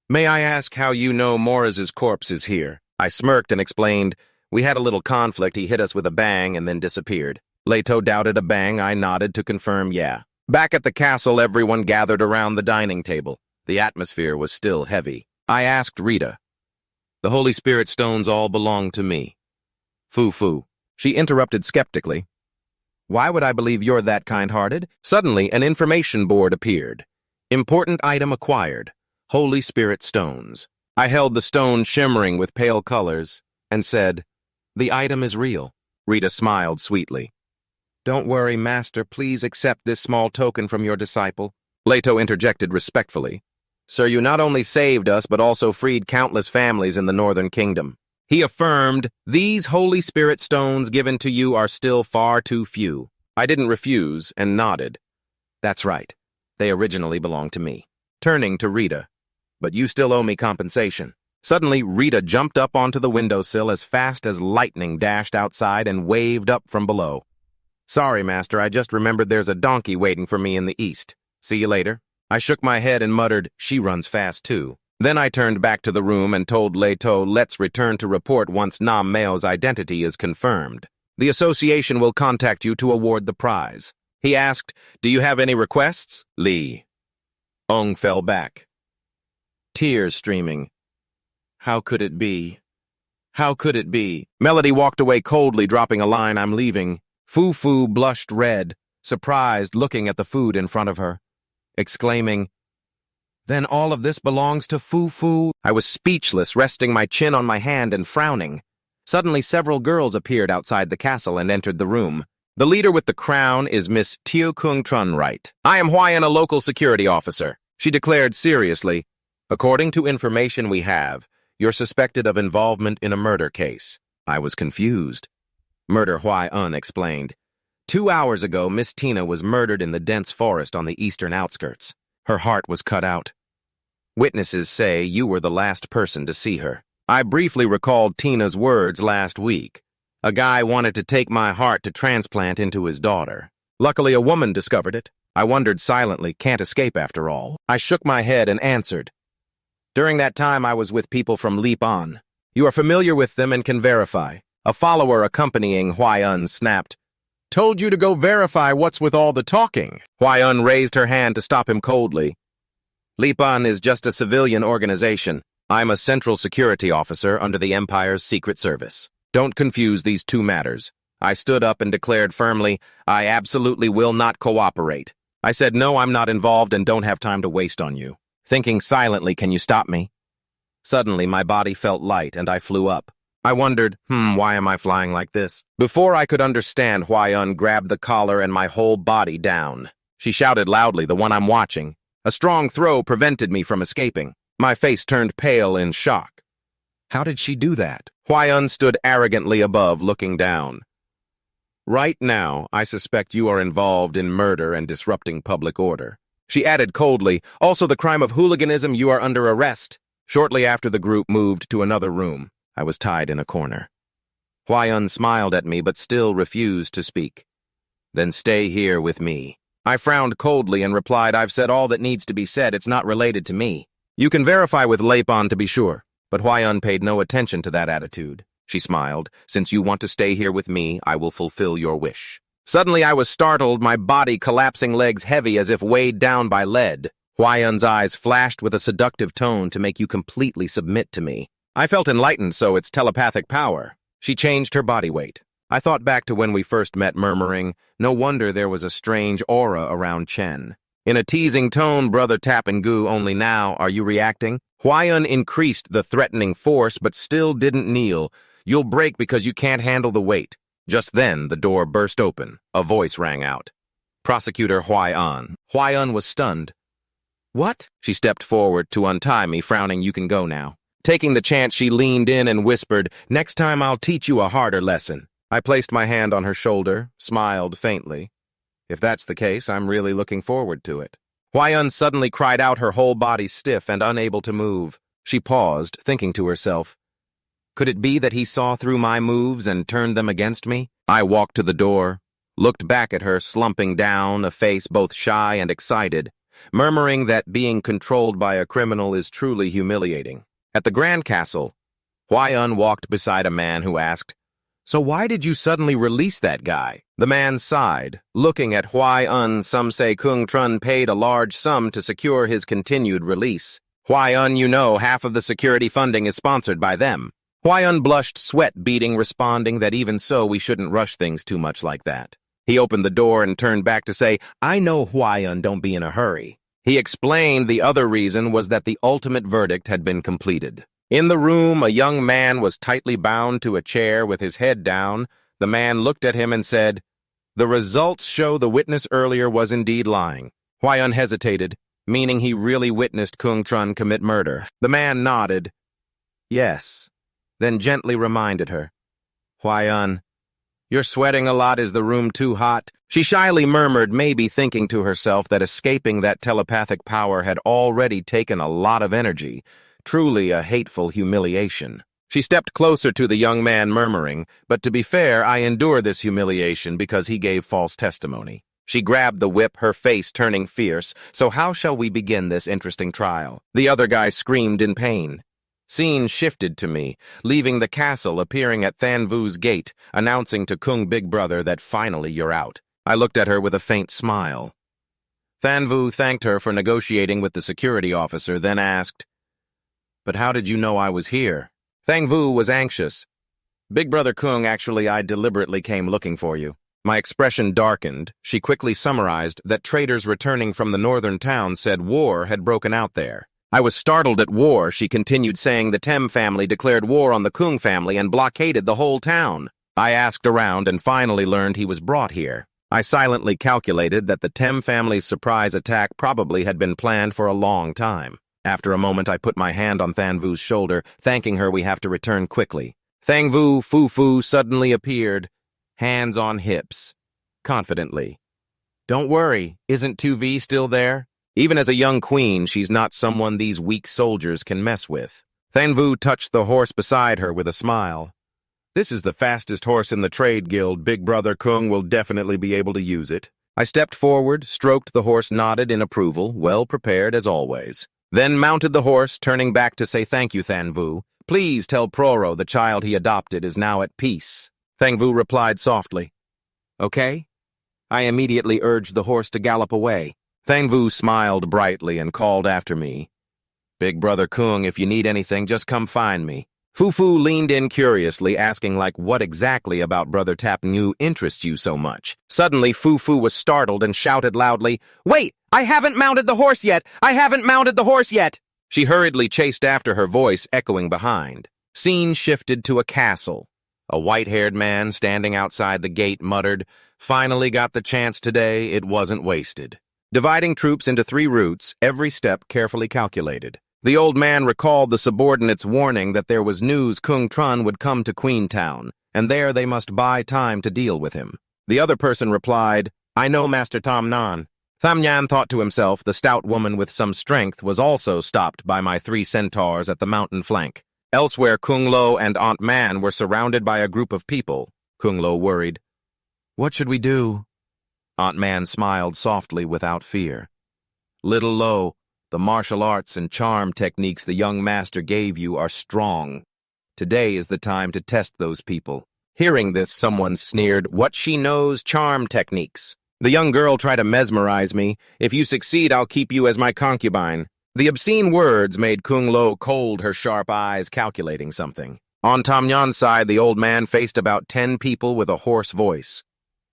Speaker 1: May I ask how you know Morez's corpse is here? I smirked and explained, We had a little conflict. He hit us with a bang and then disappeared. Leto doubted a bang. I nodded to confirm, yeah. Back at the castle, everyone gathered around the dining table. The atmosphere was still heavy. I asked Rita. The Holy Spirit stones all belong to me. Foo-foo. She interrupted skeptically. Why would I believe you're that kind-hearted? Suddenly, an information board appeared. Important item acquired. Holy Spirit stones. I held the stone shimmering with pale colors and said, The item is real. Rita smiled sweetly. Don't worry, Master. Please accept this small token from your disciple. Leto interjected respectfully. Sir, you not only saved us, but also freed countless families in the Northern Kingdom. He affirmed, "These Holy Spirit stones given to you are still far too few." I didn't refuse and nodded. "That's right. They originally belonged to me." Turning to Rita, "But you still owe me compensation." Suddenly, Rita jumped up onto the windowsill as fast as lightning dashed outside and waved up from below. "Sorry, Master, I just remembered there's a donkey waiting for me in the east. See you later." I shook my head and muttered, "She runs fast, too." Then I turned back to the room and told Leto, "Let's return to report once Nam Meo's identity is confirmed. The association will contact you to award the prize." He asked, "Do you have any requests?" Lee Ong fell back, tears streaming. "How could it be? How could it be?" Melody walked away coldly, dropping a line, "I'm leaving." Fu blushed red, surprised, looking at the food in front of her, exclaiming, "Then all of this belongs to Fu?" I was speechless, resting my chin on my hand and frowning. Suddenly, several girls appeared outside the castle and entered the room. The leader with the crown is Miss Teo Kung Trun Wright. "I am Hwaian, a local security officer," she declared seriously. "According to information we have, you're suspected of involvement in a murder case." I was confused. Murder, Hwaian explained. 2 hours ago, Miss Tina was murdered in the dense forest on the eastern outskirts. Her heart was cut out. Witnesses say you were the last person to see her. I briefly recalled Tina's words last week. A guy wanted to take my heart to transplant into his daughter. Luckily, a woman discovered it. I wondered silently, can't escape after all. I shook my head and answered. "During that time, I was with people from Reborn. You are familiar with them and can verify." A follower accompanying Hwaian snapped, "Told you to go verify what's with all the talking." Hwaian raised her hand to stop him coldly. "Reborn is just a civilian organization. I'm a central security officer under the Empire's Secret Service. Don't confuse these two matters." I stood up and declared firmly, "I absolutely will not cooperate." I said, "No, I'm not involved and don't have time to waste on you." Thinking silently, "Can you stop me?" Suddenly, my body felt light and I flew up. I wondered, why am I flying like this? Before I could understand, Hwaian grabbed the collar and my whole body down. She shouted loudly, "The one I'm watching." A strong throw prevented me from escaping. My face turned pale in shock. How did she do that? Hwaian stood arrogantly above, looking down. "Right now, I suspect you are involved in murder and disrupting public order." She added coldly, "Also the crime of hooliganism, you are under arrest." Shortly after, the group moved to another room. I was tied in a corner. Hwaian smiled at me but still refused to speak. "Then stay here with me." I frowned coldly and replied, "I've said all that needs to be said. It's not related to me. You can verify with Reborn to be sure." But Hwaian paid no attention to that attitude. She smiled. "Since you want to stay here with me, I will fulfill your wish." Suddenly I was startled, my body collapsing, legs heavy as if weighed down by lead. Hwaian's eyes flashed with a seductive tone to make you completely submit to me. I felt enlightened, so it's telepathic power. She changed her body weight. I thought back to when we first met, murmuring, "No wonder there was a strange aura around Chen." In a teasing tone, "Brother Tapingu, only now are you reacting?" Hwaian increased the threatening force, but still didn't kneel. "You'll break because you can't handle the weight." Just then, the door burst open. A voice rang out. "Prosecutor Hwaian." Hwaian was stunned. "What?" She stepped forward to untie me, frowning, "You can go now." Taking the chance, she leaned in and whispered, "Next time I'll teach you a harder lesson." I placed my hand on her shoulder, smiled faintly. "If that's the case, I'm really looking forward to it." Hwaian suddenly cried out, her whole body stiff and unable to move. She paused, thinking to herself, could it be that he saw through my moves and turned them against me? I walked to the door, looked back at her, slumping down, a face both shy and excited, murmuring that being controlled by a criminal is truly humiliating. At the Grand Castle, Hwaian walked beside a man who asked, "So why did you suddenly release that guy?" The man sighed, looking at Hwaian. "Some say Kung Trun paid a large sum to secure his continued release. Hwaian, you know, half of the security funding is sponsored by them." Hwaian blushed, sweat beading, responding that even so we shouldn't rush things too much like that. He opened the door and turned back to say, "I know, Hwaian, don't be in a hurry." He explained the other reason was that the ultimate verdict had been completed. In the room, a young man was tightly bound to a chair with his head down. The man looked at him and said, "The results show the witness earlier was indeed lying." Hwaian hesitated, meaning he really witnessed Kung Trun commit murder. The man nodded. "Yes, then gently reminded her. Huayan, you're sweating a lot. Is the room too hot? She shyly murmured, maybe thinking to herself that escaping that telepathic power had already taken a lot of energy. Truly a hateful humiliation. She stepped closer to the young man, murmuring, but to be fair, I endure this humiliation because he gave false testimony. She grabbed the whip, her face turning fierce. So how shall we begin this interesting trial? The other guy screamed in pain. Scene shifted to me, leaving the castle, appearing at Thanvu's gate, announcing to Kung Big Brother that finally you're out. I looked at her with a faint smile. Thanvu thanked her for negotiating with the security officer, then asked, "But how did you know I was here?" Thanvu was anxious. "Big Brother Kung, actually, I deliberately came looking for you." My expression darkened. She quickly summarized that traders returning from the northern town said war had broken out there. I was startled at war. She continued, saying the Tem family declared war on the Kung family and blockaded the whole town. I asked around and finally learned he was brought here. I silently calculated that the Tem family's surprise attack probably had been planned for a long time. After a moment, I put my hand on Thanvu's shoulder, thanking her. We have to return quickly. Thangvu Fufu suddenly appeared, hands on hips, confidently. "Don't worry, isn't 2V still there? Even as a young queen, she's not someone these weak soldiers can mess with." Thanvu touched the horse beside her with a smile. "This is the fastest horse in the trade guild. Big Brother Kung will definitely be able to use it." I stepped forward, stroked the horse, nodded in approval, well prepared as always. Then mounted the horse, turning back to say, "Thank you, Thanvu. Please tell Porro the child he adopted is now at peace." Thanvu replied softly, "Okay." I immediately urged the horse to gallop away. Thanvu smiled brightly and called after me, "Big Brother Kung, if you need anything, just come find me." Fufu leaned in curiously, asking what exactly about Brother Tapnu interests you so much. Suddenly, Fufu was startled and shouted loudly, "Wait! I haven't mounted the horse yet! I haven't mounted the horse yet!" She hurriedly chased after, her voice echoing behind. Scene shifted to a castle. A white-haired man standing outside the gate muttered, "Finally got the chance today. It wasn't wasted." Dividing troops into 3 routes, every step carefully calculated. The old man recalled the subordinates' warning that there was news Kung Trun would come to Queentown, and there they must buy time to deal with him. The other person replied, "I know Master Tam Nan." Tham Nhan thought to himself, the stout woman with some strength was also stopped by my 3 centaurs at the mountain flank. Elsewhere, Kung Lo and Aunt Man were surrounded by a group of people. Kung Lo worried. "What should we do?" Aunt Man smiled softly without fear. "Little Lo, the martial arts and charm techniques the young master gave you are strong. Today is the time to test those people." Hearing this, someone sneered, "What she knows, charm techniques. The young girl tried to mesmerize me. If you succeed, I'll keep you as my concubine." The obscene words made Kung Lo cold, her sharp eyes calculating something. On Tam Nhan's side, the old man faced about 10 people with a hoarse voice.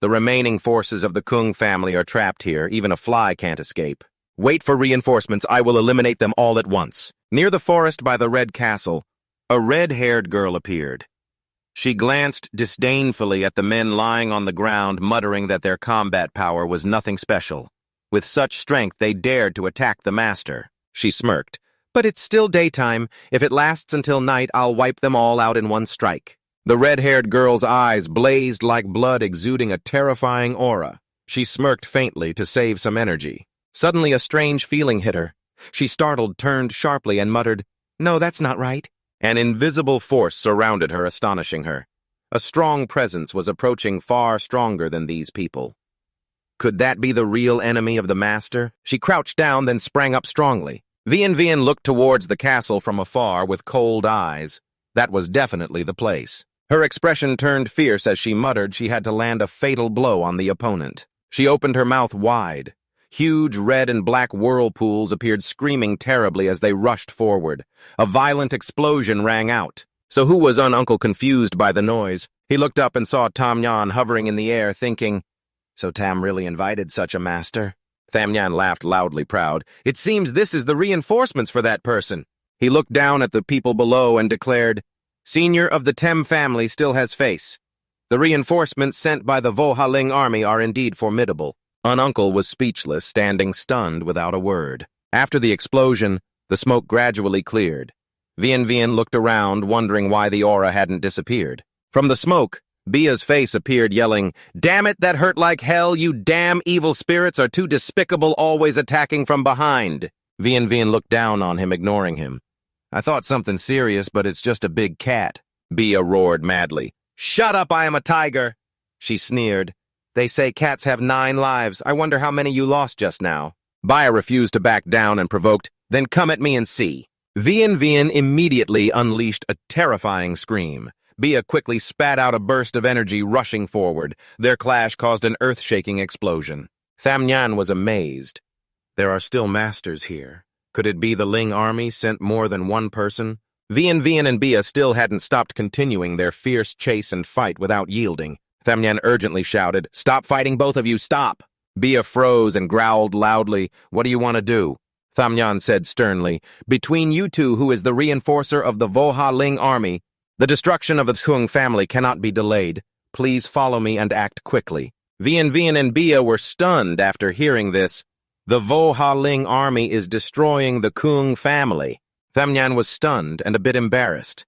Speaker 1: "The remaining forces of the Kung family are trapped here. Even a fly can't escape. Wait for reinforcements. I will eliminate them all at once." Near the forest by the Red Castle, a red-haired girl appeared. She glanced disdainfully at the men lying on the ground, muttering that their combat power was nothing special. With such strength, they dared to attack the master. She smirked. "But it's still daytime. If it lasts until night, I'll wipe them all out in one strike." The red-haired girl's eyes blazed like blood, exuding a terrifying aura. She smirked faintly to save some energy. Suddenly, a strange feeling hit her. She startled, turned sharply, and muttered, "No, that's not right." An invisible force surrounded her, astonishing her. A strong presence was approaching, far stronger than these people. Could that be the real enemy of the master? She crouched down, then sprang up strongly. Vian looked towards the castle from afar with cold eyes. That was definitely the place. Her expression turned fierce as she muttered she had to land a fatal blow on the opponent. She opened her mouth wide. Huge red and black whirlpools appeared, screaming terribly as they rushed forward. A violent explosion rang out. So who was Uncle confused by the noise? He looked up and saw Tam Nhan hovering in the air, thinking, "So Tam really invited such a master?" Tham Nhan laughed loudly, proud. "It seems this is the reinforcements for that person." He looked down at the people below and declared, "Senior of the Tem family still has face. The reinforcements sent by the Vohaling army are indeed formidable." Uncle was speechless, standing stunned without a word. After the explosion, the smoke gradually cleared. Vian looked around, wondering why the aura hadn't disappeared. From the smoke, Bia's face appeared, yelling, "Damn it, that hurt like hell! You damn evil spirits are too despicable, always attacking from behind!" Vian looked down on him, ignoring him. "I thought something serious, but it's just a big cat," Bia roared madly. "Shut up, I am a tiger!" She sneered. "They say cats have 9 lives. I wonder how many you lost just now." Bia refused to back down and provoked, "Then come at me and see." Vian immediately unleashed a terrifying scream. Bia quickly spat out a burst of energy, rushing forward. Their clash caused an earth-shaking explosion. Taming was amazed. There are still masters here. Could it be the Ling army sent more than one person? Vian and Bia still hadn't stopped continuing their fierce chase and fight without yielding. Taming urgently shouted, "Stop fighting, both of you, stop!" Bia froze and growled loudly, "What do you want to do?" Taming said sternly, "Between you two, who is the reinforcer of the Voha Ling army, the destruction of the Hung family cannot be delayed. Please follow me and act quickly." Vian and Bia were stunned after hearing this. The Voha Ling army is destroying the Kung family. Taming was stunned and a bit embarrassed.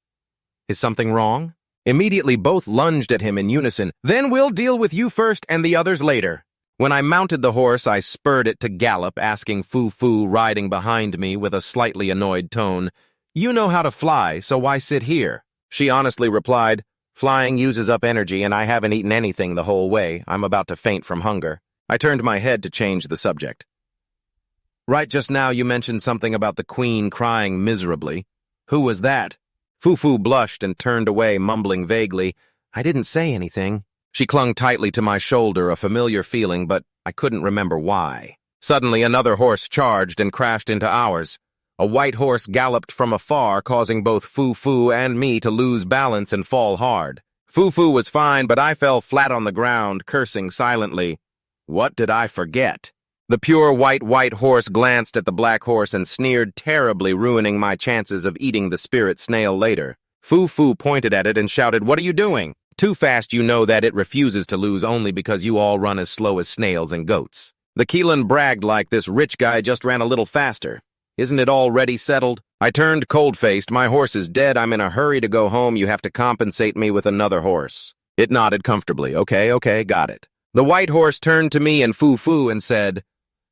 Speaker 1: Is something wrong? Immediately both lunged at him in unison. "Then we'll deal with you first and the others later." When I mounted the horse, I spurred it to gallop, asking Fu riding behind me with a slightly annoyed tone, "You know how to fly, so why sit here?" She honestly replied, "Flying uses up energy and I haven't eaten anything the whole way. I'm about to faint from hunger." I turned my head to change the subject. "Right just now you mentioned something about the queen crying miserably. Who was that?" Fu blushed and turned away, mumbling vaguely, "I didn't say anything." She clung tightly to my shoulder, a familiar feeling, but I couldn't remember why. Suddenly another horse charged and crashed into ours. A white horse galloped from afar, causing both Fu and me to lose balance and fall hard. Fu was fine, but I fell flat on the ground, cursing silently. What did I forget? The pure white horse glanced at the black horse and sneered terribly, ruining my chances of eating the spirit snail later. Fu pointed at it and shouted, "What are you doing? Too fast, you know that it refuses to lose only because you all run as slow as snails and goats." The Keelan bragged like this rich guy just ran a little faster. Isn't it already settled? I turned cold-faced. "My horse is dead. I'm in a hurry to go home. You have to compensate me with another horse." It nodded comfortably. Okay, got it. The white horse turned to me and Fu and said,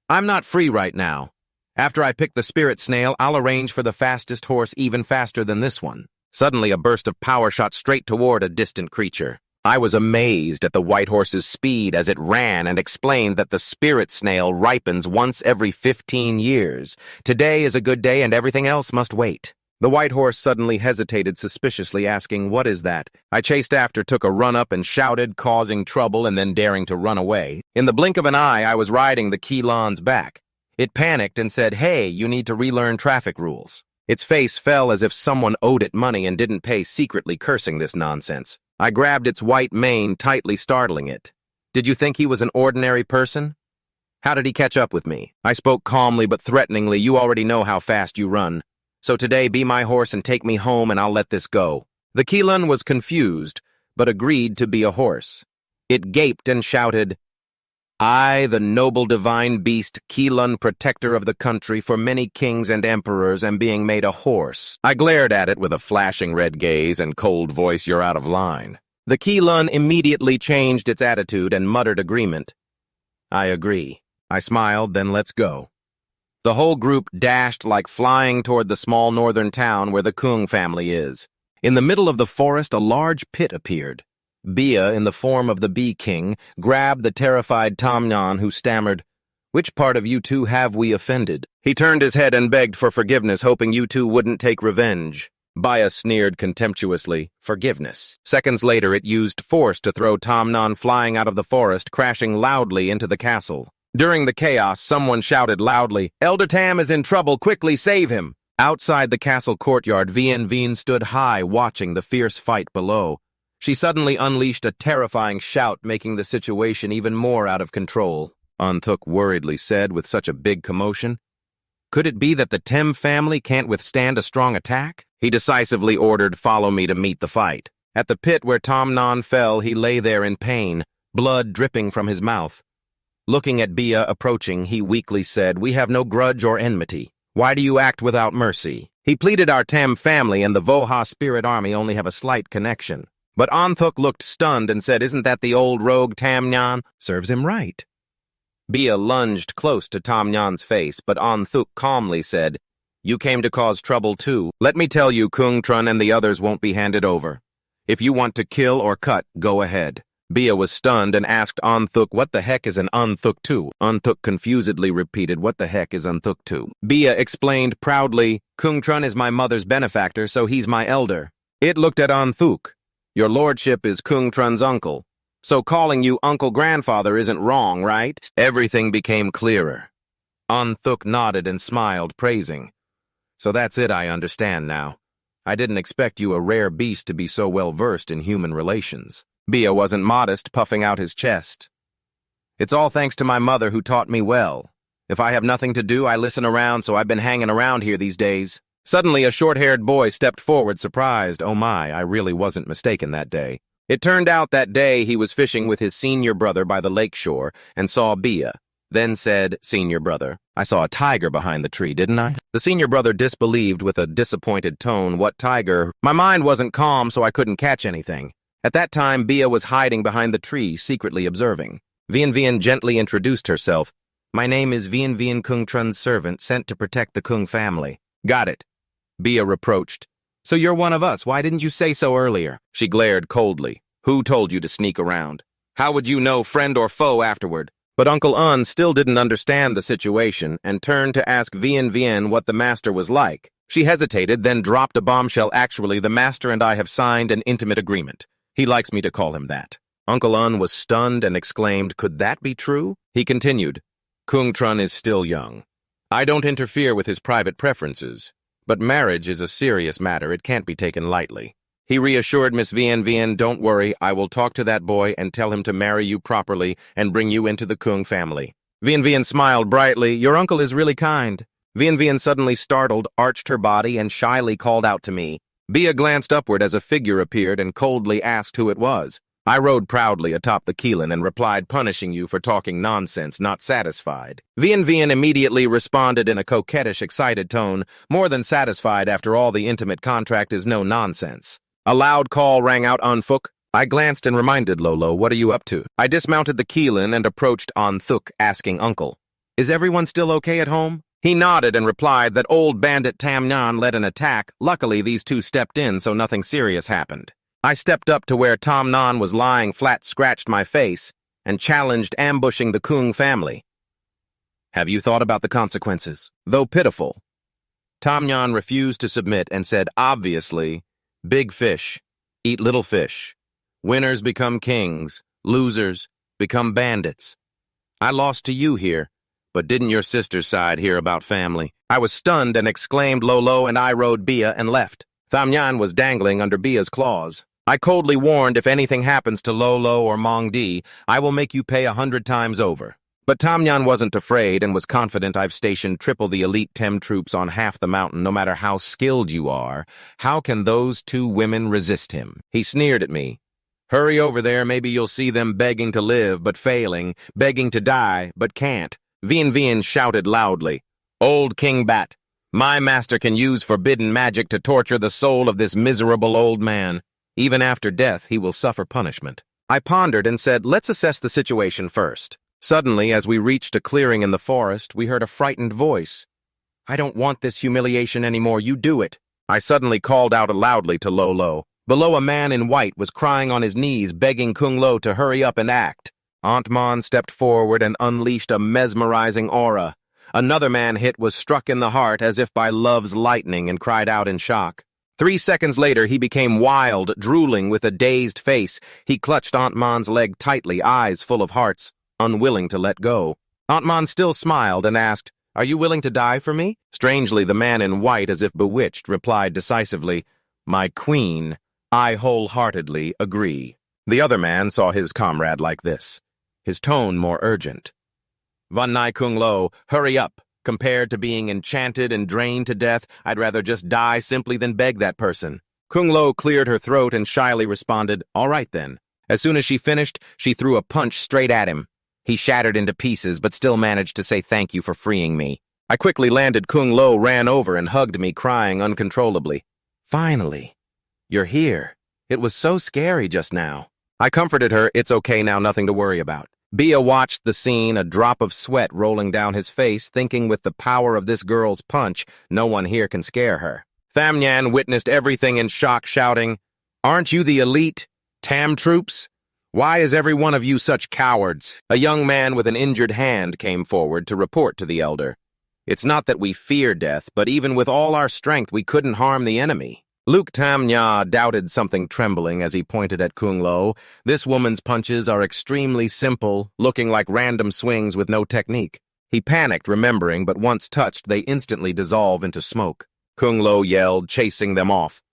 Speaker 1: "I'm not free right now. After I pick the spirit snail, I'll arrange for the fastest horse even faster than this one." Suddenly, a burst of power shot straight toward a distant creature. I was amazed at the white horse's speed as it ran and explained that the spirit snail ripens once every 15 years. Today is a good day and everything else must wait. The white horse suddenly hesitated suspiciously, asking, "What is that?" I chased after, took a run up and shouted, causing trouble and then daring to run away. In the blink of an eye, I was riding the Keelan's back. It panicked and said, "Hey, you need to relearn traffic rules." Its face fell as if someone owed it money and didn't pay, secretly cursing this nonsense. I grabbed its white mane, tightly startling it. "Did you think he was an ordinary person? How did he catch up with me?" I spoke calmly but threateningly. "You already know how fast you run. So today be my horse and take me home and I'll let this go." The Keelan was confused, but agreed to be a horse. It gaped and shouted, "I, the noble divine beast, Keelan, protector of the country for many kings and emperors, am being made a horse." I glared at it with a flashing red gaze and cold voice, "You're out of line." The Keelan immediately changed its attitude and muttered agreement. "I agree." I smiled, "Then let's go." The whole group dashed like flying toward the small northern town where the Kung family is. In the middle of the forest, a large pit appeared. Bia, in the form of the Bee King, grabbed the terrified Taming, who stammered, "Which part of you two have we offended?" He turned his head and begged for forgiveness, hoping you two wouldn't take revenge. Bia sneered contemptuously, "Forgiveness." Seconds later, it used force to throw Taming flying out of the forest, crashing loudly into the castle. During the chaos, someone shouted loudly, "Elder Tam is in trouble, quickly save him!" Outside the castle courtyard, Vian stood high, watching the fierce fight below. She suddenly unleashed a terrifying shout, making the situation even more out of control. Antuk worriedly said with such a big commotion. "Could it be that the Tem family can't withstand a strong attack?" He decisively ordered, "Follow me to meet the fight." At the pit where Taming fell, he lay there in pain, blood dripping from his mouth. Looking at Bia approaching, he weakly said, "We have no grudge or enmity. Why do you act without mercy? He pleaded our Tam family and the Voha spirit army only have a slight connection. But Anthuk looked stunned and said, isn't that the old rogue Tam Nyan? Serves him right. Bia lunged close to Tam Nyan's face, but Anthuk calmly said, you came to cause trouble too. Let me tell you, Kung Trun and the others won't be handed over. If you want to kill or cut, go ahead. Bia was stunned and asked Anthuk, what the heck is an Anthuk tu? Anthuk confusedly repeated, what the heck is Anthuk tu? Bia explained proudly, Kung Trun is my mother's benefactor, so he's my elder. It looked at Anthuk. Your lordship is Kung Trun's uncle, so calling you uncle grandfather isn't wrong, right? Everything became clearer. Anthuk nodded and smiled, praising. So that's it, I understand now. I didn't expect you, a rare beast, to be so well versed in human relations. Bia wasn't modest, puffing out his chest. It's all thanks to my mother who taught me well. If I have nothing to do, I listen around, so I've been hanging around here these days. Suddenly, a short-haired boy stepped forward, surprised. Oh my, I really wasn't mistaken that day. It turned out that day he was fishing with his senior brother by the lakeshore and saw Bia. Then said, senior brother, I saw a tiger behind the tree, didn't I? The senior brother disbelieved with a disappointed tone. What tiger? My mind wasn't calm, so I couldn't catch anything. At that time, Bia was hiding behind the tree, secretly observing. Vian Vian gently introduced herself. My name is Vian Vian Kung Trun's servant, sent to protect the Kung family. Got it. Bia reproached. So you're one of us, why didn't you say so earlier? She glared coldly. Who told you to sneak around? How would you know, friend or foe, afterward? But Uncle Un still didn't understand the situation and turned to ask Vian Vian what the master was like. She hesitated, then dropped a bombshell. Actually, the master and I have signed an intimate agreement. He likes me to call him that. Uncle Un was stunned and exclaimed, could that be true? He continued, Kung Trun is still young. I don't interfere with his private preferences, but marriage is a serious matter. It can't be taken lightly. He reassured Miss Vian Vian, don't worry, I will talk to that boy and tell him to marry you properly and bring you into the Kung family. Vian Vian smiled brightly. Your uncle is really kind. Vian Vian, suddenly startled, arched her body and shyly called out to me. Bia glanced upward as a figure appeared and coldly asked who it was. I rode proudly atop the Keelan and replied, punishing you for talking nonsense, not satisfied. Vian Vian immediately responded in a coquettish, excited tone, more than satisfied. After all, the intimate contract is no nonsense. A loud call rang out. Anthuk. I glanced and reminded Lolo, what are you up to? I dismounted the Keelan and approached Anthuk, asking Uncle, is everyone still okay at home? He nodded and replied that old bandit Tam Nyan led an attack. Luckily, these two stepped in, so nothing serious happened. I stepped up to where Tam Nyan was lying flat, scratched my face, and challenged ambushing the Kung family. Have you thought about the consequences? Though pitiful. Tam Nyan refused to submit and said, obviously, big fish eat little fish. Winners become kings, losers become bandits. I lost to you here. But didn't your sister's side hear about family? I was stunned and exclaimed, Lolo, and I rode Bia and left. Tam Nyan was dangling under Bia's claws. I coldly warned, if anything happens to Lolo or Mong Di, I will make you pay 100 times over. But Tam Nyan wasn't afraid and was confident. I've stationed triple the elite Tem troops on half the mountain. No matter how skilled you are, how can those two women resist him? He sneered at me. Hurry over there, maybe you'll see them begging to live but failing, begging to die but can't. Vian Vian shouted loudly, Old King Bat, my master can use forbidden magic to torture the soul of this miserable old man. Even after death, he will suffer punishment. I pondered and said, let's assess the situation first. Suddenly, as we reached a clearing in the forest, we heard a frightened voice. I don't want this humiliation anymore, you do it. I suddenly called out loudly to Lolo. Below, a man in white was crying on his knees, begging Kung Lo to hurry up and act. Aunt Mon stepped forward and unleashed a mesmerizing aura. Another man hit was struck in the heart as if by love's lightning and cried out in shock. 3 seconds later, he became wild, drooling with a dazed face. He clutched Aunt Mon's leg tightly, eyes full of hearts, unwilling to let go. Aunt Mon still smiled and asked, Are you willing to die for me? Strangely, the man in white, as if bewitched, replied decisively, My queen, I wholeheartedly agree. The other man saw his comrade like this, his tone more urgent. Van Nai Kung Lo, hurry up. Compared to being enchanted and drained to death, I'd rather just die simply than beg that person. Kung Lo cleared her throat and shyly responded, All right then. As soon as she finished, she threw a punch straight at him. He shattered into pieces, but still managed to say thank you for freeing me. I quickly landed. Kung Lo ran over and hugged me, crying uncontrollably. Finally. You're here. It was so scary just now. I comforted her. It's okay now, nothing to worry about. Bia watched the scene, a drop of sweat rolling down his face, thinking with the power of this girl's punch, no one here can scare her. Thamnyan witnessed everything in shock, shouting, Aren't you the elite Tam troops? Why is every one of you such cowards? A young man with an injured hand came forward to report to the elder. It's not that we fear death, but even with all our strength, we couldn't harm the enemy. Luke Tamnya doubted something, trembling as he pointed at Kung Lo. This woman's punches are extremely simple, looking like random swings with no technique. He panicked, remembering, but once touched, they instantly dissolve into smoke. Kung Lo yelled, chasing them off.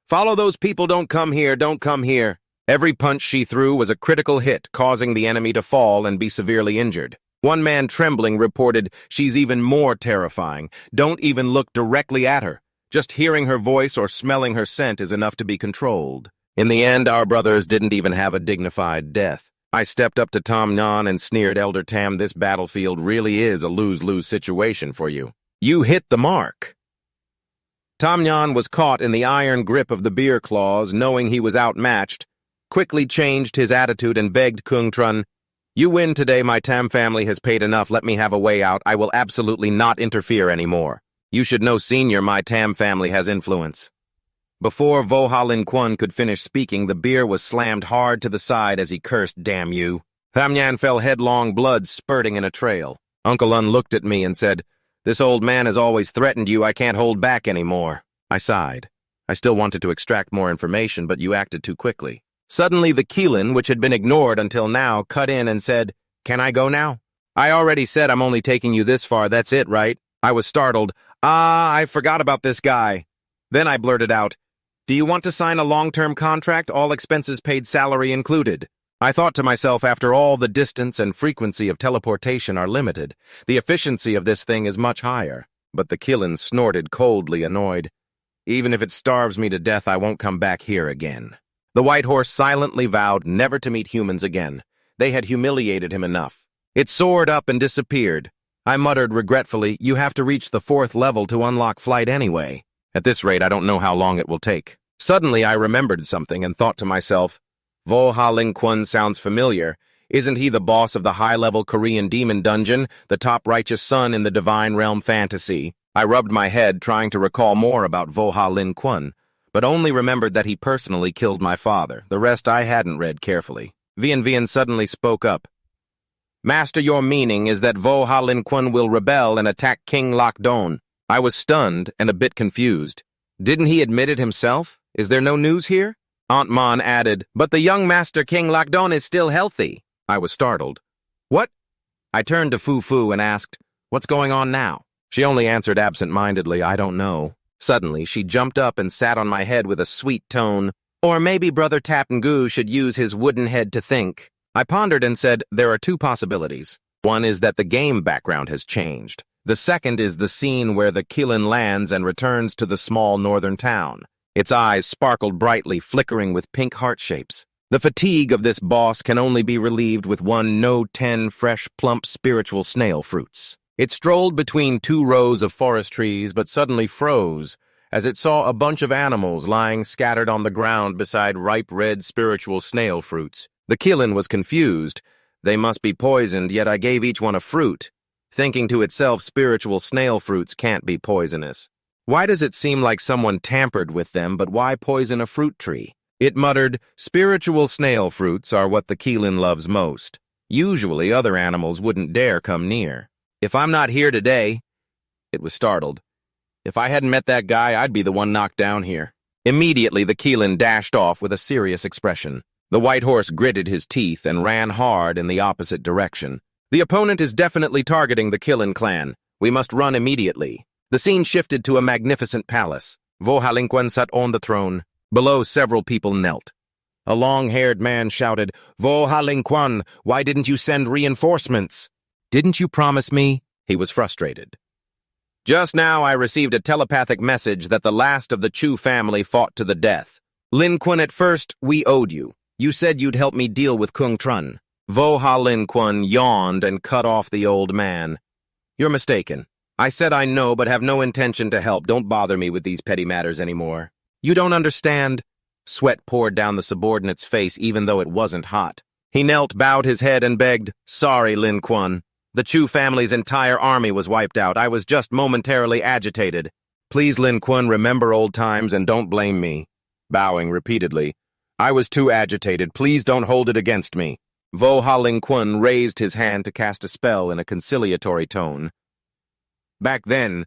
Speaker 1: Follow those people, don't come here, don't come here. Every punch she threw was a critical hit, causing the enemy to fall and be severely injured. One man, trembling, reported, She's even more terrifying. Don't even look directly at her. Just hearing her voice or smelling her scent is enough to be controlled. In the end, our brothers didn't even have a dignified death. I stepped up to Tom Nhan and sneered, Elder Tam, this battlefield really is a lose-lose situation for you. You hit the mark. Tom Nhan was caught in the iron grip of the beer claws, knowing he was outmatched, quickly changed his attitude and begged Kung Trun, You win today, my Tam family has paid enough, let me have a way out, I will absolutely not interfere anymore. You should know, Senior, my Tam family has influence. Before Vo Ha Lin Kwon could finish speaking, the beer was slammed hard to the side as he cursed, Damn you. Tham Nhan fell headlong, blood spurting in a trail. Uncle Un looked at me and said, This old man has always threatened you, I can't hold back anymore. I sighed. I still wanted to extract more information, but you acted too quickly. Suddenly the Keelan, which had been ignored until now, cut in and said, Can I go now? I already said I'm only taking you this far, that's it, right? I was startled. I forgot about this guy. Then I blurted out, Do you want to sign a long-term contract, all expenses paid, salary included? I thought to myself, after all, the distance and frequency of teleportation are limited. The efficiency of this thing is much higher. But the Keelan snorted, coldly annoyed. Even if it starves me to death, I won't come back here again. The white horse silently vowed never to meet humans again. They had humiliated him enough. It soared up and disappeared. I muttered regretfully, You have to reach the 4th level to unlock flight anyway. At this rate, I don't know how long it will take. Suddenly, I remembered something and thought to myself, Vo Ha Ling Kwon sounds familiar. Isn't he the boss of the high-level Korean demon dungeon, the top righteous son in the divine realm fantasy? I rubbed my head, trying to recall more about Vo Ha Lin Kwon, but only remembered that he personally killed my father. The rest I hadn't read carefully. Vian Vian suddenly spoke up. Master, your meaning is that Vo Ha Lin Kwon will rebel and attack King Lak Don. I was stunned and a bit confused. Didn't he admit it himself? Is there no news here? Aunt Mon added, But the young Master King Lak Don is still healthy. I was startled. What? I turned to Fu Fu and asked, What's going on now? She only answered absent-mindedly, I don't know. Suddenly, she jumped up and sat on my head with a sweet tone. Or maybe Brother Tapngu should use his wooden head to think. I pondered and said, There are 2 possibilities. One is that the game background has changed. The second is the scene where the Keelan lands and returns to the small northern town. Its eyes sparkled brightly, flickering with pink heart shapes. The fatigue of this boss can only be relieved with 1 No-10 fresh, plump spiritual snail fruits. It strolled between 2 rows of forest trees, but suddenly froze as it saw a bunch of animals lying scattered on the ground beside ripe red spiritual snail fruits. The Keelan was confused. They must be poisoned, yet I gave each one a fruit, thinking to itself, spiritual snail fruits can't be poisonous. Why does it seem like someone tampered with them, but why poison a fruit tree? It muttered, Spiritual snail fruits are what the Keelan loves most. Usually other animals wouldn't dare come near. If I'm not here today, it was startled. If I hadn't met that guy, I'd be the one knocked down here. Immediately, the Keelan dashed off with a serious expression. The white horse gritted his teeth and ran hard in the opposite direction. The opponent is definitely targeting the Keelan clan. We must run immediately. The scene shifted to a magnificent palace. Vo Ha Lin Kwon sat on the throne. Below, several people knelt. A long-haired man shouted, Vo Ha Lin Kwon, why didn't you send reinforcements? Didn't you promise me? He was frustrated. Just now I received a telepathic message that the last of the Chu family fought to the death. Lin Kwon, at first, we owed you. You said you'd help me deal with Kung Trun. Vo Ha Lin Kwon yawned and cut off the old man. You're mistaken. I said I know, but have no intention to help. Don't bother me with these petty matters anymore. You don't understand. Sweat poured down the subordinate's face, even though it wasn't hot. He knelt, bowed his head, and begged, "Sorry, Lin Kuan. The Chu family's entire army was wiped out. I was just momentarily agitated. Please, Lin Kuan, remember old times and don't blame me." Bowing repeatedly. "I was too agitated. Please don't hold it against me." Vo Ha Lin Kuan raised his hand to cast a spell in a conciliatory tone. "Back then,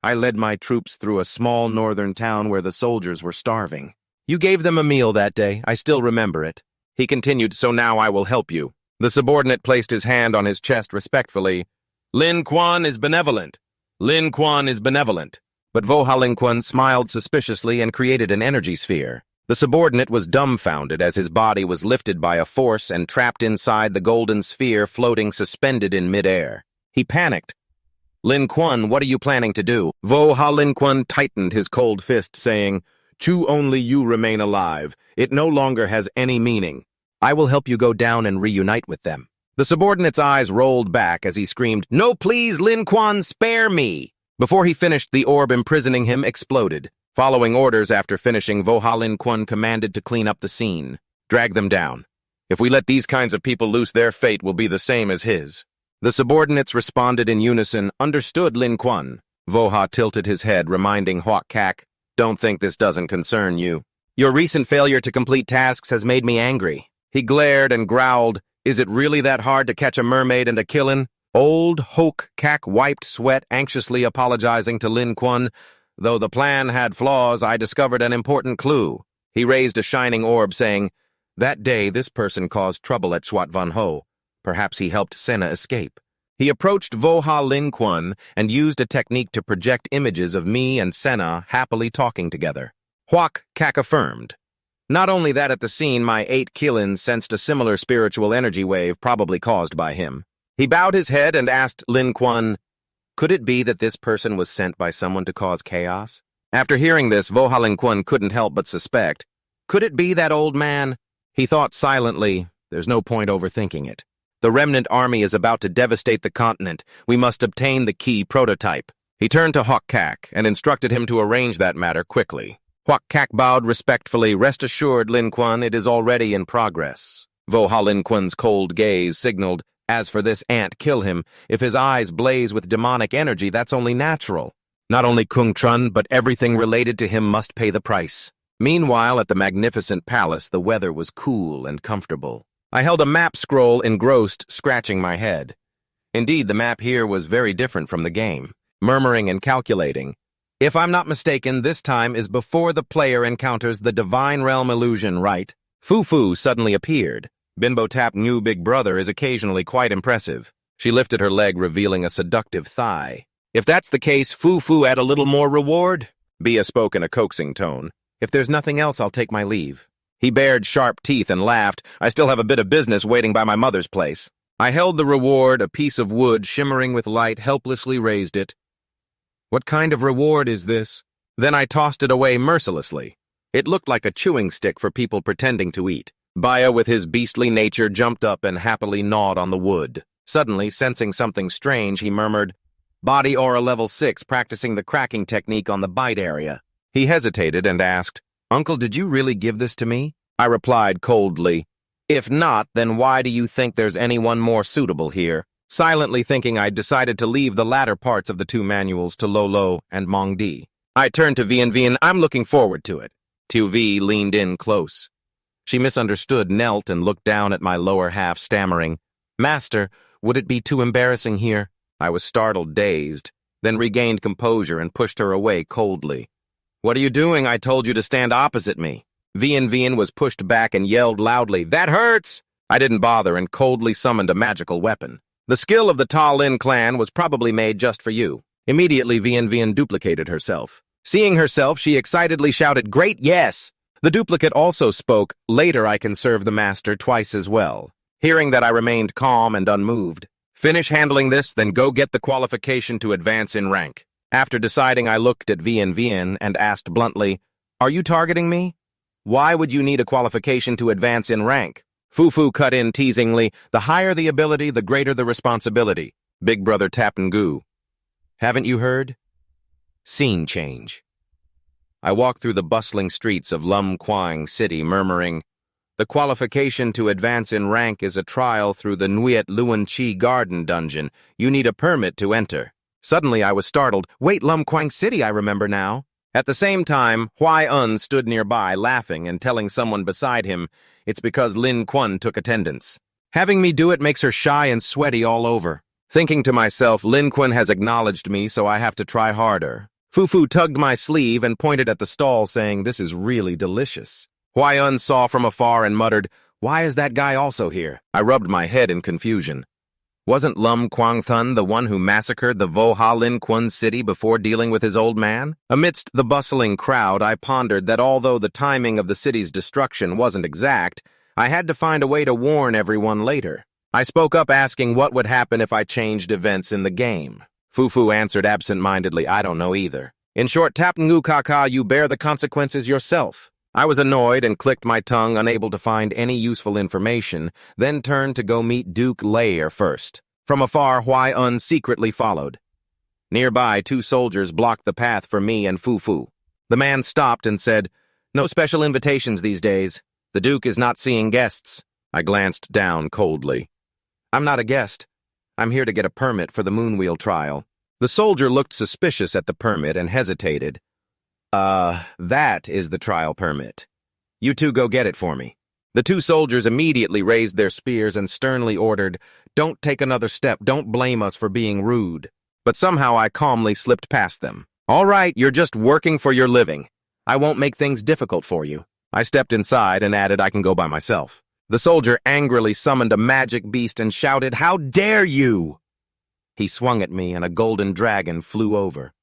Speaker 1: I led my troops through a small northern town where the soldiers were starving. You gave them a meal that day. I still remember it." He continued, "So now I will help you." The subordinate placed his hand on his chest respectfully. "Lin Kuan is benevolent. Lin Kuan is benevolent." But Vo Ha Lin Kuan smiled suspiciously and created an energy sphere. The subordinate was dumbfounded as his body was lifted by a force and trapped inside the golden sphere floating suspended in midair. He panicked. "Lin Kuan, what are you planning to do?" Vo Ha Lin Kuan tightened his cold fist, saying, "Chu, only you remain alive. It no longer has any meaning. I will help you go down and reunite with them." The subordinate's eyes rolled back as he screamed, "No, please, Lin Kuan, spare me!" Before he finished, the orb imprisoning him exploded. Following orders after finishing, Vo Ha Lin Kuan commanded to clean up the scene. "Drag them down. If we let these kinds of people loose, their fate will be the same as his." The subordinates responded in unison, "Understood, Lin Kuan." Vo Ha tilted his head, reminding Huak Kak, "Don't think this doesn't concern you. Your recent failure to complete tasks has made me angry." He glared and growled, "Is it really that hard to catch a mermaid and a killin'?" Old Huak Kak wiped sweat, anxiously apologizing to Lin Kuan. "Though the plan had flaws, I discovered an important clue." He raised a shining orb, saying, "That day this person caused trouble at Shuat Van Ho. Perhaps he helped Senna escape." He approached Vo Ha Lin Kuan and used a technique to project images of me and Senna happily talking together. Huak Kak affirmed. Not only that, at the scene, my 8 Killins sensed a similar spiritual energy wave probably caused by him. He bowed his head and asked Lin Kuan, "Could it be that this person was sent by someone to cause chaos?" After hearing this, Vo Ha Lin Kuan couldn't help but suspect. Could it be that old man? He thought silently, "There's no point overthinking it. The remnant army is about to devastate the continent. We must obtain the key prototype." He turned to Huak Kak and instructed him to arrange that matter quickly. Huak Kak bowed respectfully. "Rest assured, Lin Kuan, it is already in progress." Vo Ha Lin Kuan's cold gaze signaled, "As for this ant, kill him. If his eyes blaze with demonic energy, that's only natural. Not only Kung Trun, but everything related to him must pay the price." Meanwhile, at the magnificent palace, the weather was cool and comfortable. I held a map scroll engrossed, scratching my head. Indeed, the map here was very different from the game. Murmuring and calculating. If I'm not mistaken, this time is before the player encounters the Divine Realm illusion, right? Fufu suddenly appeared. Bimbo Tap new big brother is occasionally quite impressive. She lifted her leg, revealing a seductive thigh. "If that's the case, Fufu add a little more reward?" Bia spoke in a coaxing tone. "If there's nothing else, I'll take my leave." He bared sharp teeth and laughed. "I still have a bit of business waiting by my mother's place." I held the reward, a piece of wood shimmering with light, helplessly raised it. "What kind of reward is this?" Then I tossed it away mercilessly. It looked like a chewing stick for people pretending to eat. Baya, with his beastly nature, jumped up and happily gnawed on the wood. Suddenly, sensing something strange, he murmured, "Body aura level 6, practicing the cracking technique on the bite area." He hesitated and asked, "Uncle, did you really give this to me?" I replied coldly, "If not, then why do you think there's anyone more suitable here?" Silently thinking, I decided to leave the latter parts of the 2 manuals to Lolo and Mongdi. I turned to Vian Vian. "I'm looking forward to it." Tu Vi leaned in close. She misunderstood, knelt, and looked down at my lower half, stammering, "Master, would it be too embarrassing here?" I was startled, dazed, then regained composure and pushed her away coldly. "What are you doing? I told you to stand opposite me." Vian Vian was pushed back and yelled loudly, "That hurts!" I didn't bother and coldly summoned a magical weapon. "The skill of the Ta Lin clan was probably made just for you." Immediately, Vian Vian duplicated herself. Seeing herself, she excitedly shouted, "Great, yes!" The duplicate also spoke, "Later I can serve the master twice as well." Hearing that, I remained calm and unmoved. "Finish handling this, then go get the qualification to advance in rank." After deciding, I looked at Vian Vian and asked bluntly, "Are you targeting me? Why would you need a qualification to advance in rank?" Fufu cut in teasingly, "The higher the ability, the greater the responsibility." Big brother Tap and Goo. Haven't you heard? Scene change. I walk through the bustling streets of Lum Quang City, murmuring, "The qualification to advance in rank is a trial through the Nguyet Luan Chi Garden Dungeon. You need a permit to enter." Suddenly I was startled. Wait, Lum Quang City, I remember now. At the same time, Huai Un stood nearby, laughing and telling someone beside him it's because Lin Quan took attendance. Having me do it makes her shy and sweaty all over. Thinking to myself, Lin Quan has acknowledged me, so I have to try harder. Fufu tugged my sleeve and pointed at the stall, saying, "This is really delicious." Huai Un saw from afar and muttered, "Why is that guy also here?" I rubbed my head in confusion. Wasn't Lum Quang Thun the one who massacred the Vo Ha Lin Quan city before dealing with his old man? Amidst the bustling crowd, I pondered that although the timing of the city's destruction wasn't exact, I had to find a way to warn everyone later. I spoke up asking what would happen if I changed events in the game. Fufu answered absent-mindedly, "I don't know either. In short, tap ngu kaka, you bear the consequences yourself." I was annoyed and clicked my tongue, unable to find any useful information, then turned to go meet Duke Lair first. From afar, Huai Un secretly followed. Nearby, 2 soldiers blocked the path for me and Fufu. The man stopped and said, "No special invitations these days. The Duke is not seeing guests." I glanced down coldly. "I'm not a guest. I'm here to get a permit for the Moonwheel trial." The soldier looked suspicious at the permit and hesitated. That is the trial permit. You two go get it for me." The 2 soldiers immediately raised their spears and sternly ordered, "Don't take another step, don't blame us for being rude." But somehow I calmly slipped past them. "All right, you're just working for your living. I won't make things difficult for you." I stepped inside and added, "I can go by myself." The soldier angrily summoned a magic beast and shouted, "How dare you!" He swung at me and a golden dragon flew over.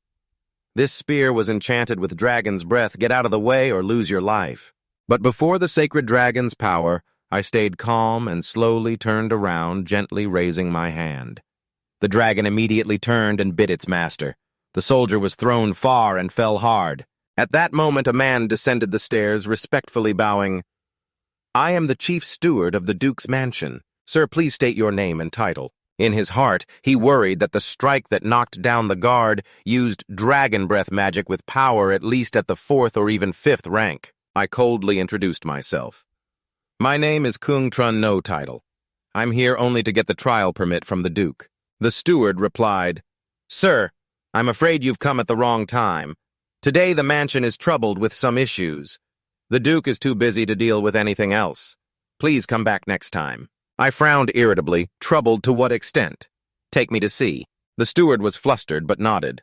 Speaker 1: This spear was enchanted with dragon's breath. Get out of the way or lose your life. But before the sacred dragon's power, I stayed calm and slowly turned around, gently raising my hand. The dragon immediately turned and bit its master. The soldier was thrown far and fell hard. At that moment, a man descended the stairs, respectfully bowing. "I am the chief steward of the Duke's mansion. Sir, please state your name and title." In his heart, he worried that the strike that knocked down the guard used dragon breath magic with power at least at the 4th or even 5th rank. I coldly introduced myself. "My name is Kung Trun No Title. I'm here only to get the trial permit from the Duke." The steward replied, "Sir, I'm afraid you've come at the wrong time. Today the mansion is troubled with some issues. The Duke is too busy to deal with anything else. Please come back next time." I frowned irritably, troubled to what extent. "Take me to see." The steward was flustered but nodded.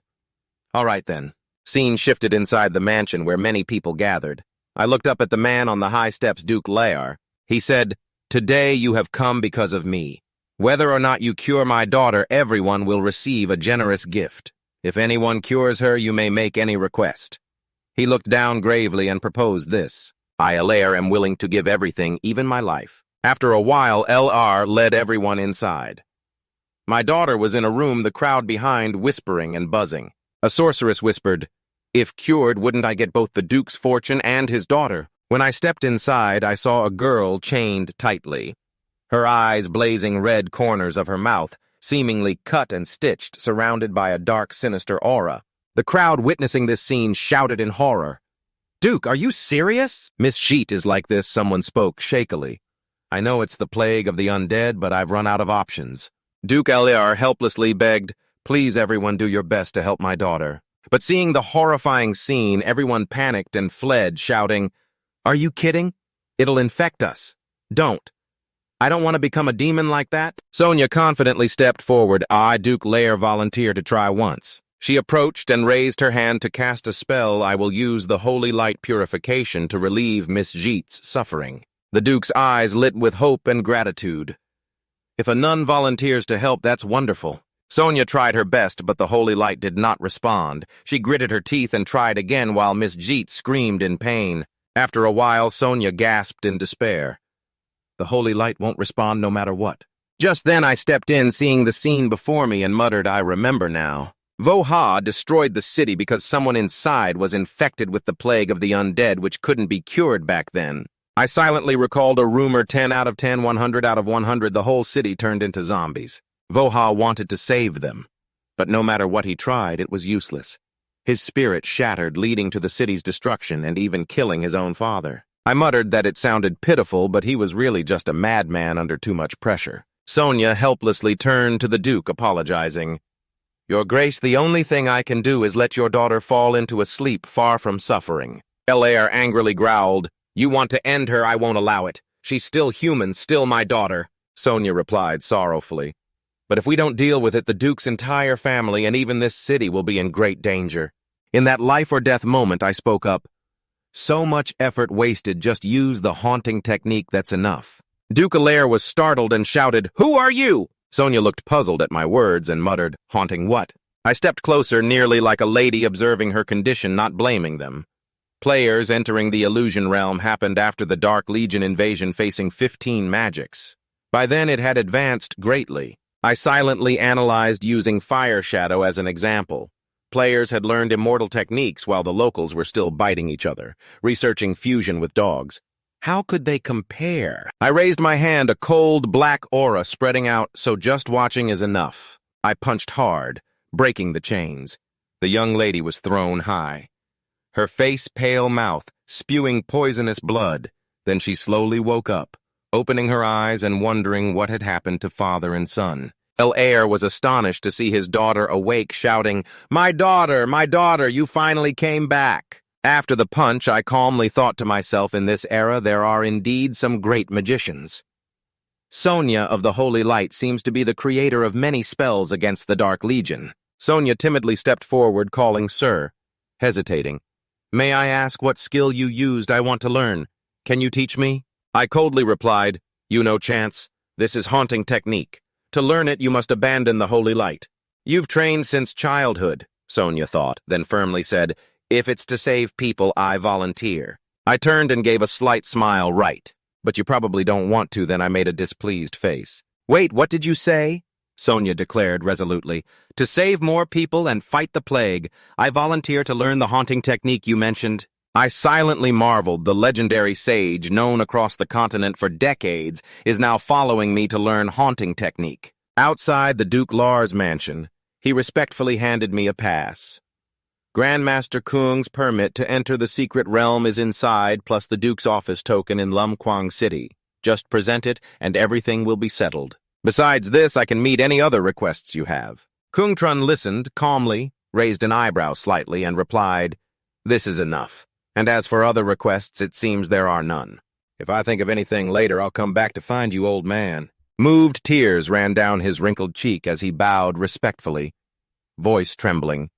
Speaker 1: "All right then." Scene shifted inside the mansion where many people gathered. I looked up at the man on the high steps, Duke Lair. He said, "Today you have come because of me. Whether or not you cure my daughter, everyone will receive a generous gift. If anyone cures her, you may make any request." He looked down gravely and proposed this. "I, Lair, am willing to give everything, even my life." After a while, LR led everyone inside. My daughter was in a room, the crowd behind whispering and buzzing. A sorceress whispered, "If cured, wouldn't I get both the Duke's fortune and his daughter?" When I stepped inside, I saw a girl chained tightly. Her eyes blazing red, corners of her mouth, seemingly cut and stitched, surrounded by a dark, sinister aura. The crowd witnessing this scene shouted in horror. "Duke, are you serious?" "Miss Sheet is like this," someone spoke shakily. "I know it's the plague of the undead, but I've run out of options." Duke LR helplessly begged, "Please everyone do your best to help my daughter." But seeing the horrifying scene, everyone panicked and fled, shouting, "Are you kidding? It'll infect us. Don't. I don't want to become a demon like that." Sonia confidently stepped forward. I, Duke Lair, volunteered to try once. She approached and raised her hand to cast a spell. "I will use the holy light purification to relieve Miss Jeet's suffering." The Duke's eyes lit with hope and gratitude. "If a nun volunteers to help, that's wonderful." Sonia tried her best, but the holy light did not respond. She gritted her teeth and tried again while Miss Jeet screamed in pain. After a while, Sonia gasped in despair. "The holy light won't respond no matter what." Just then I stepped in, seeing the scene before me, and muttered, "I remember now." Vo Ha destroyed the city because someone inside was infected with the plague of the undead, which couldn't be cured back then. I silently recalled a rumor 10 out of 10, 100 out of 100, the whole city turned into zombies. Vo Ha wanted to save them. But no matter what he tried, it was useless. His spirit shattered, leading to the city's destruction and even killing his own father. I muttered that it sounded pitiful, but he was really just a madman under too much pressure. Sonia helplessly turned to the Duke, apologizing. "Your Grace, the only thing I can do is let your daughter fall into a sleep far from suffering." Elaire angrily growled, "You want to end her, I won't allow it. She's still human, still my daughter." Sonia replied sorrowfully, "But if we don't deal with it, the Duke's entire family and even this city will be in great danger." In that life-or-death moment, I spoke up. "So much effort wasted, just use the haunting technique, that's enough." Duke Elaire was startled and shouted, "Who are you?" Sonia looked puzzled at my words and muttered, "Haunting what?" I stepped closer, nearly like a lady observing her condition, not blaming them. Players entering the illusion realm happened after the Dark Legion invasion, facing 15 magics. By then it had advanced greatly. I silently analyzed using Fire Shadow as an example. Players had learned immortal techniques while the locals were still biting each other, researching fusion with dogs. How could they compare? I raised my hand, a cold, black aura spreading out, so just watching is enough. I punched hard, breaking the chains. The young lady was thrown high. Her face, pale mouth, spewing poisonous blood. Then she slowly woke up, opening her eyes and wondering what had happened to father and son. Elaire was astonished to see his daughter awake, shouting, my daughter, you finally came back." After the punch, I calmly thought to myself, in this era there are indeed some great magicians. Sonia of the Holy Light seems to be the creator of many spells against the Dark Legion. Sonia timidly stepped forward, calling Sir, hesitating. "May I ask what skill you used? I want to learn. Can you teach me?" I coldly replied, "You no chance. This is haunting technique. To learn it, you must abandon the Holy Light." "You've trained since childhood," Sonia thought, then firmly said, "If it's to save people, I volunteer." I turned and gave a slight smile, "Right. But you probably don't want to," then I made a displeased face. "Wait, what did you say?" Sonia declared resolutely. "To save more people and fight the plague, I volunteer to learn the haunting technique you mentioned." I silently marveled. The legendary sage, known across the continent for decades, is now following me to learn haunting technique. Outside the Duke Lars mansion, he respectfully handed me a pass. Grandmaster Kung's permit to enter the secret realm is inside, plus the Duke's office token in Lumquang City. Just present it, and everything will be settled. Besides this, I can meet any other requests you have. Kung Trun listened calmly, raised an eyebrow slightly, and replied, "This is enough. And as for other requests, it seems there are none. If I think of anything later, I'll come back to find you, old man." Moved tears ran down his wrinkled cheek as he bowed respectfully, voice trembling.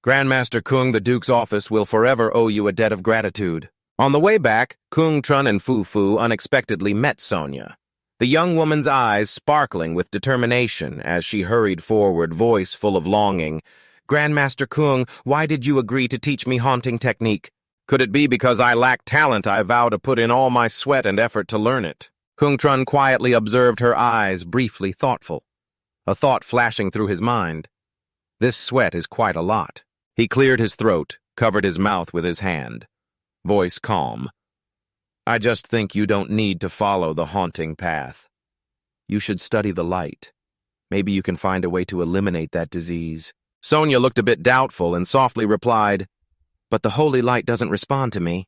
Speaker 1: "Grandmaster Kung, the Duke's office will forever owe you a debt of gratitude." On the way back, Kung Trun and Fu Fu unexpectedly met Sonia, the young woman's eyes sparkling with determination as she hurried forward, voice full of longing. "Grandmaster Kung, why did you agree to teach me haunting technique?" "Could it be because I lack talent? I vow to put in all my sweat and effort to learn it." Kung Trun quietly observed her eyes, briefly thoughtful, a thought flashing through his mind. This sweat is quite a lot. He cleared his throat, covered his mouth with his hand, voice calm. "I just think you don't need to follow the haunting path. You should study the light. Maybe you can find a way to eliminate that disease." Sonia looked a bit doubtful and softly replied, "But the Holy Light doesn't respond to me.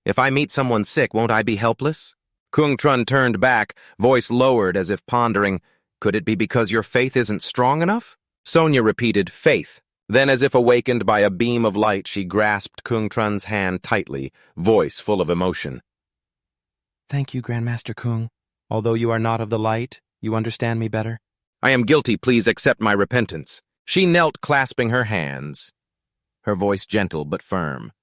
Speaker 1: If I meet someone sick, won't I be helpless?" Kung Trun turned back, voice lowered as if pondering, "Could it be because your faith isn't strong enough?" Sonia repeated, "Faith." Then, as if awakened by a beam of light, she grasped Kung Trun's hand tightly, voice full of emotion. "Thank you, Grandmaster Kung. Although you are not of the light, you understand me better." "I am guilty. Please accept my repentance." She knelt, clasping her hands, her voice gentle but firm.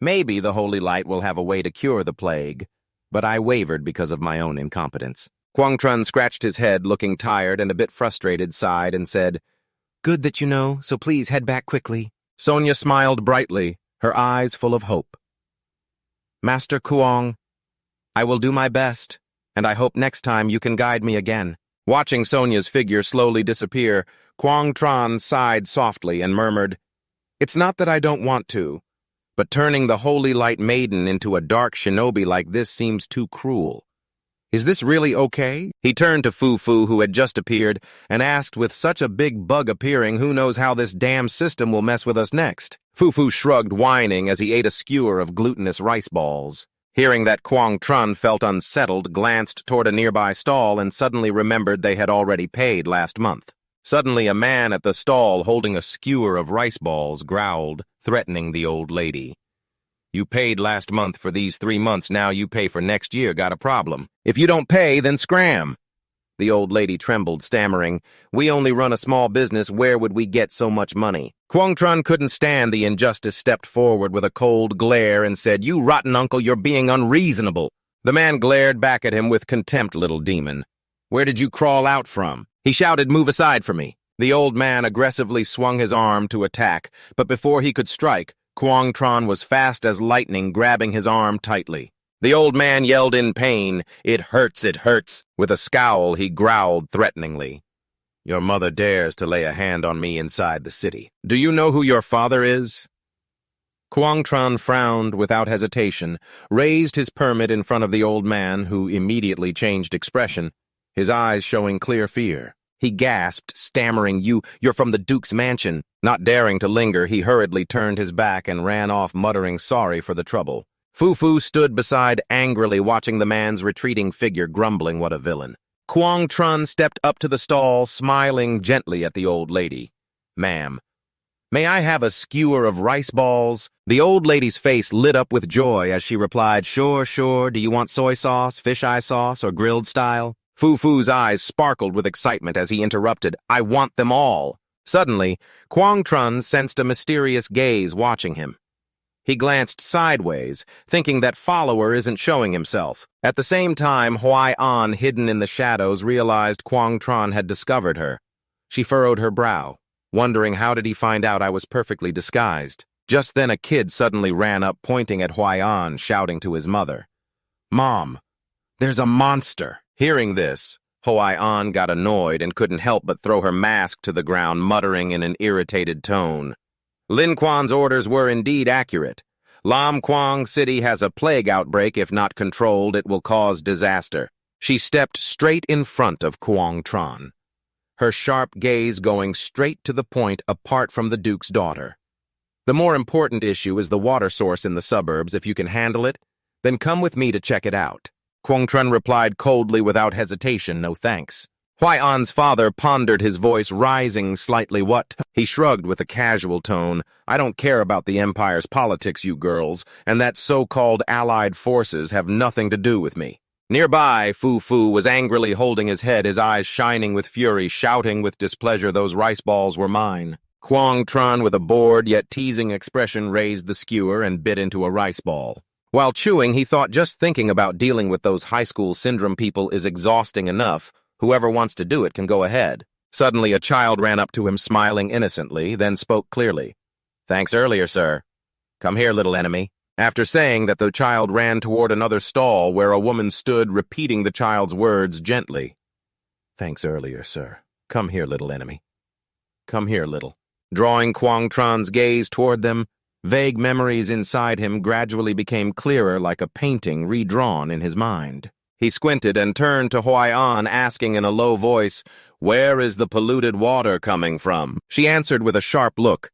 Speaker 1: "Maybe the Holy Light will have a way to cure the plague," but I wavered because of my own incompetence. Kung Trun scratched his head, looking tired and a bit frustrated, sighed, and said, "Good that you know, so please head back quickly." Sonia smiled brightly, her eyes full of hope. "Master Kuong, I will do my best, and I hope next time you can guide me again." Watching Sonia's figure slowly disappear, Kung Trun sighed softly and murmured, "It's not that I don't want to, but turning the Holy Light Maiden into a dark shinobi like this seems too cruel. Is this really okay? He turned to Fu, who had just appeared, and asked with such a big bug appearing, who knows how this damn system will mess with us next? Fu shrugged, whining as he ate a skewer of glutinous rice balls. Hearing that, Quang Trun felt unsettled, glanced toward a nearby stall, and suddenly remembered they had already paid last month. Suddenly, a man at the stall holding a skewer of rice balls growled, threatening the old lady. You paid last month for these 3 months, now you pay for next year, got a problem. If you don't pay, then scram. The old lady trembled, stammering, We only run a small business, where would we get so much money? Quang Trun couldn't stand the injustice, stepped forward with a cold glare and said, You rotten uncle, you're being unreasonable. The man glared back at him with contempt, little demon. Where did you crawl out from? He shouted, Move aside from me. The old man aggressively swung his arm to attack, but before he could strike, Quang Trun was fast as lightning, grabbing his arm tightly. The old man yelled in pain, It hurts, it hurts. With a scowl, he growled threateningly. Your mother dares to lay a hand on me inside the city. Do you know who your father is? Quang Trun frowned without hesitation, raised his permit in front of the old man, who immediately changed expression, his eyes showing clear fear. He gasped, stammering, You're from the Duke's mansion. Not daring to linger, he hurriedly turned his back and ran off, muttering sorry for the trouble. Fu stood beside, angrily watching the man's retreating figure, grumbling what a villain. Quang Trun stepped up to the stall, smiling gently at the old lady. Ma'am, may I have a skewer of rice balls? The old lady's face lit up with joy as she replied, Sure. Do you want soy sauce, fisheye sauce, or grilled style? Fu's eyes sparkled with excitement as he interrupted, I want them all. Suddenly, Quang Trun sensed a mysterious gaze watching him. He glanced sideways, thinking that follower isn't showing himself. At the same time, Huai-an, hidden in the shadows, realized Quang Trun had discovered her. She furrowed her brow, wondering how did he find out I was perfectly disguised. Just then a kid suddenly ran up, pointing at Huai-an, shouting to his mother, Mom, there's a monster. Hearing this, Huai-an got annoyed and couldn't help but throw her mask to the ground, muttering in an irritated tone. Lin Quan's orders were indeed accurate. Lam Quang City has a plague outbreak. If not controlled, it will cause disaster. She stepped straight in front of Quang Trun, her sharp gaze going straight to the point, apart from the Duke's daughter. The more important issue is the water source in the suburbs. If you can handle it, then come with me to check it out. Quang Trun replied coldly without hesitation, No thanks. Huai-an's father pondered, his voice rising slightly. What? He shrugged with a casual tone. I don't care about the Empire's politics, you girls, and that so-called allied forces have nothing to do with me. Nearby, Fu was angrily holding his head, his eyes shining with fury, shouting with displeasure, Those rice balls were mine. Quang Trun, with a bored yet teasing expression, raised the skewer and bit into a rice ball. While chewing, he thought just thinking about dealing with those high school syndrome people is exhausting enough. Whoever wants to do it can go ahead. Suddenly, a child ran up to him, smiling innocently, then spoke clearly. Thanks earlier, sir. Come here, little enemy. After saying that, the child ran toward another stall where a woman stood, repeating the child's words gently. Thanks earlier, sir. Come here, little enemy. Come here, little. Drawing Quang Trun's gaze toward them, vague memories inside him gradually became clearer, like a painting redrawn in his mind. He squinted and turned to Huai-an, asking in a low voice, Where is the polluted water coming from? She answered with a sharp look,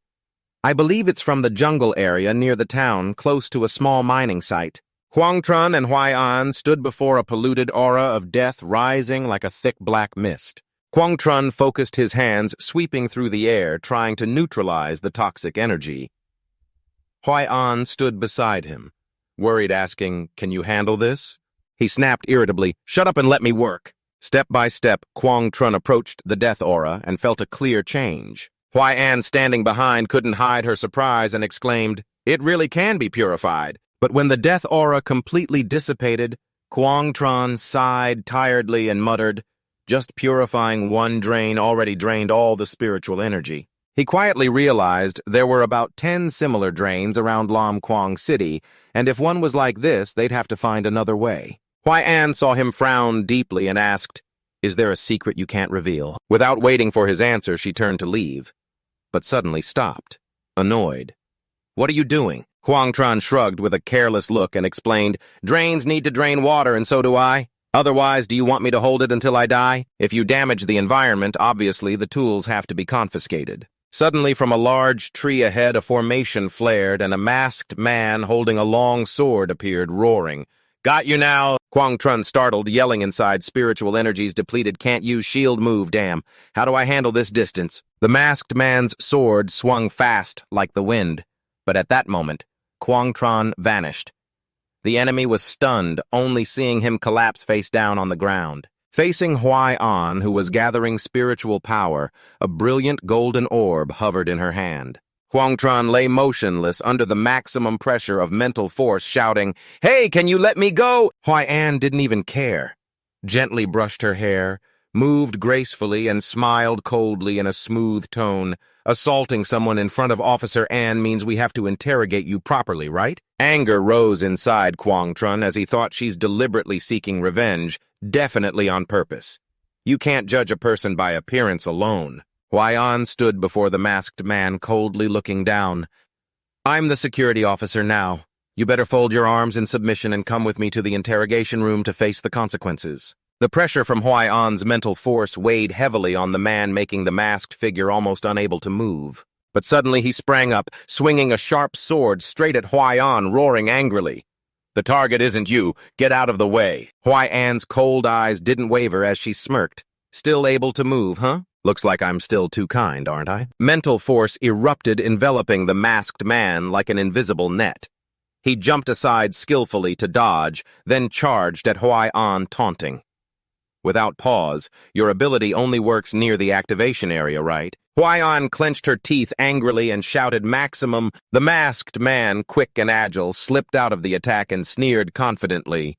Speaker 1: I believe it's from the jungle area near the town, close to a small mining site. Quang Trun and Huai-an stood before a polluted aura of death rising like a thick black mist. Quang Trun focused his hands, sweeping through the air, trying to neutralize the toxic energy. Huai-an stood beside him, worried, asking, Can you handle this? He snapped irritably, Shut up and let me work. Step by step, Quang Trun approached the death aura and felt a clear change. Huai-an, standing behind, couldn't hide her surprise and exclaimed, It really can be purified. But when the death aura completely dissipated, Quang Trun sighed tiredly and muttered, Just purifying one drain already drained all the spiritual energy. He quietly realized there were about 10 similar drains around Lam Quang City, and if one was like this, they'd have to find another way. Huai-an saw him frown deeply and asked, Is there a secret you can't reveal? Without waiting for his answer, she turned to leave, but suddenly stopped, annoyed. What are you doing? Quang Trun shrugged with a careless look and explained, Drains need to drain water, and so do I. Otherwise, do you want me to hold it until I die? If you damage the environment, obviously the tools have to be confiscated. Suddenly, from a large tree ahead, a formation flared, and a masked man holding a long sword appeared, roaring. Got you now! Quang Trun startled, yelling inside, spiritual energies depleted, can't use shield move, damn. How do I handle this distance? The masked man's sword swung fast like the wind, but at that moment, Quang Trun vanished. The enemy was stunned, only seeing him collapse face down on the ground. Facing Huai-an, who was gathering spiritual power, a brilliant golden orb hovered in her hand. Quang Trun lay motionless under the maximum pressure of mental force, shouting, "Hey, can you let me go?" Huai-an didn't even care. Gently brushed her hair, moved gracefully, and smiled coldly in a smooth tone. Assaulting someone in front of Officer An means we have to interrogate you properly, right? Anger rose inside Quang Trun as he thought she's deliberately seeking revenge, definitely on purpose. You can't judge a person by appearance alone. Huai-an stood before the masked man, coldly looking down. I'm the security officer now. You better fold your arms in submission and come with me to the interrogation room to face the consequences. The pressure from Huai-an's mental force weighed heavily on the man, making the masked figure almost unable to move. But suddenly he sprang up, swinging a sharp sword straight at Huai-an, roaring angrily. The target isn't you. Get out of the way. Huai-an's cold eyes didn't waver as she smirked. Still able to move, huh? Looks like I'm still too kind, aren't I? Mental force erupted, enveloping the masked man like an invisible net. He jumped aside skillfully to dodge, then charged at Huai-an, taunting. Without pause, your ability only works near the activation area, right? Huai-an clenched her teeth angrily and shouted maximum. The masked man, quick and agile, slipped out of the attack and sneered confidently.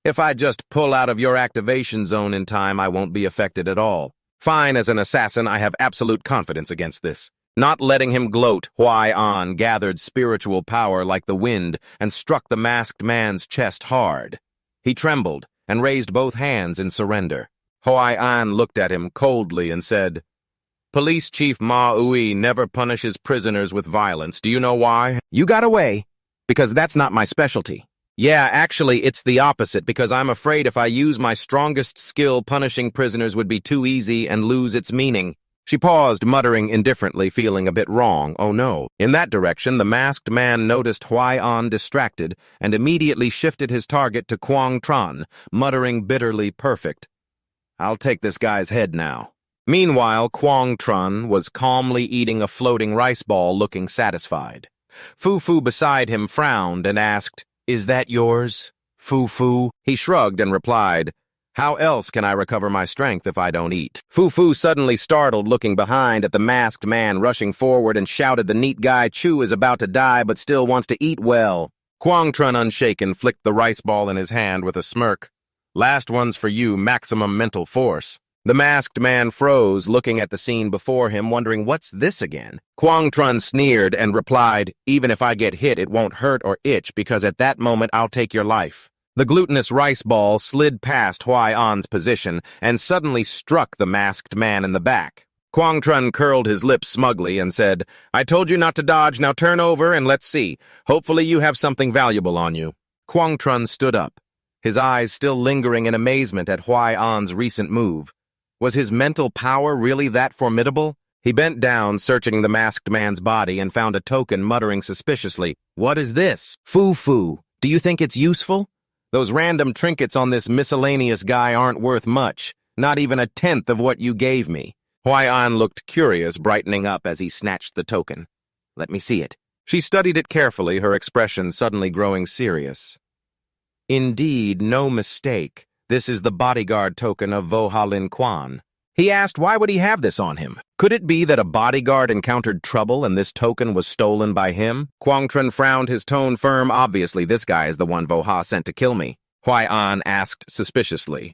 Speaker 1: If I just pull out of your activation zone in time, I won't be affected at all. Fine, as an assassin, I have absolute confidence against this. Not letting him gloat, Huai-an gathered spiritual power like the wind and struck the masked man's chest hard. He trembled and raised both hands in surrender. Huai-an looked at him coldly and said, Police Chief Ma Ui never punishes prisoners with violence. Do you know why? You got away, because that's not my specialty. Yeah, actually, it's the opposite, because I'm afraid if I use my strongest skill, punishing prisoners would be too easy and lose its meaning. She paused, muttering indifferently, feeling a bit wrong. Oh no. In that direction, the masked man noticed Huai-an distracted and immediately shifted his target to Quang Trun, muttering bitterly, perfect. I'll take this guy's head now. Meanwhile, Quang Trun was calmly eating a floating rice ball, looking satisfied. Fu-Fu beside him frowned and asked, Is that yours, Fu-Fu? He shrugged and replied, How else can I recover my strength if I don't eat? Fu-Fu suddenly startled, looking behind at the masked man rushing forward, and shouted, The neat guy Chu is about to die but still wants to eat well. Quang Trun, unshaken, flicked the rice ball in his hand with a smirk. Last one's for you, maximum mental force. The masked man froze, looking at the scene before him, wondering, what's this again? Quang Trun sneered and replied, Even if I get hit, it won't hurt or itch, because at that moment I'll take your life. The glutinous rice ball slid past Huai-an's position and suddenly struck the masked man in the back. Quang Trun curled his lips smugly and said, I told you not to dodge, now turn over and let's see. Hopefully you have something valuable on you. Quang Trun stood up, his eyes still lingering in amazement at Huai-an's recent move. Was his mental power really that formidable? He bent down, searching the masked man's body, and found a token, muttering suspiciously, What is this? Fu-Fu, do you think it's useful? Those random trinkets on this miscellaneous guy aren't worth much, not even a tenth of what you gave me. Huai-an looked curious, brightening up as he snatched the token. Let me see it. She studied it carefully, her expression suddenly growing serious. Indeed, no mistake. This is the bodyguard token of Vohalin Quan. He asked, why would he have this on him? Could it be that a bodyguard encountered trouble and this token was stolen by him? Quang Trun frowned, his tone firm. Obviously, this guy is the one Voha sent to kill me. Huai-an asked suspiciously.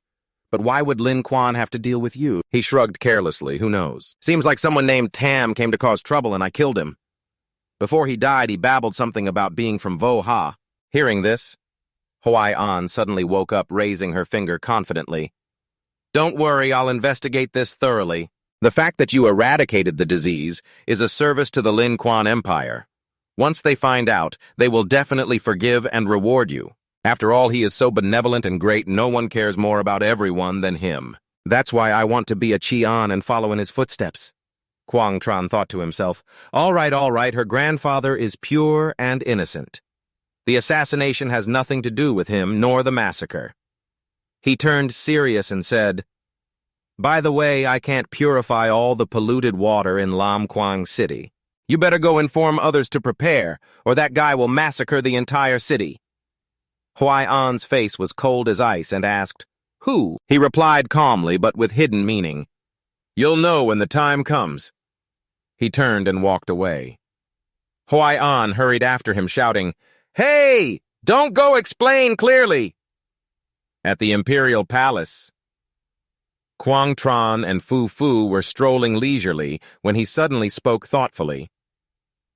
Speaker 1: But why would Lin Quan have to deal with you? He shrugged carelessly. Who knows? Seems like someone named Tam came to cause trouble and I killed him. Before he died, he babbled something about being from Voha. Hearing this, Huai-an suddenly woke up, raising her finger confidently. Don't worry, I'll investigate this thoroughly. The fact that you eradicated the disease is a service to the Lin Quan Empire. Once they find out, they will definitely forgive and reward you. After all, he is so benevolent and great, no one cares more about everyone than him. That's why I want to be a Qian and follow in his footsteps. Quang Tran thought to himself, all right, her grandfather is pure and innocent. The assassination has nothing to do with him, nor the massacre. He turned serious and said, by the way, I can't purify all the polluted water in Lam Quang City. You better go inform others to prepare, or that guy will massacre the entire city. Huai An's face was cold as ice and asked, who? He replied calmly, but with hidden meaning. You'll know when the time comes. He turned and walked away. Huai An hurried after him, shouting, hey! Don't go explain clearly! At the Imperial Palace, Quang Tran and Fu Fu were strolling leisurely when he suddenly spoke thoughtfully.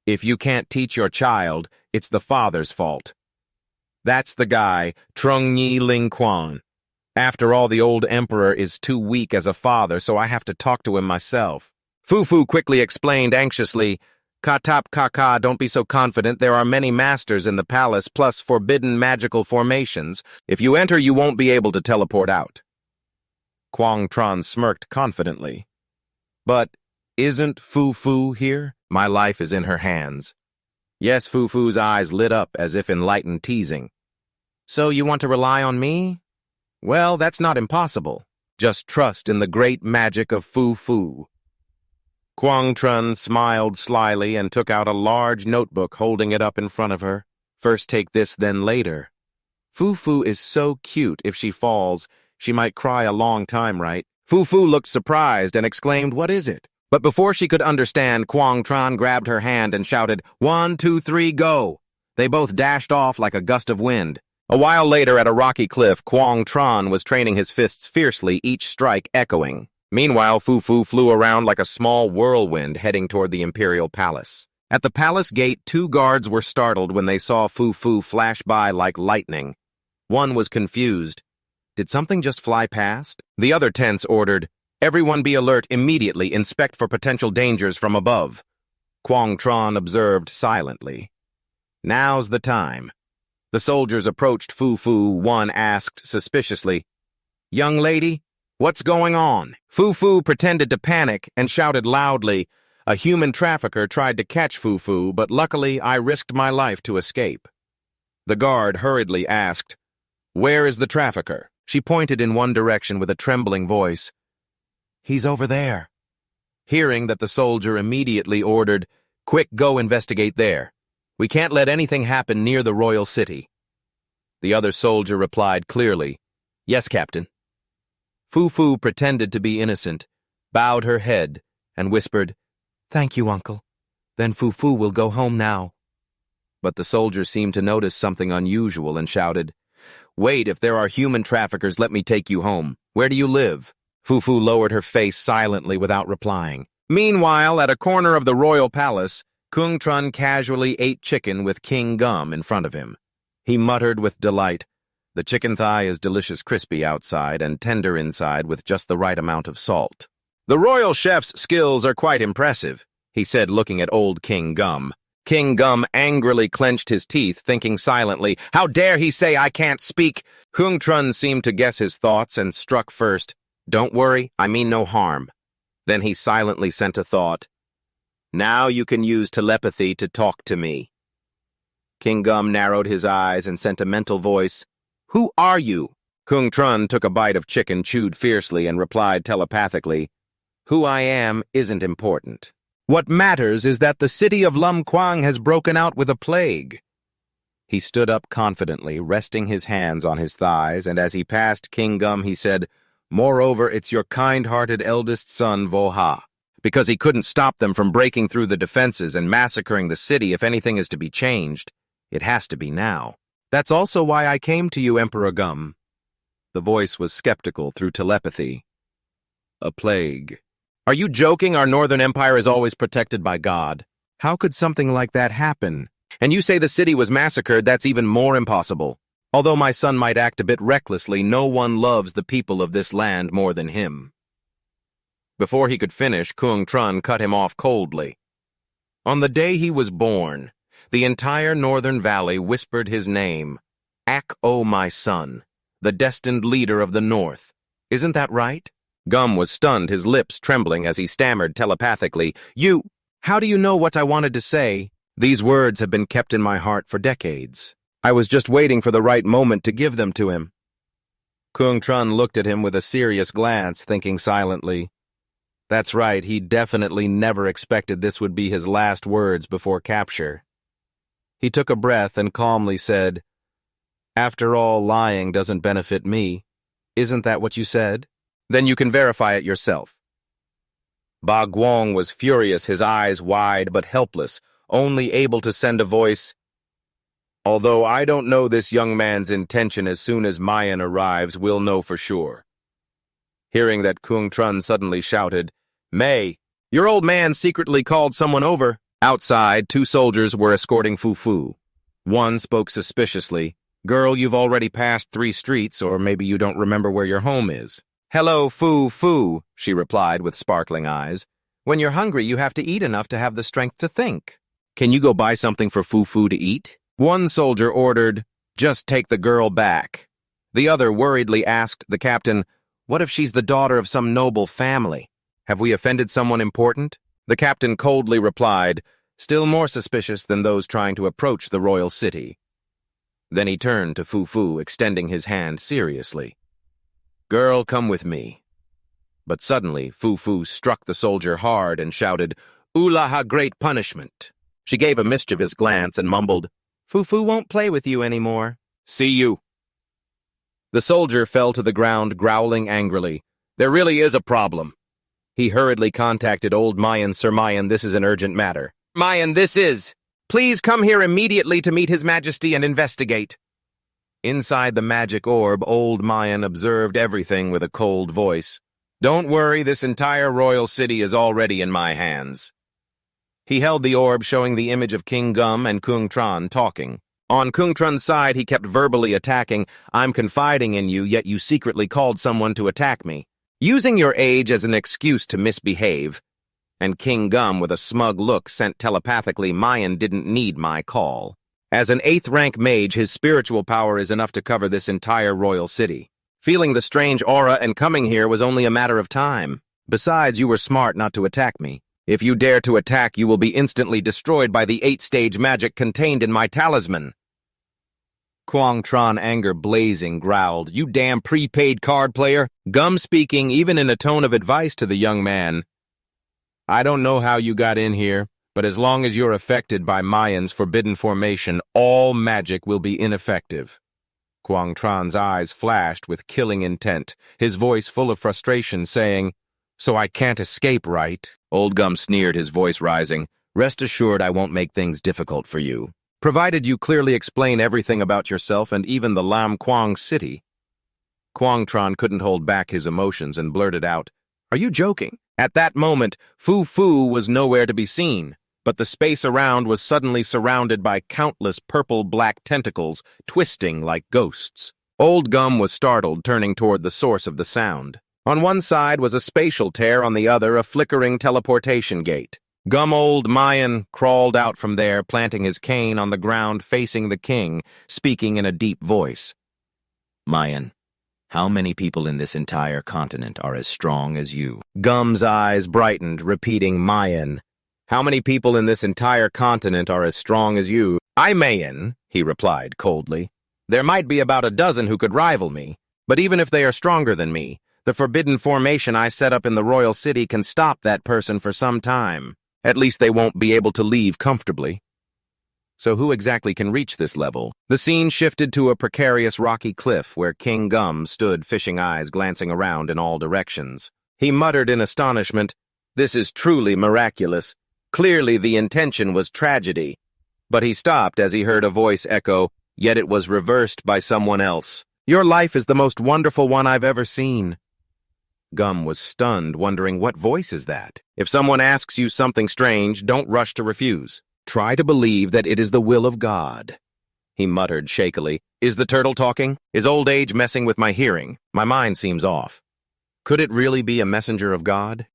Speaker 1: If you can't teach your child, it's the father's fault. That's the guy, Trung Nhi Ling Quan. After all, the old emperor is too weak as a father, so I have to talk to him myself. Fu Fu quickly explained anxiously, Katap Kaka, don't be so confident. There are many masters in the palace, plus forbidden magical formations. If you enter, you won't be able to teleport out. Quang Tran smirked confidently. But isn't Fu Fu here? My life is in her hands. Yes, Fu Fu's eyes lit up as if enlightened teasing. So you want to rely on me? Well, that's not impossible. Just trust in the great magic of Fu Fu. Quang Tran smiled slyly and took out a large notebook, holding it up in front of her. First take this, then later. Fu Fu is so cute. If she falls, she might cry a long time, right? Fu Fu looked surprised and exclaimed, what is it? But before she could understand, Quang Tran grabbed her hand and shouted, 1, 2, 3, go! They both dashed off like a gust of wind. A while later, at a rocky cliff, Quang Tran was training his fists fiercely, each strike echoing. Meanwhile, Fu Fu flew around like a small whirlwind heading toward the Imperial Palace. At the palace gate, 2 guards were startled when they saw Fu Fu flash by like lightning. One was confused. Did something just fly past? The other tense ordered, everyone be alert immediately, inspect for potential dangers from above. Quang Tran observed silently. Now's the time. The soldiers approached Fu Fu. One asked suspiciously, young lady, what's going on? Fu Fu pretended to panic and shouted loudly, a human trafficker tried to catch Fu Fu, but luckily I risked my life to escape. The guard hurriedly asked, where is the trafficker? She pointed in one direction with a trembling voice. He's over there. Hearing that, the soldier immediately ordered, quick, go investigate there. We can't let anything happen near the royal city. The other soldier replied clearly, yes, Captain. Fu Fu pretended to be innocent, bowed her head, and whispered, thank you, uncle. Then Fu Fu will go home now. But the soldier seemed to notice something unusual and shouted, wait, if there are human traffickers, let me take you home. Where do you live? Fu Fu lowered her face silently without replying. Meanwhile, at a corner of the royal palace, Kung Trun casually ate chicken with King Gum in front of him. He muttered with delight, the chicken thigh is delicious, crispy outside and tender inside with just the right amount of salt. The royal chef's skills are quite impressive, he said, looking at old King Gum. King Gum angrily clenched his teeth, thinking silently, how dare he say I can't speak? Kung Trun seemed to guess his thoughts and struck first. Don't worry, I mean no harm. Then he silently sent a thought. Now you can use telepathy to talk to me. King Gum narrowed his eyes and sent a mental voice. Who are you? Kung Trun took a bite of chicken, chewed fiercely, and replied telepathically, who I am isn't important. What matters is that the city of Lam Quang has broken out with a plague. He stood up confidently, resting his hands on his thighs, and as he passed King Gum, he said, moreover, it's your kind-hearted eldest son, Voha. Because he couldn't stop them from breaking through the defenses and massacring the city. If anything is to be changed, it has to be now. That's also why I came to you, Emperor Gum. The voice was skeptical through telepathy. A plague. Are you joking? Our Northern Empire is always protected by God. How could something like that happen? And you say the city was massacred, that's even more impossible. Although my son might act a bit recklessly, no one loves the people of this land more than him. Before he could finish, Kung Trun cut him off coldly. On the day he was born, the entire Northern Valley whispered his name. Ak-O, my son, the destined leader of the North. Isn't that right? Gum was stunned, his lips trembling as he stammered telepathically, How do you know what I wanted to say? These words have been kept in my heart for decades. I was just waiting for the right moment to give them to him. Kung Trun looked at him with a serious glance, thinking silently. That's right, he definitely never expected this would be his last words before capture. He took a breath and calmly said, After all, lying doesn't benefit me. Isn't that what you said? Then you can verify it yourself. Ba Guang was furious, his eyes wide but helpless, only able to send a voice. Although I don't know this young man's intention, as soon as Mayan arrives, we'll know for sure. Hearing that, Kung Trun suddenly shouted, May, your old man secretly called someone over. Outside, 2 soldiers were escorting Fu. One spoke suspiciously, Girl, you've already passed 3 streets, or maybe you don't remember where your home is. Hello, Fu, she replied with sparkling eyes. When you're hungry, you have to eat enough to have the strength to think. Can you go buy something for Fu to eat? One soldier ordered, Just take the girl back. The other worriedly asked the captain, What if she's the daughter of some noble family? Have we offended someone important? The captain coldly replied, Still more suspicious than those trying to approach the royal city. Then he turned to Fu, extending his hand seriously. Girl, come with me. But suddenly, Fu struck the soldier hard and shouted, Ulaha, great punishment. She gave a mischievous glance and mumbled, Fu won't play with you anymore. See you. The soldier fell to the ground, growling angrily. There really is a problem. He hurriedly contacted old Mayan. Sir Mayan, this is an urgent matter. Mayan, this is. Please come here immediately to meet His Majesty and investigate. Inside the magic orb, old Mayan observed everything with a cold voice. Don't worry, this entire royal city is already in my hands. He held the orb, showing the image of King Gum and Kung Trun talking. On Kung Trun's side, he kept verbally attacking, I'm confiding in you, yet you secretly called someone to attack me, using your age as an excuse to misbehave. And King Gum, with a smug look, sent telepathically, Mayan didn't need my call. As an 8th-rank mage, his spiritual power is enough to cover this entire royal city. Feeling the strange aura and coming here was only a matter of time. Besides, you were smart not to attack me. If you dare to attack, you will be instantly destroyed by the 8-stage magic contained in my talisman. Quang Tron, anger blazing, growled, You damn prepaid card player. Gum speaking, even in a tone of advice to the young man. I don't know how you got in here, but as long as you're affected by Mayan's forbidden formation, all magic will be ineffective. Quang Tron's eyes flashed with killing intent, his voice full of frustration, saying, So I can't escape, right? Old Gum sneered, his voice rising. Rest assured I won't make things difficult for you, provided you clearly explain everything about yourself and even the Lam Quang city. Quang Tron couldn't hold back his emotions and blurted out, Are you joking? At that moment, Fu was nowhere to be seen, but the space around was suddenly surrounded by countless purple-black tentacles twisting like ghosts. Old Gum was startled, turning toward the source of the sound. On one side was a spatial tear, on the other a flickering teleportation gate. Old Mayan crawled out from there, planting his cane on the ground facing the king, speaking in a deep voice. Mayan, how many people in this entire continent are as strong as you? Gum's eyes brightened, repeating Mayan. How many people in this entire continent are as strong as you? I Mayan, he replied coldly. There might be about a dozen who could rival me, but even if they are stronger than me, the forbidden formation I set up in the royal city can stop that person for some time. At least they won't be able to leave comfortably. So who exactly can reach this level? The scene shifted to a precarious rocky cliff where King Gum stood, fishing eyes glancing around in all directions. He muttered in astonishment, This is truly miraculous. Clearly the intention was tragedy. But he stopped as he heard a voice echo, yet it was reversed by someone else. Your life is the most wonderful one I've ever seen. Gum was stunned, wondering what voice is that. If someone asks you something strange, don't rush to refuse. Try to believe that it is the will of God. He muttered shakily, Is the turtle talking? Is old age messing with my hearing? My mind seems off. Could it really be a messenger of God?